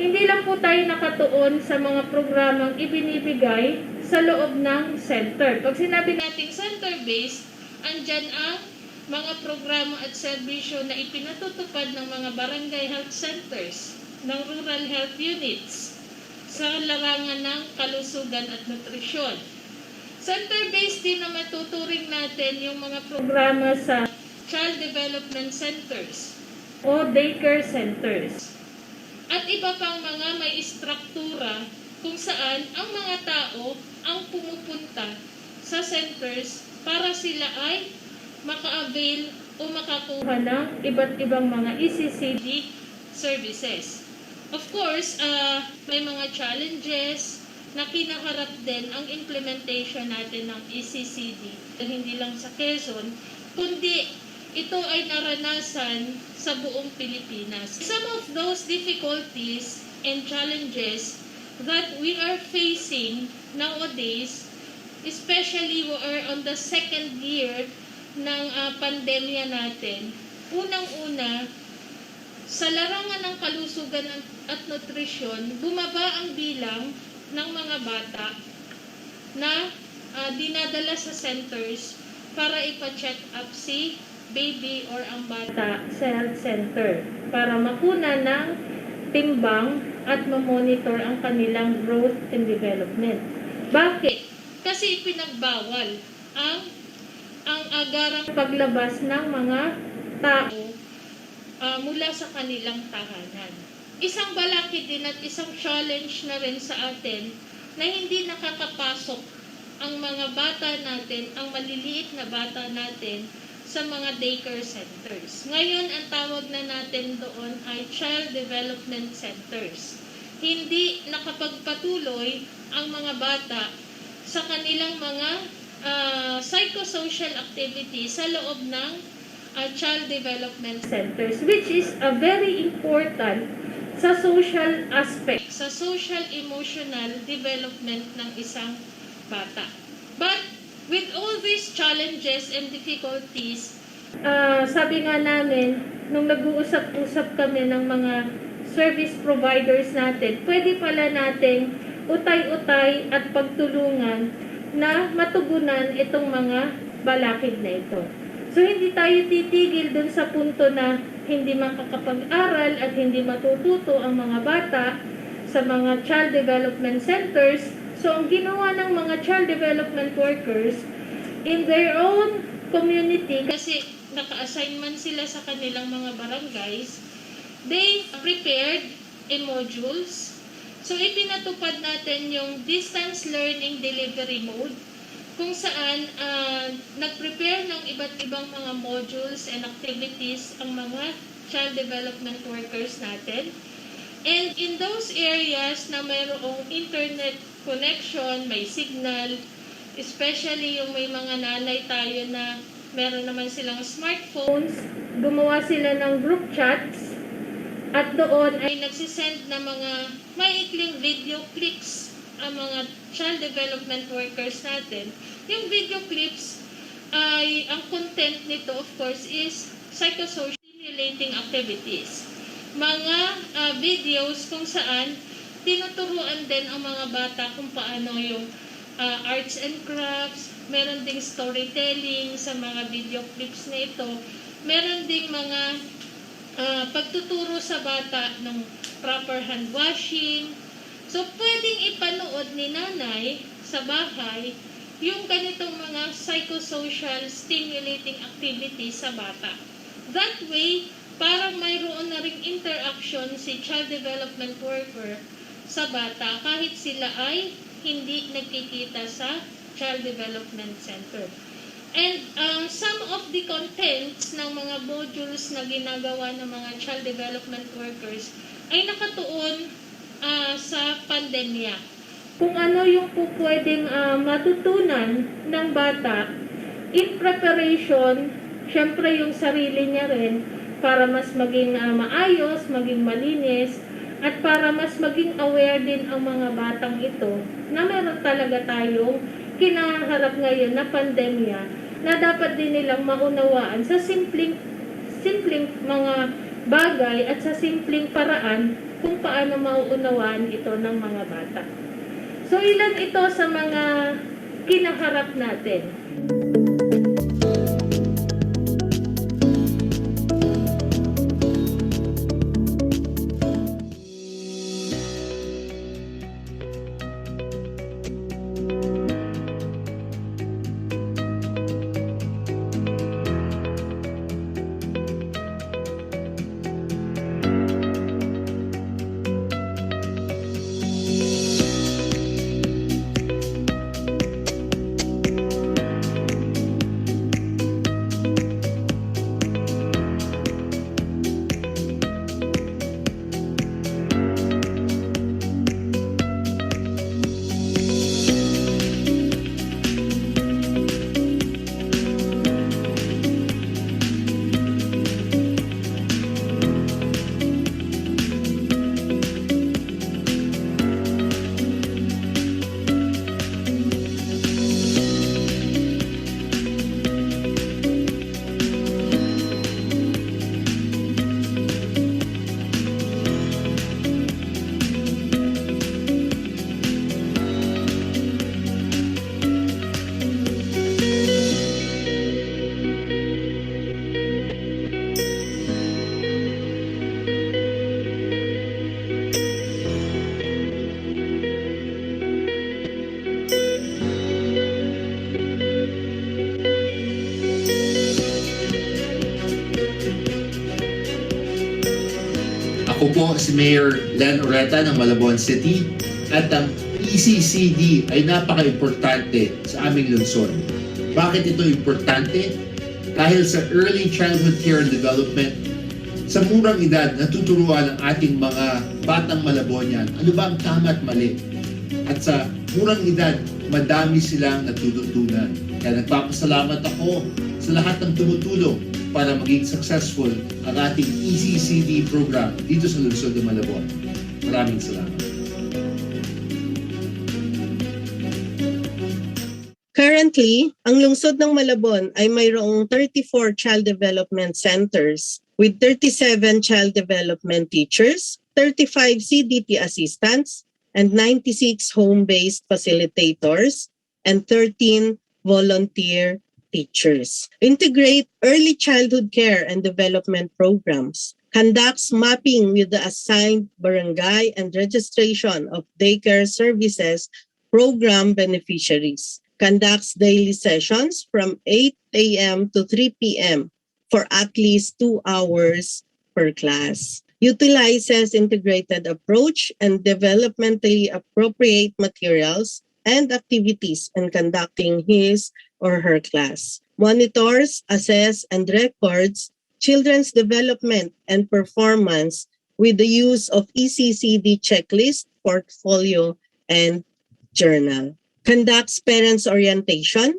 Speaker 8: hindi lang po tayo nakatuon sa mga programang ibinibigay sa loob ng center. Pag sinabi nating center-based, andyan ang mga programa at serbisyo na ipinatutupad ng mga barangay health centers, ng rural health units, sa larangan ng kalusugan at nutrisyon. Center-based din na matuturing natin yung mga programa sa child development centers o daycare centers. At iba pang mga may istruktura kung saan ang mga tao ang pumupunta sa centers para sila ay maka-avail o makakuha ng iba't ibang mga ECCD services. Of course, may mga challenges na kinaharap din ang implementation natin ng ECCD. Hindi lang sa Quezon, kundi ito ay naranasan sa buong Pilipinas. Some of those difficulties and challenges that we are facing nowadays, especially we are on the second year ng pandemya natin. Unang-una, sa larangan ng kalusugan at nutrisyon, bumaba ang bilang ng mga bata na dinadala sa centers para ipa-check up si baby or ang bata sa health center para makuna ng timbang at mamonitor ang kanilang growth and development. Bakit? Kasi ipinagbawal ang agarang paglabas ng mga tao mula sa kanilang tahanan. Isang balakid din at isang challenge na rin sa atin na hindi nakakapasok ang mga bata natin, ang maliliit na bata natin sa mga daycare centers. Ngayon, ang tawag na natin doon ay Child Development Centers. Hindi nakapagpatuloy ang mga bata sa kanilang mga psychosocial activities sa loob ng Child Development Centers, which is a very important sa social aspect, sa social-emotional development ng isang bata. But with all these challenges and difficulties, sabi nga namin, nung nag-uusap-usap kami ng mga service providers natin, pwede pala nating utay-utay at pagtulungan na matugunan itong mga balakid na ito. So, hindi tayo titigil dun sa punto na hindi makakapag-aral at hindi matututo ang mga bata sa mga child development centers. So, ang ginawa ng mga child development workers in their own community, kasi naka-assignment sila sa kanilang mga barangays, they prepared modules. So, ipinatupad natin yung distance learning delivery mode, kung saan nag-prepare ng iba't ibang mga modules and activities ang mga child development workers natin. And in those areas na mayroong internet connection, may signal, especially yung may mga nanay tayo na meron naman silang smartphones, gumawa sila ng group chats at doon ay nagsisend na mga maikling video clips ang mga child development workers natin. Yung video clips ay, ang content nito of course is psychosocial stimulating activities. Mga videos kung saan tinuturuan din ang mga bata kung paano yung arts and crafts, meron ding storytelling sa mga video clips na ito, meron ding mga pagtuturo sa bata ng proper hand washing. So, pwedeng ipanood ni nanay sa bahay yung ganitong mga psychosocial stimulating activities sa bata. That way, parang mayroon na ring interaction si child development worker sa bata kahit sila ay hindi nagkikita sa child development center. And some of the contents ng mga modules na ginagawa ng mga child development workers ay nakatuon sa pandemya. Kung ano yung pwedeng matutunan ng bata in preparation, syempre yung sarili niya rin para mas maging maayos, maging malinis, at para mas maging aware din ang mga batang ito na meron talaga tayong kinaharap ngayon na pandemya na dapat din nilang maunawaan sa simpleng mga bagay at sa simpleng paraan kung paano mauunawaan ito ng mga bata. So, ilan ito sa mga kinaharap natin.
Speaker 3: Ako po si Mayor Len Oreta ng Malabon City at ang ECCD ay napaka-importante sa aming lungsod. Bakit ito importante? Dahil sa early childhood care and development, sa murang edad natuturuan ng ating mga batang Malabonian ano ba ang tama at mali. At sa murang edad, madami silang natututunan. Kaya nagpapasalamat ako sa lahat ng tumutulong para maging successful ang ating ECCD program dito sa lungsod ng Malabon. Maraming salamat.
Speaker 9: Currently, ang lungsod ng Malabon ay mayroong 34 child development centers with 37 child development teachers, 35 CDT assistants, and 96 home-based facilitators, and 13 volunteer teachers. Integrate early childhood care and development programs. Conducts mapping with the assigned barangay and registration of daycare services program beneficiaries. Conducts daily sessions from 8 a.m. to 3 p.m. for at least 2 hours per class. Utilizes integrated approach and developmentally appropriate materials and activities in conducting his or her class. Monitors, assess, and records children's development and performance with the use of ECCD checklist, portfolio, and journal. Conducts parents orientation,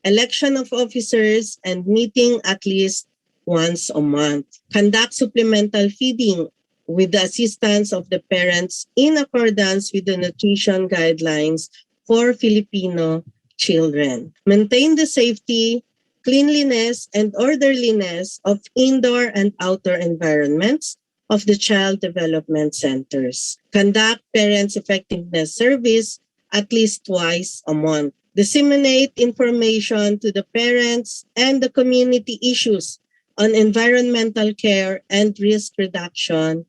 Speaker 9: election of officers, and meeting at least once a month. Conduct supplemental feeding with the assistance of the parents in accordance with the nutrition guidelines for Filipino children. Maintain the safety, cleanliness, and orderliness of indoor and outdoor environments of the child development centers. Conduct parents effectiveness service at least twice a month. Disseminate information to the parents and the community issues on environmental care and risk reduction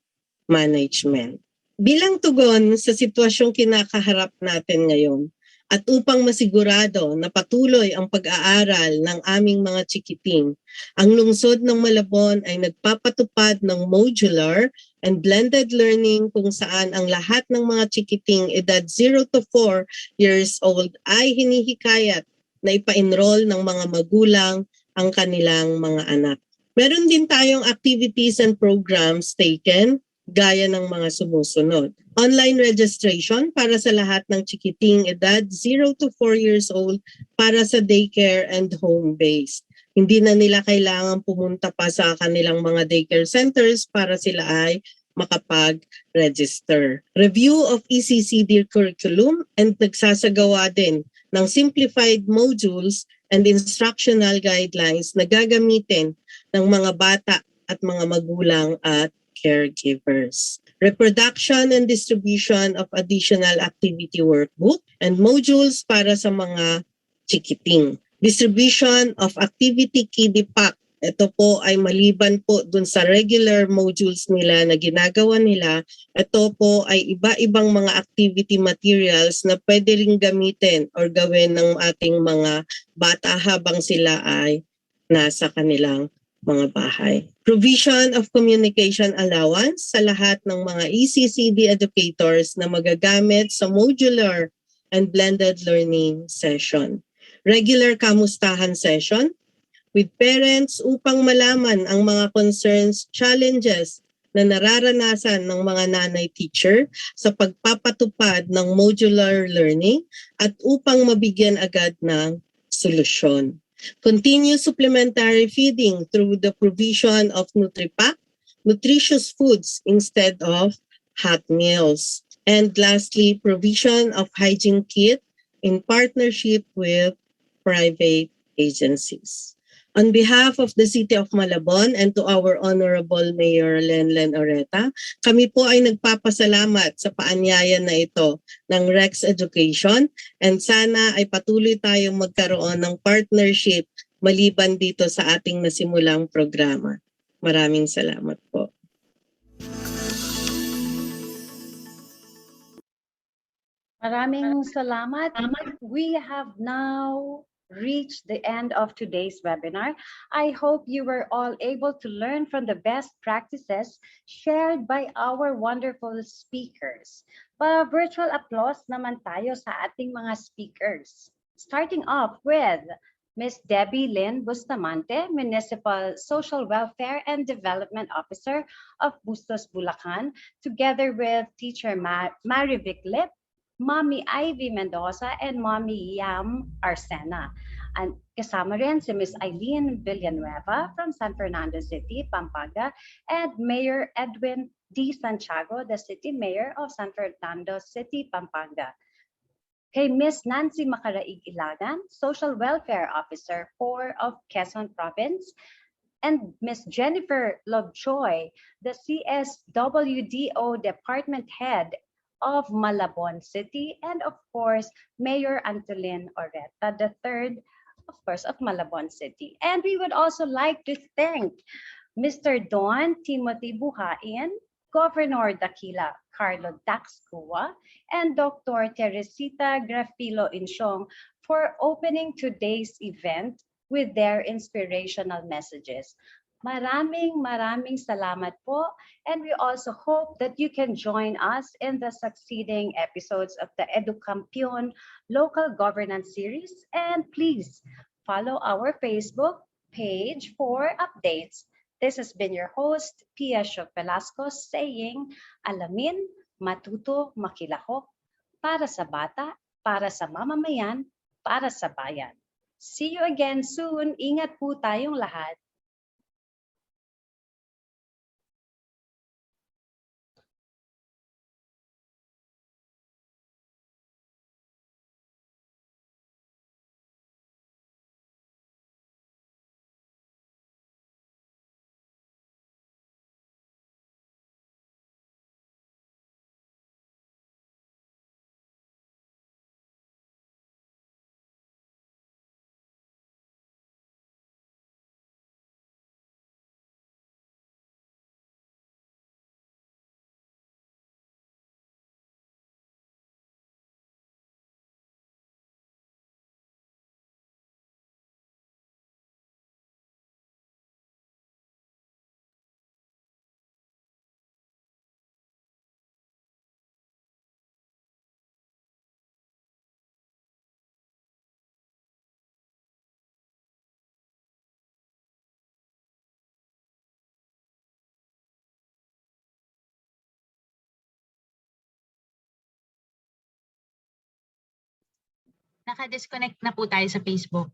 Speaker 9: management. Bilang tugon sa sitwasyong kinakaharap natin ngayon at upang masigurado na patuloy ang pag-aaral ng aming mga chikiting, ang lungsod ng Malabon ay nagpapatupad ng modular and blended learning kung saan ang lahat ng mga chikiting edad 0 to 4 years old ay hinihikayat na ipa-enroll ng mga magulang ang kanilang mga anak. Meron din tayong activities and programs taken gaya ng mga sumusunod. Online registration para sa lahat ng chikiting edad 0 to 4 years old para sa daycare and home-based. Hindi na nila kailangan pumunta pa sa kanilang mga daycare centers para sila ay makapag-register. Review of ECCD curriculum and nagsasagawa din ng simplified modules and instructional guidelines na gagamitin ng mga bata at mga magulang at caregivers. Reproduction and distribution of additional activity workbook and modules para sa mga chikiting. Distribution of activity kiddie pack. Ito po ay maliban po dun sa regular modules nila na ginagawa nila. Ito po ay iba-ibang mga activity materials na pwede ring gamitin or gawin ng ating mga bata habang sila ay nasa kanilang mga bahay. Provision of communication allowance sa lahat ng mga ECCD educators na magagamit sa modular and blended learning session. Regular kamustahan session with parents upang malaman ang mga concerns, challenges na nararanasan ng mga nanay teacher sa pagpapatupad ng modular learning at upang mabigyan agad ng solusyon. Continue supplementary feeding through the provision of NutriPack, nutritious foods instead of hot meals. And lastly, provision of hygiene kit in partnership with private agencies. On behalf of the City of Malabon and to our Honorable Mayor Len Oreta, kami po ay nagpapasalamat sa paanyaya na ito ng Rex Education and sana ay patuloy tayong magkaroon ng partnership maliban dito sa ating nasimulang programa. Maraming salamat po.
Speaker 13: Maraming salamat. We have now reached the end of today's webinar. I hope you were all able to learn from the best practices shared by our wonderful speakers. Pa-virtual applause naman tayo sa ating mga speakers. Starting off with Ms. Debbie Lynn Bustamante, Municipal Social Welfare and Development Officer of Bustos, Bulacan, together with Teacher Marivic Lip, Mommy Ivy Mendoza, and Mommy Yam Arsena. And kasama rin si Ms. Eileen Villanueva from San Fernando City, Pampanga, and Mayor Edwin D. Santiago, the City Mayor of San Fernando City, Pampanga. Kay Ms. Nancy Macaraig Ilagan, Social Welfare Officer 4 of Quezon Province, and Ms. Jennifer Lovejoy, the CSWDO Department Head of Malabon City, and of course, Mayor Antolin Oreta, the third, of course, of Malabon City. And we would also like to thank Mr. Don Timothy Buhain, Governor Dakila Carlo Daxcua, and Dr. Teresita Grafilo Insyong for opening today's event with their inspirational messages. Maraming salamat po, and we also hope that you can join us in the succeeding episodes of the Educampion Local Governance Series, and please follow our Facebook page for updates. This has been your host, Pia Shock Velasco, saying, alamin, matuto, makilahok, para sa bata, para sa mamamayan, para sa bayan. See you again soon. Ingat po tayong lahat.
Speaker 6: Naka-disconnect na po tayo sa Facebook.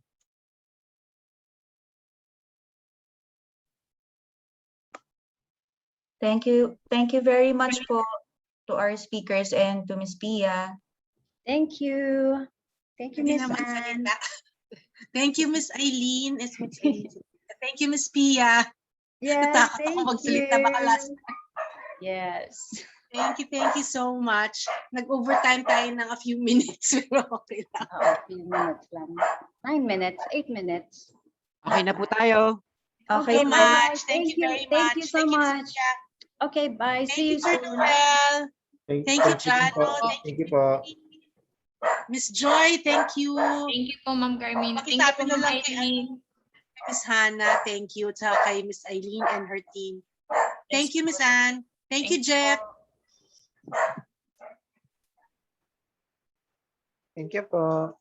Speaker 7: Thank you. Thank you very much po to our speakers and to Ms. Pia.
Speaker 13: Thank you. Thank you,
Speaker 10: Hindi
Speaker 13: Ms.
Speaker 10: naman
Speaker 13: Ann.
Speaker 10: salita. Thank you, Ms. Eileen. Thank you, Ms. Pia.
Speaker 13: Yes,
Speaker 10: Natakot ako
Speaker 13: thank
Speaker 10: magsalita baka
Speaker 13: you.
Speaker 10: last.
Speaker 13: Yes.
Speaker 10: Thank you so much. Nag-overtime tayo ng a few minutes, pero okay lang.
Speaker 13: A few minutes lang. 9 minutes, 8 minutes.
Speaker 10: Okay na po tayo.
Speaker 13: Okay,
Speaker 10: so
Speaker 13: bye.
Speaker 10: much. Thank you very
Speaker 13: Thank
Speaker 10: much.
Speaker 13: you so much. Okay, bye. See you
Speaker 10: Thank you,
Speaker 13: soon.
Speaker 10: Joel. Thank you, Chano.
Speaker 11: Thank you po.
Speaker 10: Miss Joy, thank you.
Speaker 6: Thank you po, Ma'am Carmine. Thank you
Speaker 10: Pakitabi
Speaker 6: po,
Speaker 10: na
Speaker 6: Ma'am
Speaker 10: lang kay
Speaker 6: Eileen.
Speaker 10: Miss Hannah, thank you. Tsaka kay Miss Eileen and her team. Thank you, Miss Ann. Thank you, Jeff.
Speaker 11: Thank you po.